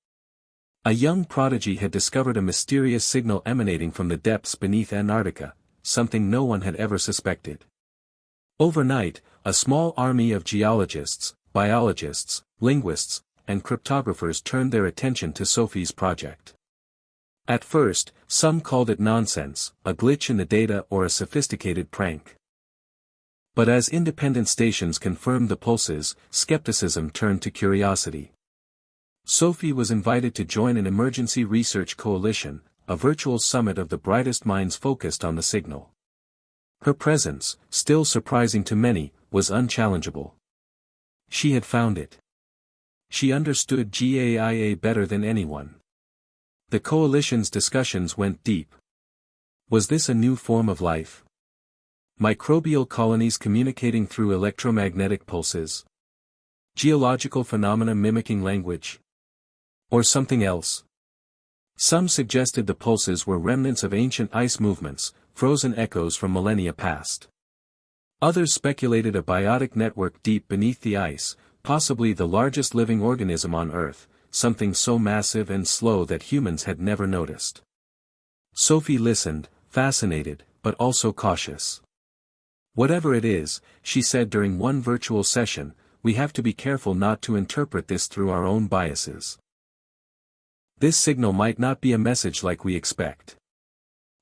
A young prodigy had discovered a mysterious signal emanating from the depths beneath Antarctica, something no one had ever suspected. Overnight, a small army of geologists, biologists, linguists, and cryptographers turned their attention to Sophie's project. At first, some called it nonsense, a glitch in the data or a sophisticated prank. But as independent stations confirmed the pulses, skepticism turned to curiosity. Sophie was invited to join an emergency research coalition, a virtual summit of the brightest minds focused on the signal. Her presence, still surprising to many, was unchallengeable. She had found it. She understood GAIA better than anyone. The coalition's discussions went deep. Was this a new form of life? Microbial colonies communicating through electromagnetic pulses? Geological phenomena mimicking language? Or something else? Some suggested the pulses were remnants of ancient ice movements, frozen echoes from millennia past. Others speculated a biotic network deep beneath the ice, possibly the largest living organism on Earth, something so massive and slow that humans had never noticed. Sophie listened, fascinated, but also cautious. Whatever it is, she said during one virtual session, we have to be careful not to interpret this through our own biases. This signal might not be a message like we expect.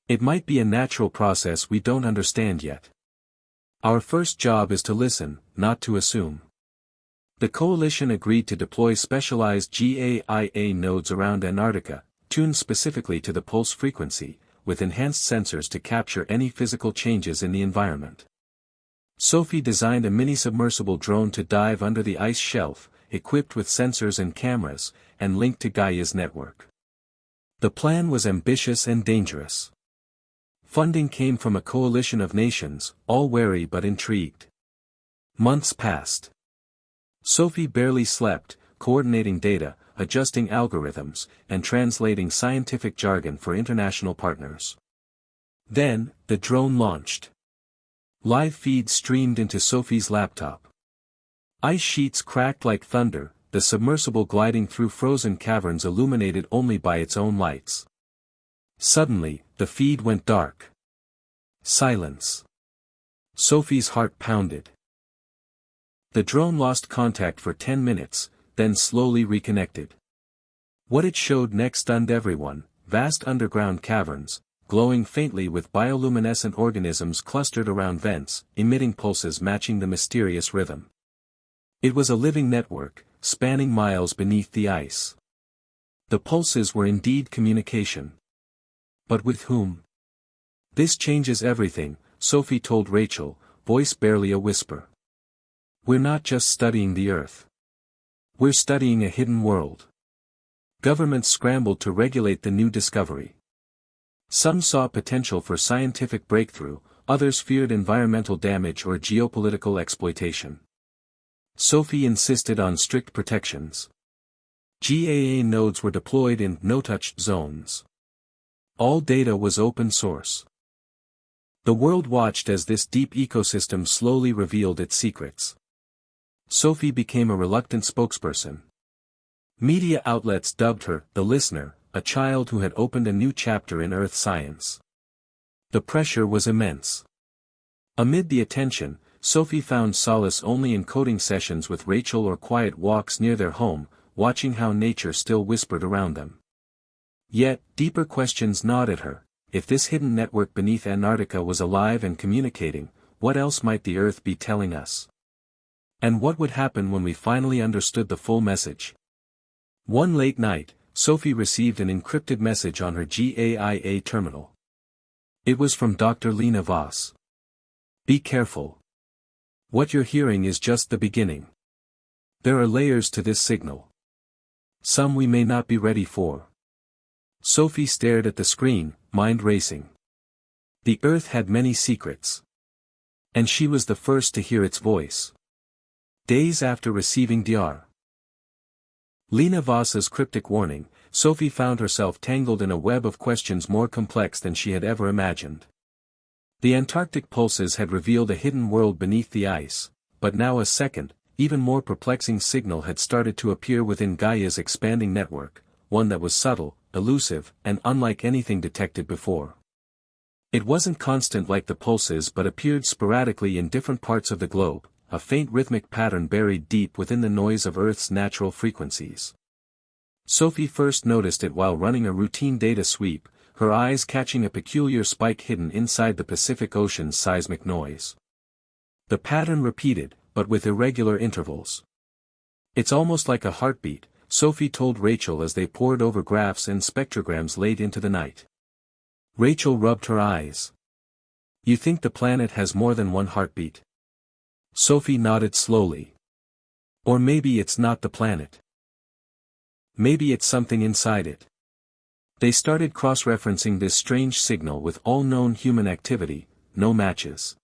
It might be a natural process we don't understand yet. Our first job is to listen, not to assume. The coalition agreed to deploy specialized GAIA nodes around Antarctica, tuned specifically to the pulse frequency, with enhanced sensors to capture any physical changes in the environment. Sophie designed a mini-submersible drone to dive under the ice shelf, equipped with sensors and cameras, and linked to Gaia's network. The plan was ambitious and dangerous. Funding came from a coalition of nations, all wary but intrigued. Months passed. Sophie barely slept, coordinating data, adjusting algorithms, and translating scientific jargon for international partners. Then, the drone launched. Live feeds streamed into Sophie's laptop. Ice sheets cracked like thunder, the submersible gliding through frozen caverns illuminated only by its own lights. Suddenly, the feed went dark. Silence. Sophie's heart pounded. The drone lost contact for 10 minutes, then slowly reconnected. What it showed next stunned everyone: vast underground caverns, glowing faintly with bioluminescent organisms clustered around vents, emitting pulses matching the mysterious rhythm. It was a living network, spanning miles beneath the ice. The pulses were indeed communication. But with whom? "This changes everything," Sophie told Rachel, voice barely a whisper. "We're not just studying the Earth. We're studying a hidden world." Governments scrambled to regulate the new discovery. Some saw potential for scientific breakthrough, others feared environmental damage or geopolitical exploitation. Sophie insisted on strict protections. GAA nodes were deployed in no-touch zones. All data was open source. The world watched as this deep ecosystem slowly revealed its secrets. Sophie became a reluctant spokesperson. Media outlets dubbed her the listener, a child who had opened a new chapter in Earth science. The pressure was immense. Amid the attention, Sophie found solace only in coding sessions with Rachel or quiet walks near their home, watching how nature still whispered around them. Yet, deeper questions gnawed at her. If this hidden network beneath Antarctica was alive and communicating, what else might the Earth be telling us? And what would happen when we finally understood the full message? One late night, Sophie received an encrypted message on her GAIA terminal. It was from Dr. Lena Voss. "Be careful. What you're hearing is just the beginning. There are layers to this signal. Some we may not be ready for." Sophie stared at the screen, mind racing. The Earth had many secrets. And she was the first to hear its voice. Days after receiving Dr. Lena Voss's cryptic warning, Sophie found herself tangled in a web of questions more complex than she had ever imagined. The Antarctic pulses had revealed a hidden world beneath the ice, but now a second, even more perplexing signal had started to appear within Gaia's expanding network, one that was subtle, elusive, and unlike anything detected before. It wasn't constant like the pulses but appeared sporadically in different parts of the globe, a faint rhythmic pattern buried deep within the noise of Earth's natural frequencies. Sophie first noticed it while running a routine data sweep, her eyes catching a peculiar spike hidden inside the Pacific Ocean's seismic noise. The pattern repeated, but with irregular intervals. "It's almost like a heartbeat," Sophie told Rachel as they pored over graphs and spectrograms late into the night. Rachel rubbed her eyes. "You think the planet has more than one heartbeat?" Sophie nodded slowly. "Or maybe it's not the planet. Maybe it's something inside it." They started cross-referencing this strange signal with all known human activity: no matches.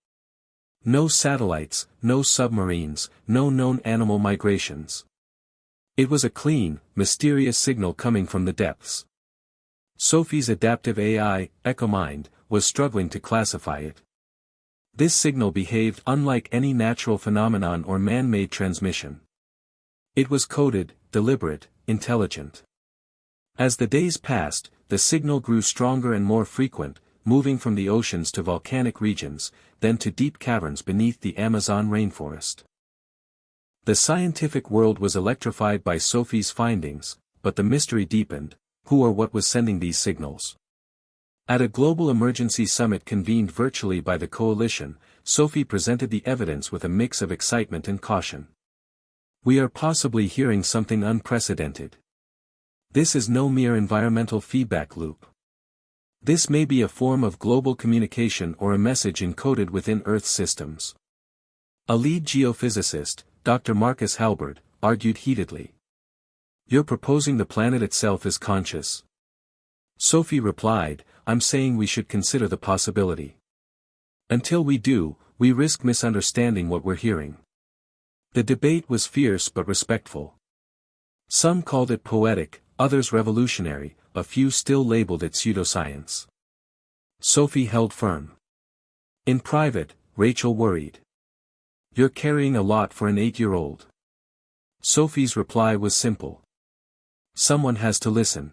No satellites, no submarines, no known animal migrations. It was a clean, mysterious signal coming from the depths. Sophie's adaptive AI, EchoMind, was struggling to classify it. This signal behaved unlike any natural phenomenon or man-made transmission. It was coded, deliberate, intelligent. As the days passed, the signal grew stronger and more frequent, moving from the oceans to volcanic regions, then to deep caverns beneath the Amazon rainforest. The scientific world was electrified by Sophie's findings, but the mystery deepened: who or what was sending these signals? At a global emergency summit convened virtually by the coalition, Sophie presented the evidence with a mix of excitement and caution. "We are possibly hearing something unprecedented. This is no mere environmental feedback loop. This may be a form of global communication or a message encoded within Earth's systems." A lead geophysicist, Dr. Marcus Halberd, argued heatedly. "You're proposing the planet itself is conscious." Sophie replied, "I'm saying we should consider the possibility. Until we do, we risk misunderstanding what we're hearing." The debate was fierce but respectful. Some called it poetic, others revolutionary, a few still labeled it pseudoscience. Sophie held firm. In private, Rachel worried. "You're carrying a lot for an 8-year-old. Sophie's reply was simple. "Someone has to listen."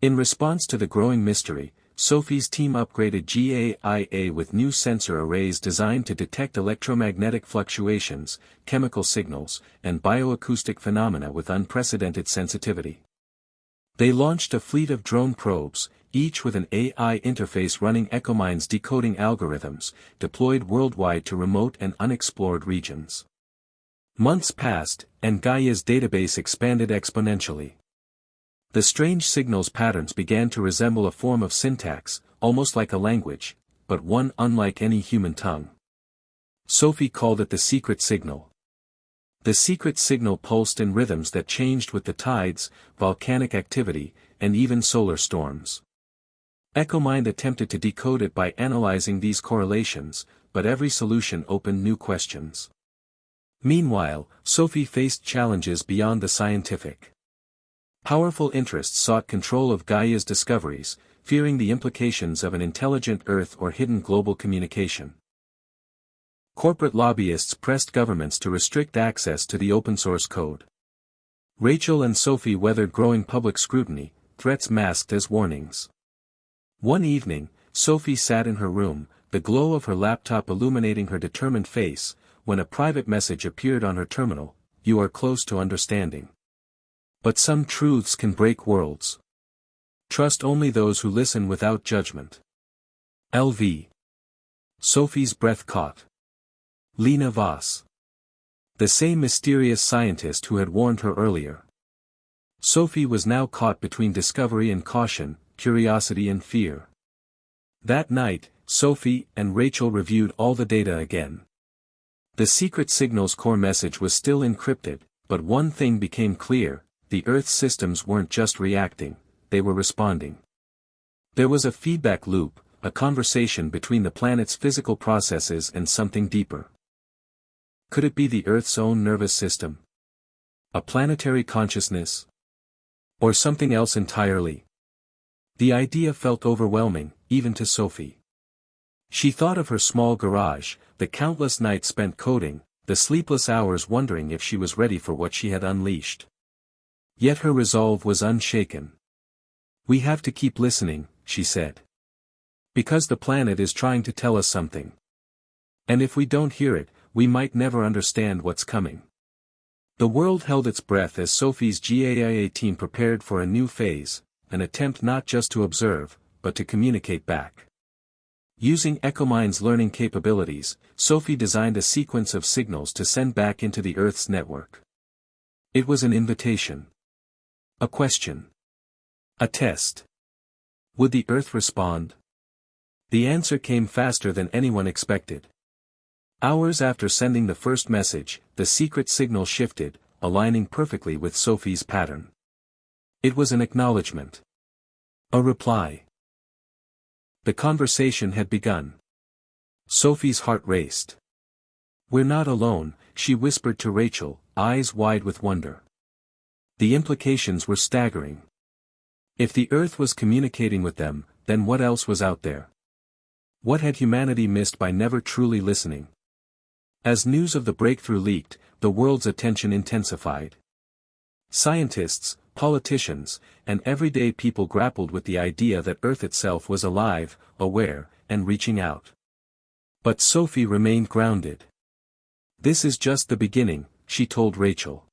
In response to the growing mystery, Sophie's team upgraded GAIA with new sensor arrays designed to detect electromagnetic fluctuations, chemical signals, and bioacoustic phenomena with unprecedented sensitivity. They launched a fleet of drone probes, each with an AI interface running EchoMind's decoding algorithms, deployed worldwide to remote and unexplored regions. Months passed, and Gaia's database expanded exponentially. The strange signals patterns began to resemble a form of syntax, almost like a language, but one unlike any human tongue. Sophie called it the secret signal. The secret signal pulsed in rhythms that changed with the tides, volcanic activity, and even solar storms. EchoMind attempted to decode it by analyzing these correlations, but every solution opened new questions. Meanwhile, Sophie faced challenges beyond the scientific. Powerful interests sought control of Gaia's discoveries, fearing the implications of an intelligent Earth or hidden global communication. Corporate lobbyists pressed governments to restrict access to the open-source code. Rachel and Sophie weathered growing public scrutiny, threats masked as warnings. One evening, Sophie sat in her room, the glow of her laptop illuminating her determined face, when a private message appeared on her terminal: "You are close to understanding. But some truths can break worlds. Trust only those who listen without judgment. LV." Sophie's breath caught. Lena Voss. The same mysterious scientist who had warned her earlier. Sophie was now caught between discovery and caution, curiosity and fear. That night, Sophie and Rachel reviewed all the data again. The secret signal's core message was still encrypted, but one thing became clear: the Earth's systems weren't just reacting, they were responding. There was a feedback loop, a conversation between the planet's physical processes and something deeper. Could it be the Earth's own nervous system? A planetary consciousness? Or something else entirely? The idea felt overwhelming, even to Sophie. She thought of her small garage, the countless nights spent coding, the sleepless hours wondering if she was ready for what she had unleashed. Yet her resolve was unshaken. "We have to keep listening," she said. "Because the planet is trying to tell us something. And if we don't hear it, we might never understand what's coming." The world held its breath as Sophie's GAIA team prepared for a new phase, an attempt not just to observe, but to communicate back. Using EchoMind's learning capabilities, Sophie designed a sequence of signals to send back into the Earth's network. It was an invitation. A question. A test. Would the Earth respond? The answer came faster than anyone expected. Hours after sending the first message, the secret signal shifted, aligning perfectly with Sophie's pattern. It was an acknowledgement. A reply. The conversation had begun. Sophie's heart raced. "We're not alone," she whispered to Rachel, eyes wide with wonder. The implications were staggering. If the Earth was communicating with them, then what else was out there? What had humanity missed by never truly listening? As news of the breakthrough leaked, the world's attention intensified. Scientists, politicians, and everyday people grappled with the idea that Earth itself was alive, aware, and reaching out. But Sophie remained grounded. "This is just the beginning," she told Rachel.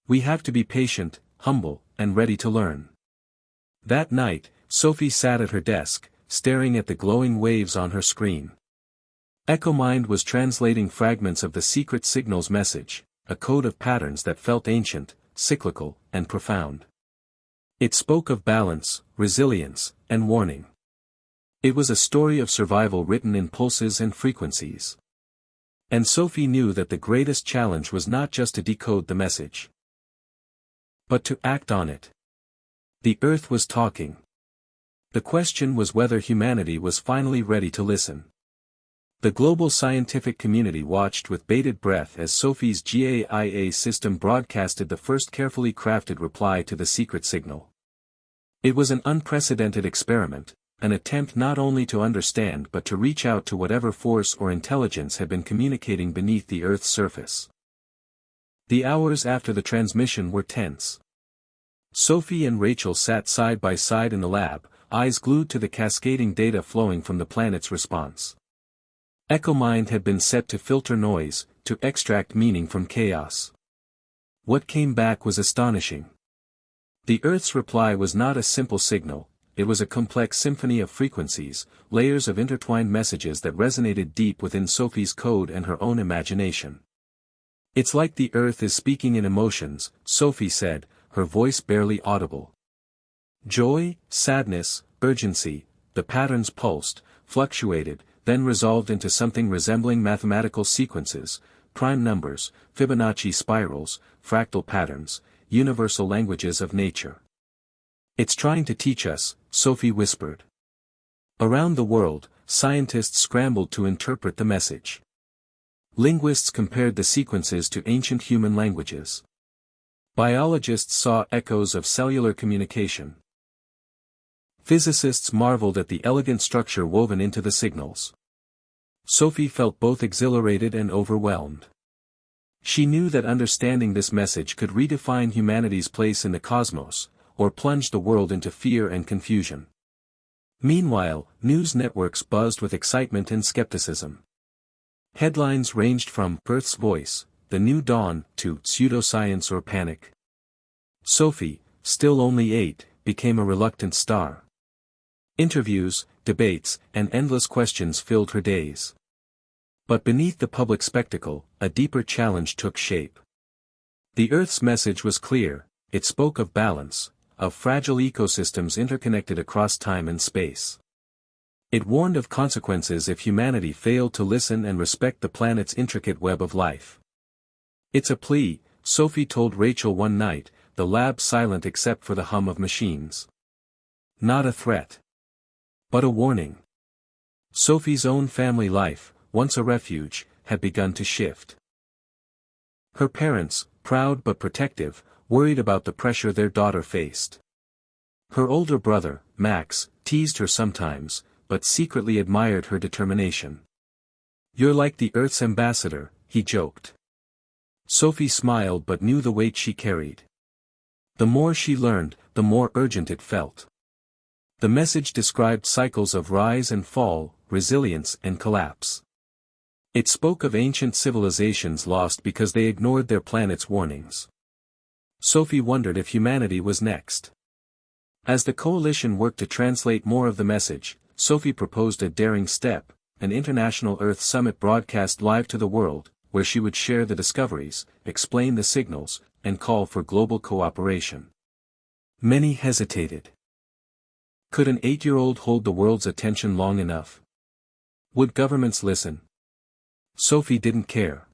"We have to be patient, humble, and ready to learn." That night, Sophie sat at her desk, staring at the glowing waves on her screen. EchoMind was translating fragments of the secret signal's message, a code of patterns that felt ancient, cyclical, and profound. It spoke of balance, resilience, and warning. It was a story of survival written in pulses and frequencies. And Sophie knew that the greatest challenge was not just to decode the message, but to act on it. The Earth was talking. The question was whether humanity was finally ready to listen. The global scientific community watched with bated breath as Sophie's GAIA system broadcasted the first carefully crafted reply to the secret signal. It was an unprecedented experiment, an attempt not only to understand but to reach out to whatever force or intelligence had been communicating beneath the Earth's surface. The hours after the transmission were tense. Sophie and Rachel sat side by side in the lab, eyes glued to the cascading data flowing from the planet's response. EchoMind had been set to filter noise, to extract meaning from chaos. What came back was astonishing. The Earth's reply was not a simple signal, it was a complex symphony of frequencies, layers of intertwined messages that resonated deep within Sophie's code and her own imagination. "It's like the Earth is speaking in emotions," Sophie said, her voice barely audible. Joy, sadness, urgency, the patterns pulsed, fluctuated, then resolved into something resembling mathematical sequences, prime numbers, Fibonacci spirals, fractal patterns, universal languages of nature. "It's trying to teach us," Sophie whispered. Around the world, scientists scrambled to interpret the message. Linguists compared the sequences to ancient human languages. Biologists saw echoes of cellular communication. Physicists marveled at the elegant structure woven into the signals. Sophie felt both exhilarated and overwhelmed. She knew that understanding this message could redefine humanity's place in the cosmos, or plunge the world into fear and confusion. Meanwhile, news networks buzzed with excitement and skepticism. Headlines ranged from "Earth's Voice," "The New Dawn," to "Pseudoscience or Panic." Sophie, still only 8, became a reluctant star. Interviews, debates, and endless questions filled her days. But beneath the public spectacle, a deeper challenge took shape. The Earth's message was clear, it spoke of balance, of fragile ecosystems interconnected across time and space. It warned of consequences if humanity failed to listen and respect the planet's intricate web of life. "It's a plea," Sophie told Rachel one night, the lab silent except for the hum of machines. "Not a threat. But a warning." Sophie's own family life, once a refuge, had begun to shift. Her parents, proud but protective, worried about the pressure their daughter faced. Her older brother, Max, teased her sometimes, but secretly admired her determination. "You're like the Earth's ambassador," he joked. Sophie smiled but knew the weight she carried. The more she learned, the more urgent it felt. The message described cycles of rise and fall, resilience and collapse. It spoke of ancient civilizations lost because they ignored their planet's warnings. Sophie wondered if humanity was next. As the coalition worked to translate more of the message, Sophie proposed a daring step, an international Earth Summit broadcast live to the world, where she would share the discoveries, explain the signals, and call for global cooperation. Many hesitated. Could an 8-year-old hold the world's attention long enough? Would governments listen? Sophie didn't care.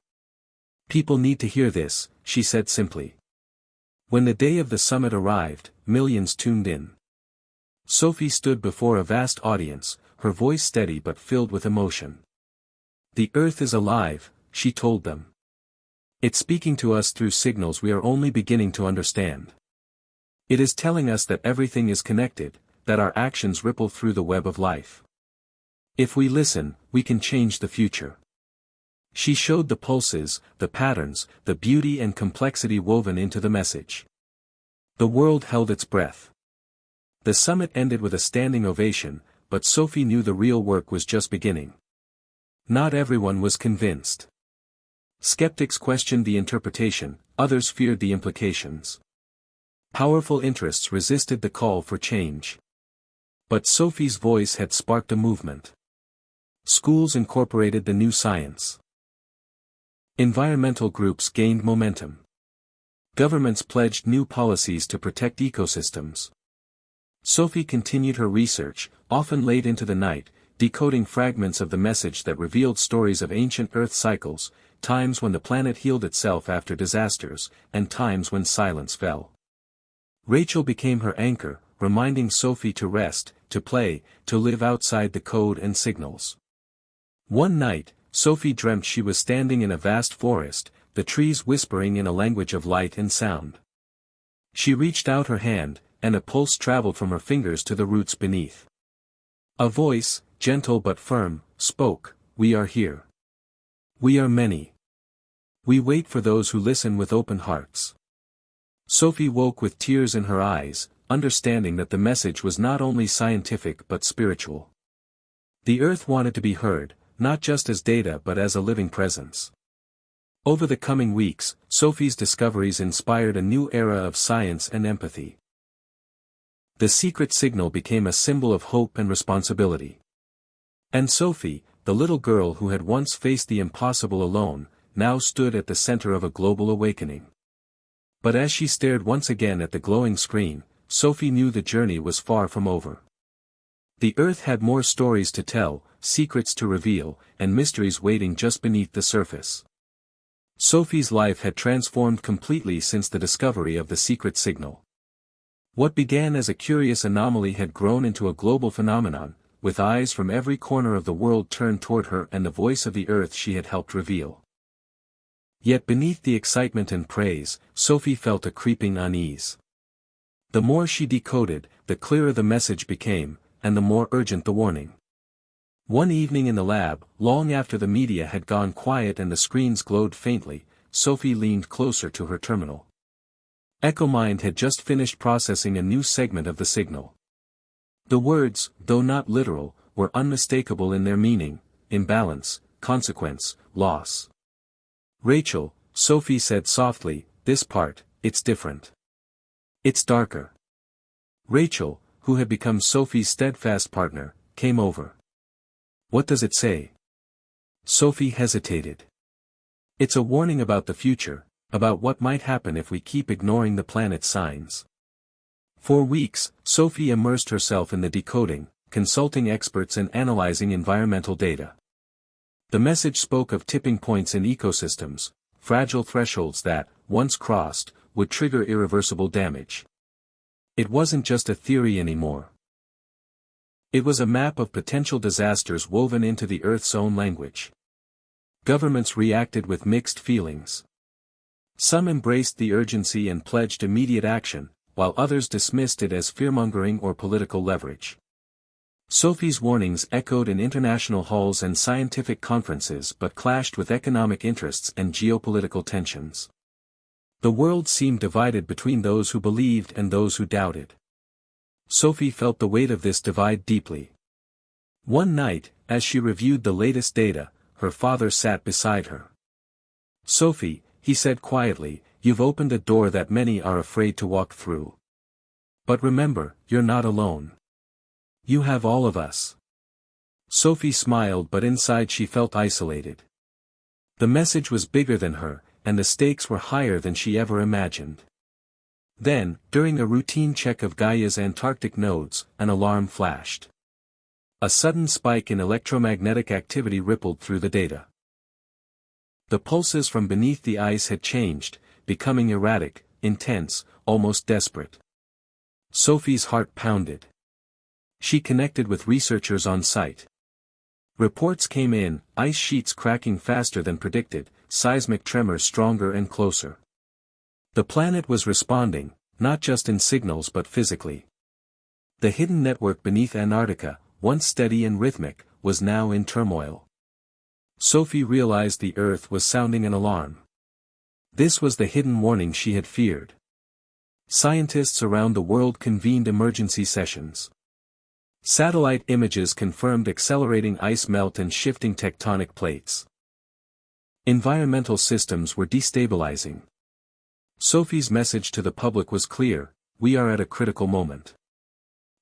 "People need to hear this," she said simply. When the day of the summit arrived, millions tuned in. Sophie stood before a vast audience, her voice steady but filled with emotion. "The Earth is alive," she told them. "It's speaking to us through signals we are only beginning to understand. It is telling us that everything is connected, that our actions ripple through the web of life. If we listen, we can change the future." She showed the pulses, the patterns, the beauty and complexity woven into the message. The world held its breath. The summit ended with a standing ovation, but Sophie knew the real work was just beginning. Not everyone was convinced. Skeptics questioned the interpretation, others feared the implications. Powerful interests resisted the call for change. But Sophie's voice had sparked a movement. Schools incorporated the new science. Environmental groups gained momentum. Governments pledged new policies to protect ecosystems. Sophie continued her research, often late into the night, decoding fragments of the message that revealed stories of ancient Earth cycles, times when the planet healed itself after disasters, and times when silence fell. Rachel became her anchor, reminding Sophie to rest, to play, to live outside the code and signals. One night, Sophie dreamt she was standing in a vast forest, the trees whispering in a language of light and sound. She reached out her hand, and a pulse traveled from her fingers to the roots beneath. A voice, gentle but firm, spoke, "We are here. We are many. We wait for those who listen with open hearts." Sophie woke with tears in her eyes, understanding that the message was not only scientific but spiritual. The Earth wanted to be heard, not just as data but as a living presence. Over the coming weeks, Sophie's discoveries inspired a new era of science and empathy. The secret signal became a symbol of hope and responsibility. And Sophie, the little girl who had once faced the impossible alone, now stood at the center of a global awakening. But as she stared once again at the glowing screen, Sophie knew the journey was far from over. The Earth had more stories to tell, secrets to reveal, and mysteries waiting just beneath the surface. Sophie's life had transformed completely since the discovery of the secret signal. What began as a curious anomaly had grown into a global phenomenon, with eyes from every corner of the world turned toward her and the voice of the Earth she had helped reveal. Yet beneath the excitement and praise, Sophie felt a creeping unease. The more she decoded, the clearer the message became, and the more urgent the warning. One evening in the lab, long after the media had gone quiet and the screens glowed faintly, Sophie leaned closer to her terminal. EchoMind had just finished processing a new segment of the signal. The words, though not literal, were unmistakable in their meaning: imbalance, consequence, loss. "Rachel," Sophie said softly, "this part, it's different. It's darker." Rachel, who had become Sophie's steadfast partner, came over. "What does it say?" Sophie hesitated. "It's a warning about the future, about what might happen if we keep ignoring the planet's signs." For weeks, Sophie immersed herself in the decoding, consulting experts and analyzing environmental data. The message spoke of tipping points in ecosystems, fragile thresholds that, once crossed, would trigger irreversible damage. It wasn't just a theory anymore. It was a map of potential disasters woven into the Earth's own language. Governments reacted with mixed feelings. Some embraced the urgency and pledged immediate action, while others dismissed it as fearmongering or political leverage. Sophie's warnings echoed in international halls and scientific conferences but clashed with economic interests and geopolitical tensions. The world seemed divided between those who believed and those who doubted. Sophie felt the weight of this divide deeply. One night, as she reviewed the latest data, her father sat beside her. "Sophie," he said quietly, "you've opened a door that many are afraid to walk through. But remember, you're not alone. You have all of us." Sophie smiled, but inside she felt isolated. The message was bigger than her, and the stakes were higher than she ever imagined. Then, during a routine check of Gaia's Antarctic nodes, an alarm flashed. A sudden spike in electromagnetic activity rippled through the data. The pulses from beneath the ice had changed, becoming erratic, intense, almost desperate. Sophie's heart pounded. She connected with researchers on site. Reports came in, ice sheets cracking faster than predicted, seismic tremors stronger and closer. The planet was responding, not just in signals but physically. The hidden network beneath Antarctica, once steady and rhythmic, was now in turmoil. Sophie realized the Earth was sounding an alarm. This was the hidden warning she had feared. Scientists around the world convened emergency sessions. Satellite images confirmed accelerating ice melt and shifting tectonic plates. Environmental systems were destabilizing. Sophie's message to the public was clear: we are at a critical moment.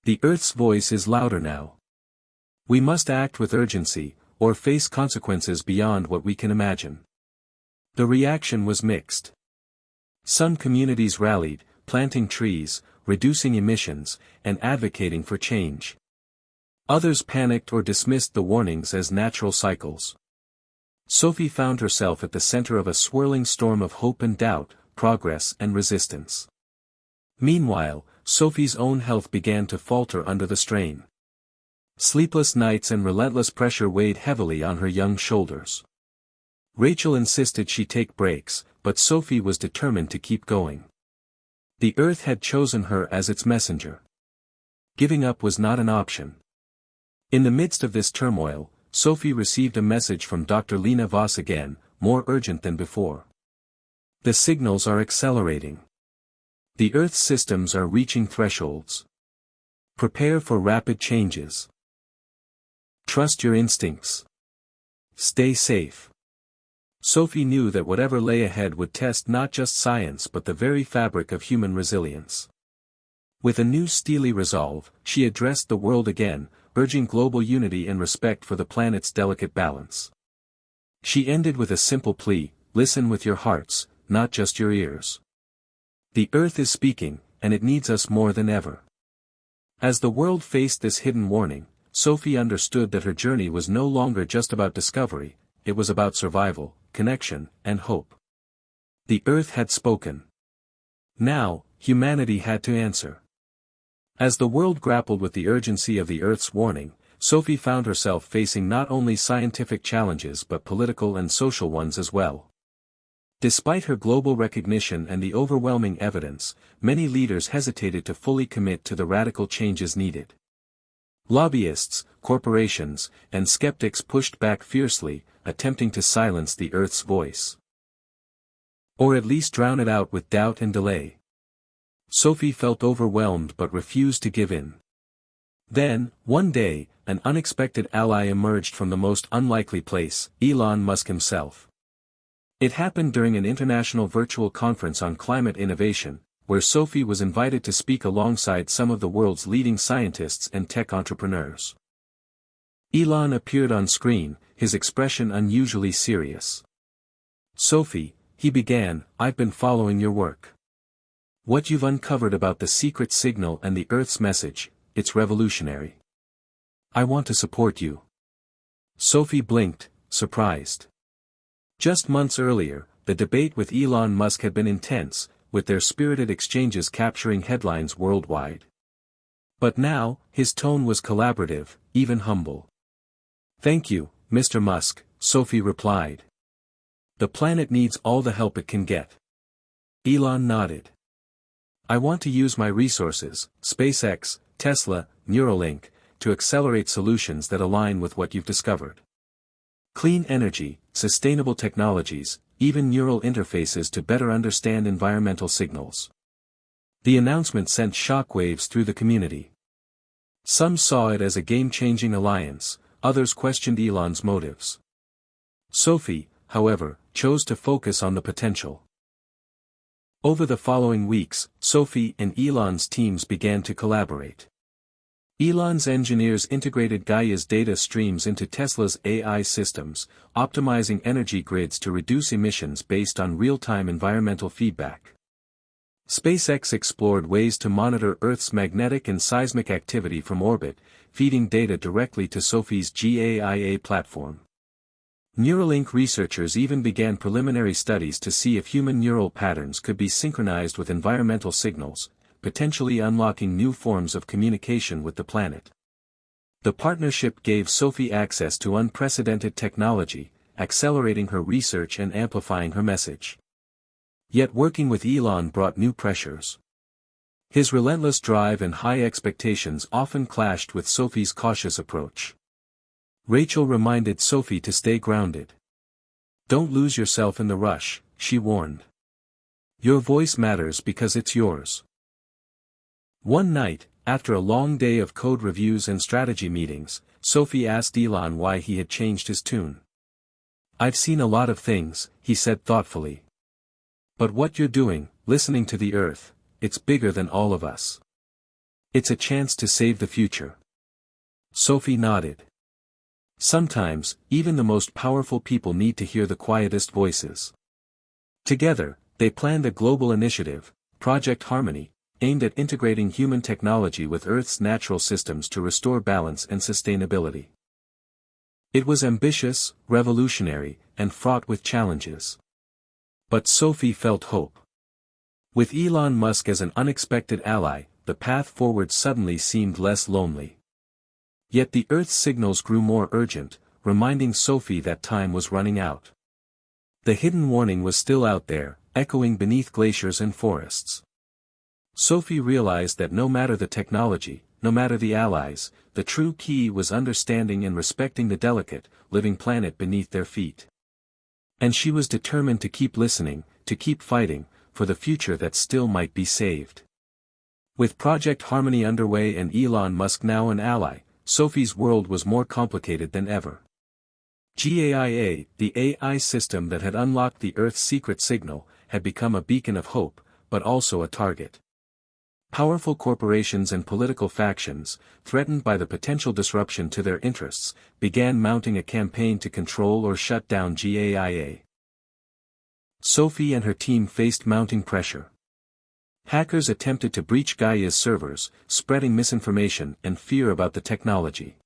The Earth's voice is louder now. We must act with urgency, or face consequences beyond what we can imagine. The reaction was mixed. Some communities rallied, planting trees, reducing emissions, and advocating for change. Others panicked or dismissed the warnings as natural cycles. Sophie found herself at the center of a swirling storm of hope and doubt, progress and resistance. Meanwhile, Sophie's own health began to falter under the strain. Sleepless nights and relentless pressure weighed heavily on her young shoulders. Rachel insisted she take breaks, but Sophie was determined to keep going. The Earth had chosen her as its messenger. Giving up was not an option. In the midst of this turmoil, Sophie received a message from Dr. Lena Voss again, more urgent than before. The signals are accelerating. The Earth's systems are reaching thresholds. Prepare for rapid changes. Trust your instincts. Stay safe. Sophie knew that whatever lay ahead would test not just science but the very fabric of human resilience. With a new steely resolve, she addressed the world again, urging global unity and respect for the planet's delicate balance. She ended with a simple plea: listen with your hearts, not just your ears. The Earth is speaking, and it needs us more than ever. As the world faced this hidden warning, Sophie understood that her journey was no longer just about discovery, it was about survival, connection, and hope. The Earth had spoken. Now, humanity had to answer. As the world grappled with the urgency of the Earth's warning, Sophie found herself facing not only scientific challenges but political and social ones as well. Despite her global recognition and the overwhelming evidence, many leaders hesitated to fully commit to the radical changes needed. Lobbyists, corporations, and skeptics pushed back fiercely, attempting to silence the Earth's voice. Or at least drown it out with doubt and delay. Sophie felt overwhelmed but refused to give in. Then, one day, an unexpected ally emerged from the most unlikely place: Elon Musk himself. It happened during an international virtual conference on climate innovation, where Sophie was invited to speak alongside some of the world's leading scientists and tech entrepreneurs. Elon appeared on screen, his expression unusually serious. "Sophie," he began, "I've been following your work. What you've uncovered about the secret signal and the Earth's message, it's revolutionary. I want to support you." Sophie blinked, surprised. Just months earlier, the debate with Elon Musk had been intense, with their spirited exchanges capturing headlines worldwide. But now, his tone was collaborative, even humble. "Thank you, Mr. Musk," Sophie replied. "The planet needs all the help it can get." Elon nodded. "I want to use my resources, SpaceX, Tesla, Neuralink, to accelerate solutions that align with what you've discovered. Clean energy, sustainable technologies, even neural interfaces to better understand environmental signals." The announcement sent shockwaves through the community. Some saw it as a game-changing alliance, others questioned Elon's motives. Sophie, however, chose to focus on the potential. Over the following weeks, Sophie and Elon's teams began to collaborate. Elon's engineers integrated Gaia's data streams into Tesla's AI systems, optimizing energy grids to reduce emissions based on real-time environmental feedback. SpaceX explored ways to monitor Earth's magnetic and seismic activity from orbit, feeding data directly to Sophie's GAIA platform. Neuralink researchers even began preliminary studies to see if human neural patterns could be synchronized with environmental signals, potentially unlocking new forms of communication with the planet. The partnership gave Sophie access to unprecedented technology, accelerating her research and amplifying her message. Yet working with Elon brought new pressures. His relentless drive and high expectations often clashed with Sophie's cautious approach. Rachel reminded Sophie to stay grounded. "Don't lose yourself in the rush," she warned. "Your voice matters because it's yours." One night, after a long day of code reviews and strategy meetings, Sophie asked Elon why he had changed his tune. "I've seen a lot of things," he said thoughtfully. "But what you're doing, listening to the Earth, it's bigger than all of us. It's a chance to save the future." Sophie nodded. Sometimes, even the most powerful people need to hear the quietest voices. Together, they planned a global initiative, Project Harmony, aimed at integrating human technology with Earth's natural systems to restore balance and sustainability. It was ambitious, revolutionary, and fraught with challenges. But Sophie felt hope. With Elon Musk as an unexpected ally, the path forward suddenly seemed less lonely. Yet the Earth's signals grew more urgent, reminding Sophie that time was running out. The hidden warning was still out there, echoing beneath glaciers and forests. Sophie realized that no matter the technology, no matter the allies, the true key was understanding and respecting the delicate, living planet beneath their feet. And she was determined to keep listening, to keep fighting, for the future that still might be saved. With Project Harmony underway and Elon Musk now an ally, Sophie's world was more complicated than ever. GAIA, the AI system that had unlocked the Earth's secret signal, had become a beacon of hope, but also a target. Powerful corporations and political factions, threatened by the potential disruption to their interests, began mounting a campaign to control or shut down GAIA. Sophie and her team faced mounting pressure. Hackers attempted to breach Gaia's servers, spreading misinformation and fear about the technology.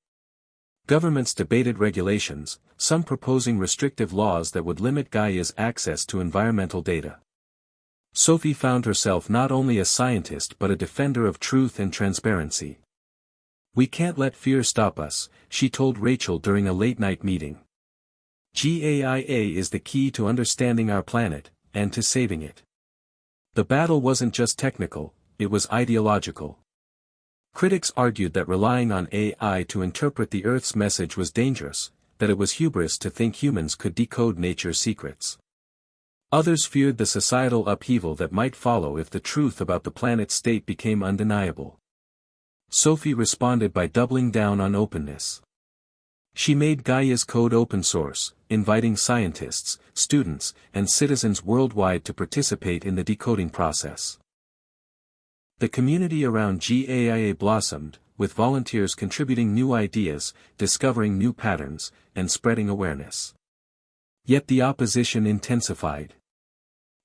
Governments debated regulations, some proposing restrictive laws that would limit Gaia's access to environmental data. Sophie found herself not only a scientist but a defender of truth and transparency. "We can't let fear stop us," she told Rachel during a late-night meeting. "GAIA is the key to understanding our planet, and to saving it." The battle wasn't just technical, it was ideological. Critics argued that relying on AI to interpret the Earth's message was dangerous, that it was hubris to think humans could decode nature's secrets. Others feared the societal upheaval that might follow if the truth about the planet's state became undeniable. Sophie responded by doubling down on openness. She made Gaia's code open source, inviting scientists, students, and citizens worldwide to participate in the decoding process. The community around GAIA blossomed, with volunteers contributing new ideas, discovering new patterns, and spreading awareness. Yet the opposition intensified.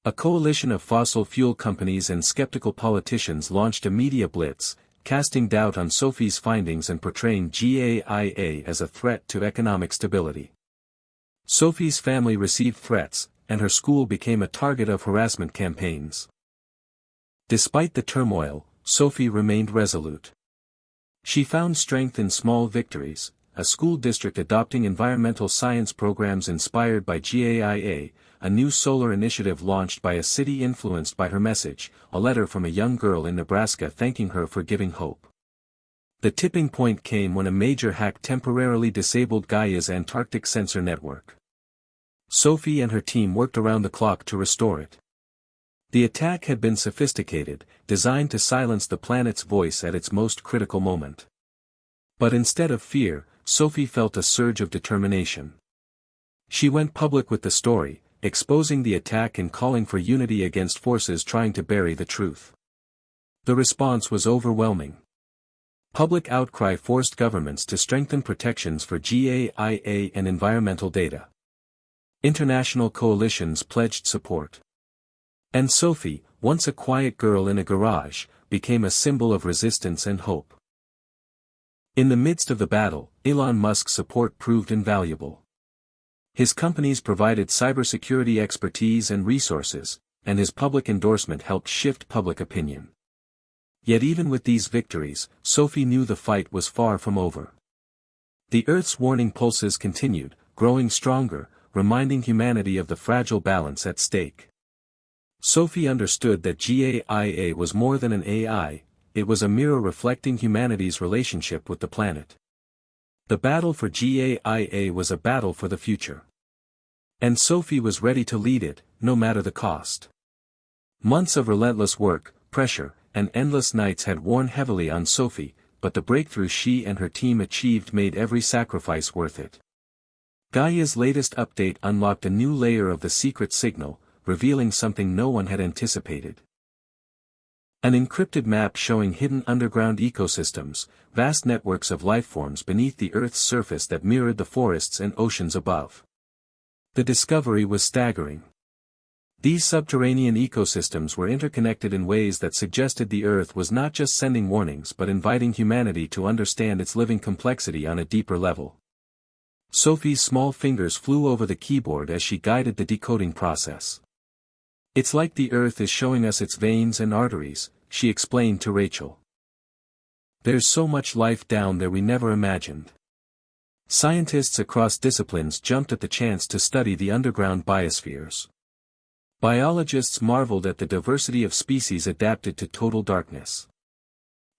A coalition of fossil fuel companies and skeptical politicians launched a media blitz, casting doubt on Sophie's findings and portraying GAIA as a threat to economic stability. Sophie's family received threats, and her school became a target of harassment campaigns. Despite the turmoil, Sophie remained resolute. She found strength in small victories, a school district adopting environmental science programs inspired by GAIA, a new solar initiative launched by a city influenced by her message, a letter from a young girl in Nebraska thanking her for giving hope. The tipping point came when a major hack temporarily disabled Gaia's Antarctic sensor network. Sophie and her team worked around the clock to restore it. The attack had been sophisticated, designed to silence the planet's voice at its most critical moment. But instead of fear, Sophie felt a surge of determination. She went public with the story, exposing the attack and calling for unity against forces trying to bury the truth. The response was overwhelming. Public outcry forced governments to strengthen protections for GAIA and environmental data. International coalitions pledged support. And Sophie, once a quiet girl in a garage, became a symbol of resistance and hope. In the midst of the battle, Elon Musk's support proved invaluable. His companies provided cybersecurity expertise and resources, and his public endorsement helped shift public opinion. Yet even with these victories, Sophie knew the fight was far from over. The Earth's warning pulses continued, growing stronger, reminding humanity of the fragile balance at stake. Sophie understood that GAIA was more than an AI, it was a mirror reflecting humanity's relationship with the planet. The battle for GAIA was a battle for the future. And Sophie was ready to lead it, no matter the cost. Months of relentless work, pressure, and endless nights had worn heavily on Sophie, but the breakthrough she and her team achieved made every sacrifice worth it. Gaia's latest update unlocked a new layer of the secret signal, revealing something no one had anticipated. An encrypted map showing hidden underground ecosystems, vast networks of lifeforms beneath the Earth's surface that mirrored the forests and oceans above. The discovery was staggering. These subterranean ecosystems were interconnected in ways that suggested the Earth was not just sending warnings but inviting humanity to understand its living complexity on a deeper level. Sophie's small fingers flew over the keyboard as she guided the decoding process. "It's like the Earth is showing us its veins and arteries," she explained to Rachel. "There's so much life down there we never imagined." Scientists across disciplines jumped at the chance to study the underground biospheres. Biologists marveled at the diversity of species adapted to total darkness.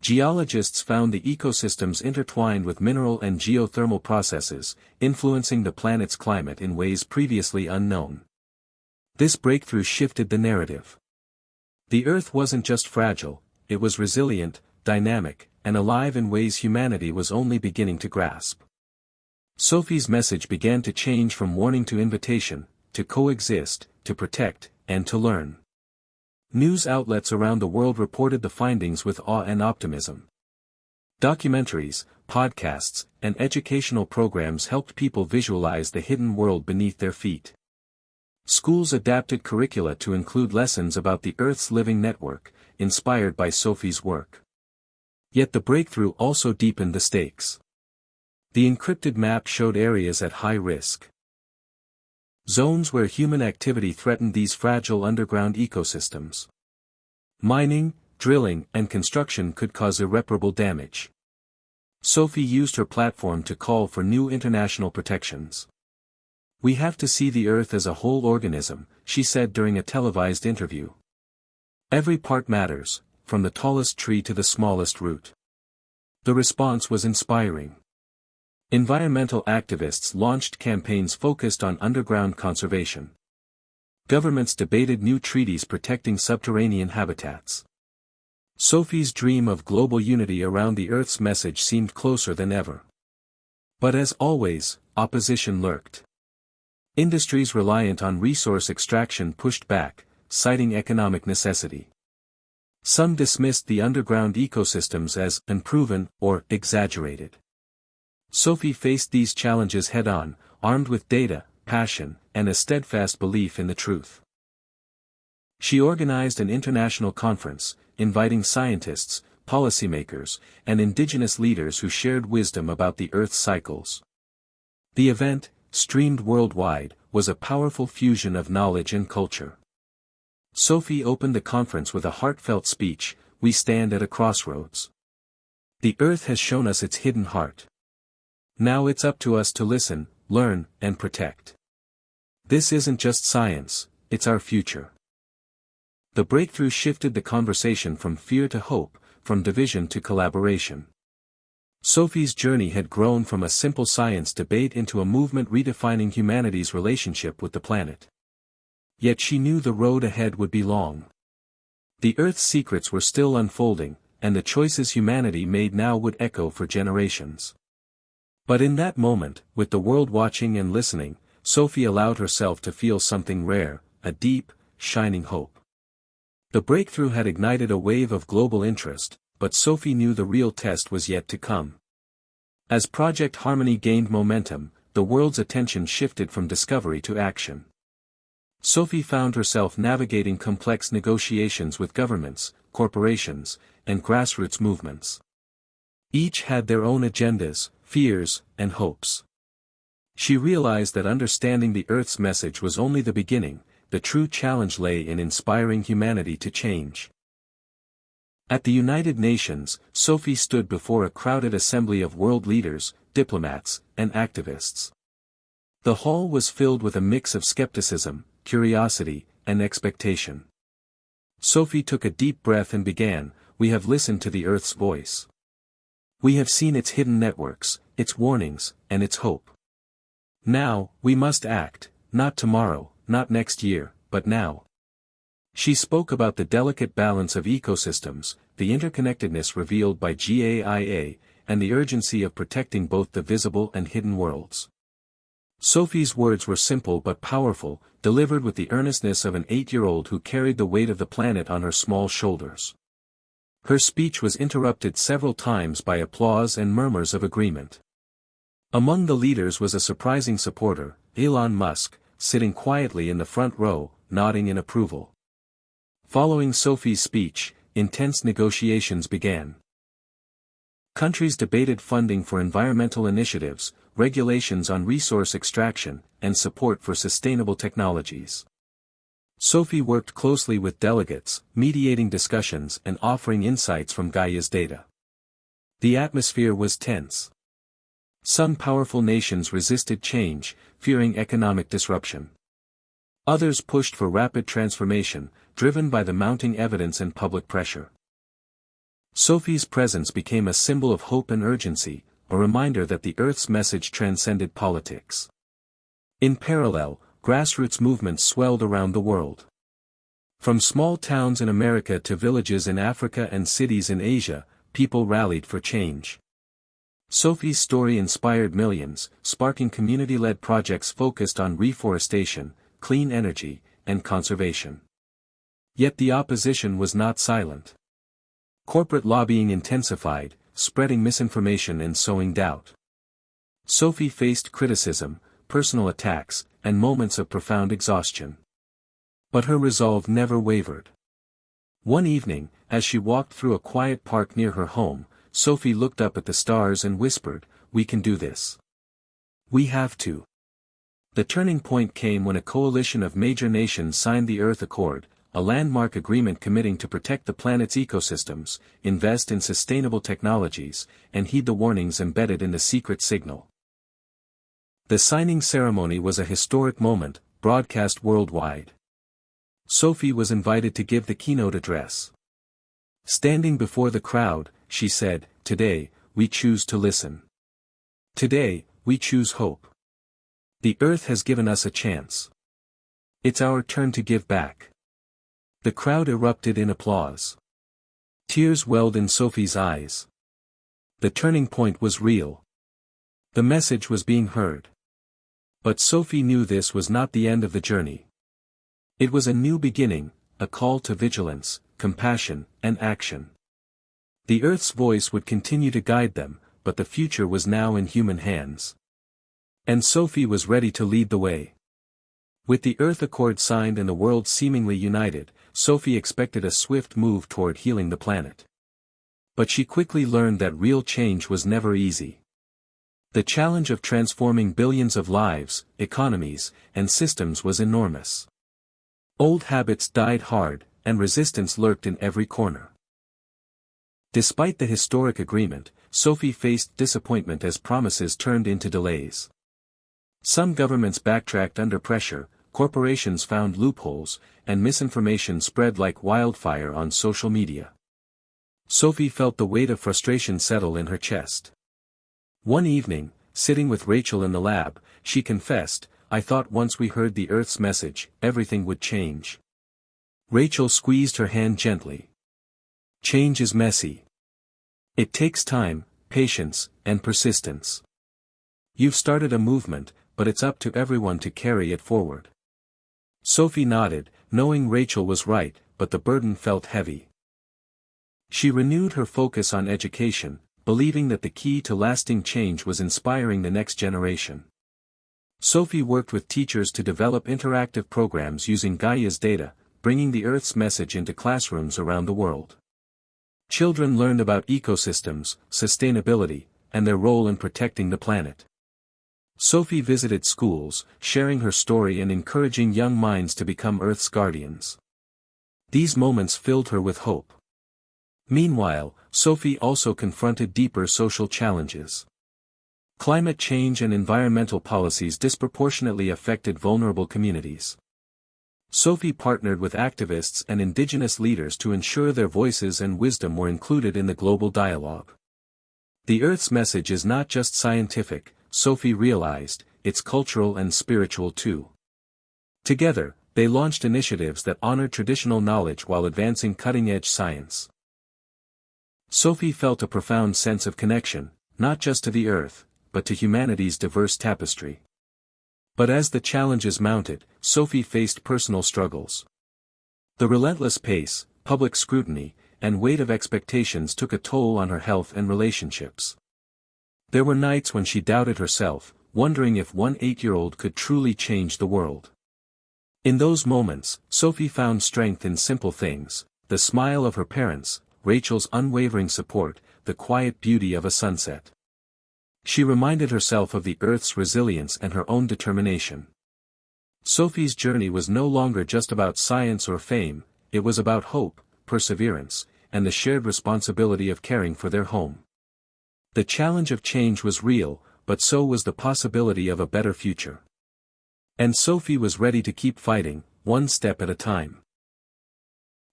Geologists found the ecosystems intertwined with mineral and geothermal processes, influencing the planet's climate in ways previously unknown. This breakthrough shifted the narrative. The Earth wasn't just fragile, it was resilient, dynamic, and alive in ways humanity was only beginning to grasp. Sophie's message began to change from warning to invitation, to coexist, to protect, and to learn. News outlets around the world reported the findings with awe and optimism. Documentaries, podcasts, and educational programs helped people visualize the hidden world beneath their feet. Schools adapted curricula to include lessons about the Earth's living network, inspired by Sophie's work. Yet the breakthrough also deepened the stakes. The encrypted map showed areas at high risk. Zones where human activity threatened these fragile underground ecosystems. Mining, drilling, and construction could cause irreparable damage. Sophie used her platform to call for new international protections. "We have to see the Earth as a whole organism," she said during a televised interview. "Every part matters, from the tallest tree to the smallest root." The response was inspiring. Environmental activists launched campaigns focused on underground conservation. Governments debated new treaties protecting subterranean habitats. Sophie's dream of global unity around the Earth's message seemed closer than ever. But as always, opposition lurked. Industries reliant on resource extraction pushed back, citing economic necessity. Some dismissed the underground ecosystems as unproven or exaggerated. Sophie faced these challenges head-on, armed with data, passion, and a steadfast belief in the truth. She organized an international conference, inviting scientists, policymakers, and indigenous leaders who shared wisdom about the Earth's cycles. The event, streamed worldwide, was a powerful fusion of knowledge and culture. Sophie opened the conference with a heartfelt speech, "We stand at a crossroads. The Earth has shown us its hidden heart. Now it's up to us to listen, learn, and protect. This isn't just science, it's our future." The breakthrough shifted the conversation from fear to hope, from division to collaboration. Sophie's journey had grown from a simple science debate into a movement redefining humanity's relationship with the planet. Yet she knew the road ahead would be long. The Earth's secrets were still unfolding, and the choices humanity made now would echo for generations. But in that moment, with the world watching and listening, Sophie allowed herself to feel something rare, a deep, shining hope. The breakthrough had ignited a wave of global interest, but Sophie knew the real test was yet to come. As Project Harmony gained momentum, the world's attention shifted from discovery to action. Sophie found herself navigating complex negotiations with governments, corporations, and grassroots movements. Each had their own agendas, fears, and hopes. She realized that understanding the Earth's message was only the beginning. The true challenge lay in inspiring humanity to change. At the United Nations, Sophie stood before a crowded assembly of world leaders, diplomats, and activists. The hall was filled with a mix of skepticism, curiosity, and expectation. Sophie took a deep breath and began, "We have listened to the Earth's voice. We have seen its hidden networks, its warnings, and its hope. Now, we must act, not tomorrow, not next year, but now." She spoke about the delicate balance of ecosystems, the interconnectedness revealed by GAIA, and the urgency of protecting both the visible and hidden worlds. Sophie's words were simple but powerful, delivered with the earnestness of an 8-year-old who carried the weight of the planet on her small shoulders. Her speech was interrupted several times by applause and murmurs of agreement. Among the leaders was a surprising supporter, Elon Musk, sitting quietly in the front row, nodding in approval. Following Sophie's speech, intense negotiations began. Countries debated funding for environmental initiatives, regulations on resource extraction, and support for sustainable technologies. Sophie worked closely with delegates, mediating discussions and offering insights from Gaia's data. The atmosphere was tense. Some powerful nations resisted change, fearing economic disruption. Others pushed for rapid transformation, driven by the mounting evidence and public pressure. Sophie's presence became a symbol of hope and urgency, a reminder that the Earth's message transcended politics. In parallel, grassroots movements swelled around the world. From small towns in America to villages in Africa and cities in Asia, people rallied for change. Sophie's story inspired millions, sparking community-led projects focused on reforestation, clean energy, and conservation. Yet the opposition was not silent. Corporate lobbying intensified, spreading misinformation and sowing doubt. Sophie faced criticism, personal attacks, and moments of profound exhaustion. But her resolve never wavered. One evening, as she walked through a quiet park near her home, Sophie looked up at the stars and whispered, "We can do this. We have to." The turning point came when a coalition of major nations signed the Earth Accord, a landmark agreement committing to protect the planet's ecosystems, invest in sustainable technologies, and heed the warnings embedded in the secret signal. The signing ceremony was a historic moment, broadcast worldwide. Sophie was invited to give the keynote address. Standing before the crowd, she said, "Today, we choose to listen. Today, we choose hope. The Earth has given us a chance. It's our turn to give back." The crowd erupted in applause. Tears welled in Sophie's eyes. The turning point was real. The message was being heard. But Sophie knew this was not the end of the journey. It was a new beginning, a call to vigilance, compassion, and action. The Earth's voice would continue to guide them, but the future was now in human hands. And Sophie was ready to lead the way. With the Earth Accord signed and the world seemingly united, Sophie expected a swift move toward healing the planet. But she quickly learned that real change was never easy. The challenge of transforming billions of lives, economies, and systems was enormous. Old habits died hard, and resistance lurked in every corner. Despite the historic agreement, Sophie faced disappointment as promises turned into delays. Some governments backtracked under pressure, corporations found loopholes, and misinformation spread like wildfire on social media. Sophie felt the weight of frustration settle in her chest. One evening, sitting with Rachel in the lab, she confessed, "I thought once we heard the Earth's message, everything would change." Rachel squeezed her hand gently. "Change is messy. It takes time, patience, and persistence. You've started a movement, but it's up to everyone to carry it forward." Sophie nodded, knowing Rachel was right, but the burden felt heavy. She renewed her focus on education, believing that the key to lasting change was inspiring the next generation. Sophie worked with teachers to develop interactive programs using Gaia's data, bringing the Earth's message into classrooms around the world. Children learned about ecosystems, sustainability, and their role in protecting the planet. Sophie visited schools, sharing her story and encouraging young minds to become Earth's guardians. These moments filled her with hope. Meanwhile, Sophie also confronted deeper social challenges. Climate change and environmental policies disproportionately affected vulnerable communities. Sophie partnered with activists and indigenous leaders to ensure their voices and wisdom were included in the global dialogue. The Earth's message is not just scientific, Sophie realized, it's cultural and spiritual too. Together, they launched initiatives that honored traditional knowledge while advancing cutting-edge science. Sophie felt a profound sense of connection, not just to the Earth, but to humanity's diverse tapestry. But as the challenges mounted, Sophie faced personal struggles. The relentless pace, public scrutiny, and weight of expectations took a toll on her health and relationships. There were nights when she doubted herself, wondering if one 8-year-old could truly change the world. In those moments, Sophie found strength in simple things, the smile of her parents, Rachel's unwavering support, the quiet beauty of a sunset. She reminded herself of the Earth's resilience and her own determination. Sophie's journey was no longer just about science or fame, it was about hope, perseverance, and the shared responsibility of caring for their home. The challenge of change was real, but so was the possibility of a better future. And Sophie was ready to keep fighting, one step at a time.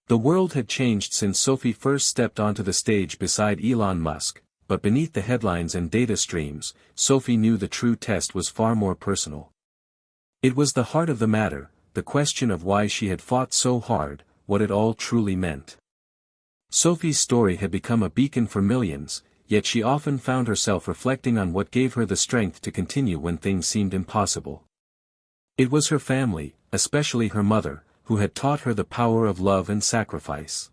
The world had changed since Sophie first stepped onto the stage beside Elon Musk, but beneath the headlines and data streams, Sophie knew the true test was far more personal. It was the heart of the matter, the question of why she had fought so hard, what it all truly meant. Sophie's story had become a beacon for millions, yet she often found herself reflecting on what gave her the strength to continue when things seemed impossible. It was her family, especially her mother, who had taught her the power of love and sacrifice.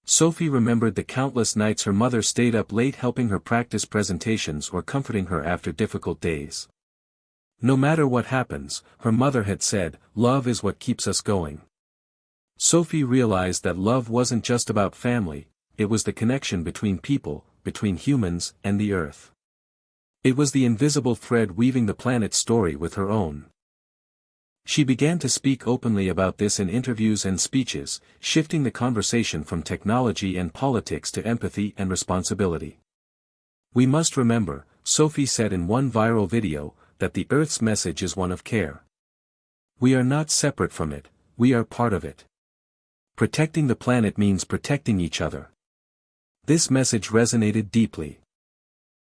Sophie remembered the countless nights her mother stayed up late helping her practice presentations or comforting her after difficult days. No matter what happens, her mother had said, "Love is what keeps us going." Sophie realized that love wasn't just about family, it was the connection between people, between humans and the earth. It was the invisible thread weaving the planet's story with her own. She began to speak openly about this in interviews and speeches, shifting the conversation from technology and politics to empathy and responsibility. "We must remember," Sophie said in one viral video, "that the Earth's message is one of care. We are not separate from it, we are part of it. Protecting the planet means protecting each other." This message resonated deeply.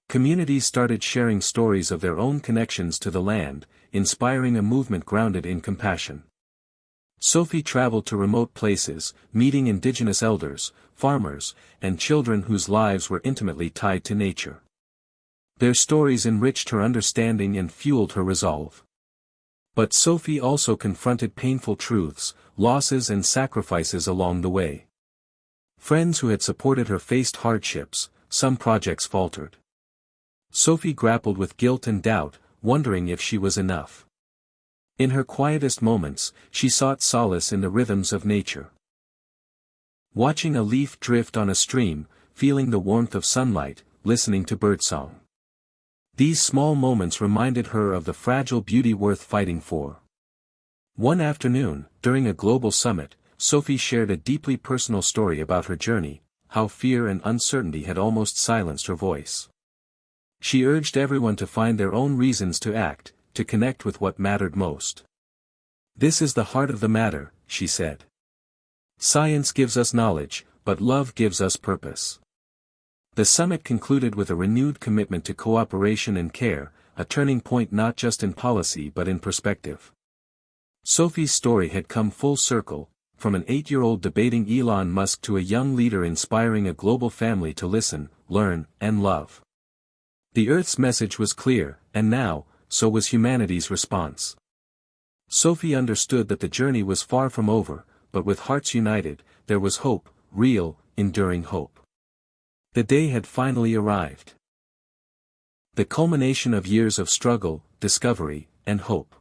Communities started sharing stories of their own connections to the land, inspiring a movement grounded in compassion. Sophie traveled to remote places, meeting indigenous elders, farmers, and children whose lives were intimately tied to nature. Their stories enriched her understanding and fueled her resolve. But Sophie also confronted painful truths, losses and sacrifices along the way. Friends who had supported her faced hardships, some projects faltered. Sophie grappled with guilt and doubt, wondering if she was enough. In her quietest moments, she sought solace in the rhythms of nature. Watching a leaf drift on a stream, feeling the warmth of sunlight, listening to birdsong. These small moments reminded her of the fragile beauty worth fighting for. One afternoon, during a global summit, Sophie shared a deeply personal story about her journey, how fear and uncertainty had almost silenced her voice. She urged everyone to find their own reasons to act, to connect with what mattered most. "This is the heart of the matter," she said. "Science gives us knowledge, but love gives us purpose." The summit concluded with a renewed commitment to cooperation and care, a turning point not just in policy but in perspective. Sophie's story had come full circle, from an 8-year-old debating Elon Musk to a young leader inspiring a global family to listen, learn, and love. The Earth's message was clear, and now, so was humanity's response. Sophie understood that the journey was far from over, but with hearts united, there was hope, real, enduring hope. The day had finally arrived. The culmination of years of struggle, discovery, and hope.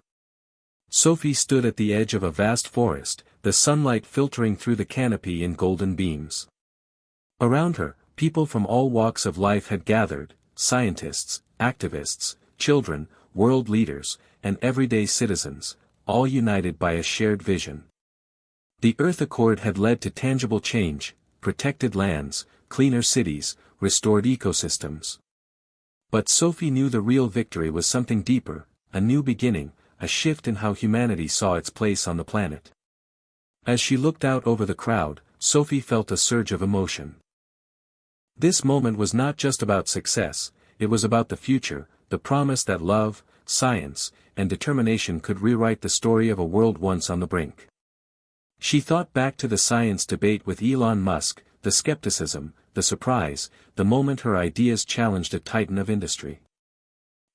Sophie stood at the edge of a vast forest, the sunlight filtering through the canopy in golden beams. Around her, people from all walks of life had gathered, scientists, activists, children, world leaders, and everyday citizens, all united by a shared vision. The Earth Accord had led to tangible change, protected lands, cleaner cities, restored ecosystems. But Sophie knew the real victory was something deeper, a new beginning, a shift in how humanity saw its place on the planet. As she looked out over the crowd, Sophie felt a surge of emotion. This moment was not just about success, it was about the future, the promise that love, science, and determination could rewrite the story of a world once on the brink. She thought back to the science debate with Elon Musk, the skepticism, the surprise, the moment her ideas challenged a titan of industry.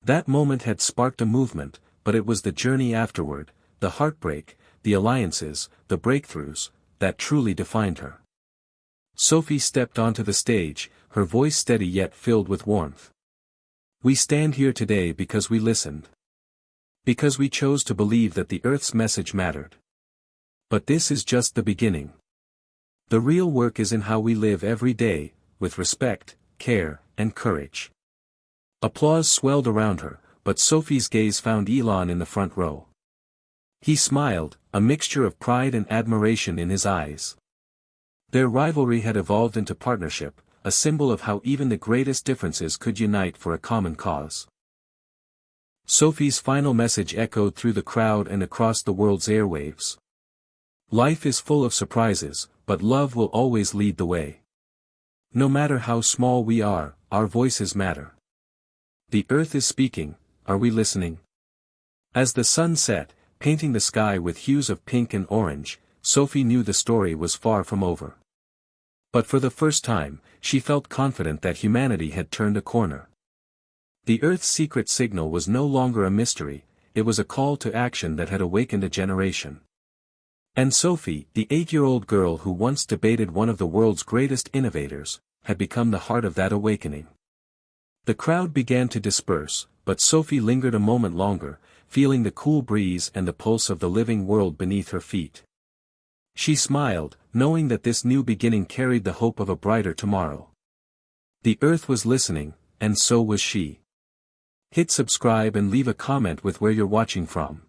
That moment had sparked a movement, but it was the journey afterward, the heartbreak, the alliances, the breakthroughs, that truly defined her. Sophie stepped onto the stage, her voice steady yet filled with warmth. "We stand here today because we listened. Because we chose to believe that the Earth's message mattered. But this is just the beginning. The real work is in how we live every day, with respect, care, and courage." Applause swelled around her, but Sophie's gaze found Elon in the front row. He smiled, a mixture of pride and admiration in his eyes. Their rivalry had evolved into partnership, a symbol of how even the greatest differences could unite for a common cause. Sophie's final message echoed through the crowd and across the world's airwaves. "Life is full of surprises, but love will always lead the way. No matter how small we are, our voices matter. The Earth is speaking, are we listening?" As the sun set, painting the sky with hues of pink and orange, Sophie knew the story was far from over. But for the first time, she felt confident that humanity had turned a corner. The Earth's secret signal was no longer a mystery, it was a call to action that had awakened a generation. And Sophie, the 8-year-old girl who once debated one of the world's greatest innovators, had become the heart of that awakening. The crowd began to disperse, but Sophie lingered a moment longer, feeling the cool breeze and the pulse of the living world beneath her feet. She smiled, knowing that this new beginning carried the hope of a brighter tomorrow. The Earth was listening, and so was she. Hit subscribe and leave a comment with where you're watching from.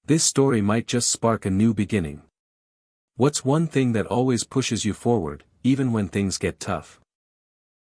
This story might just spark a new beginning. What's one thing that always pushes you forward, even when things get tough?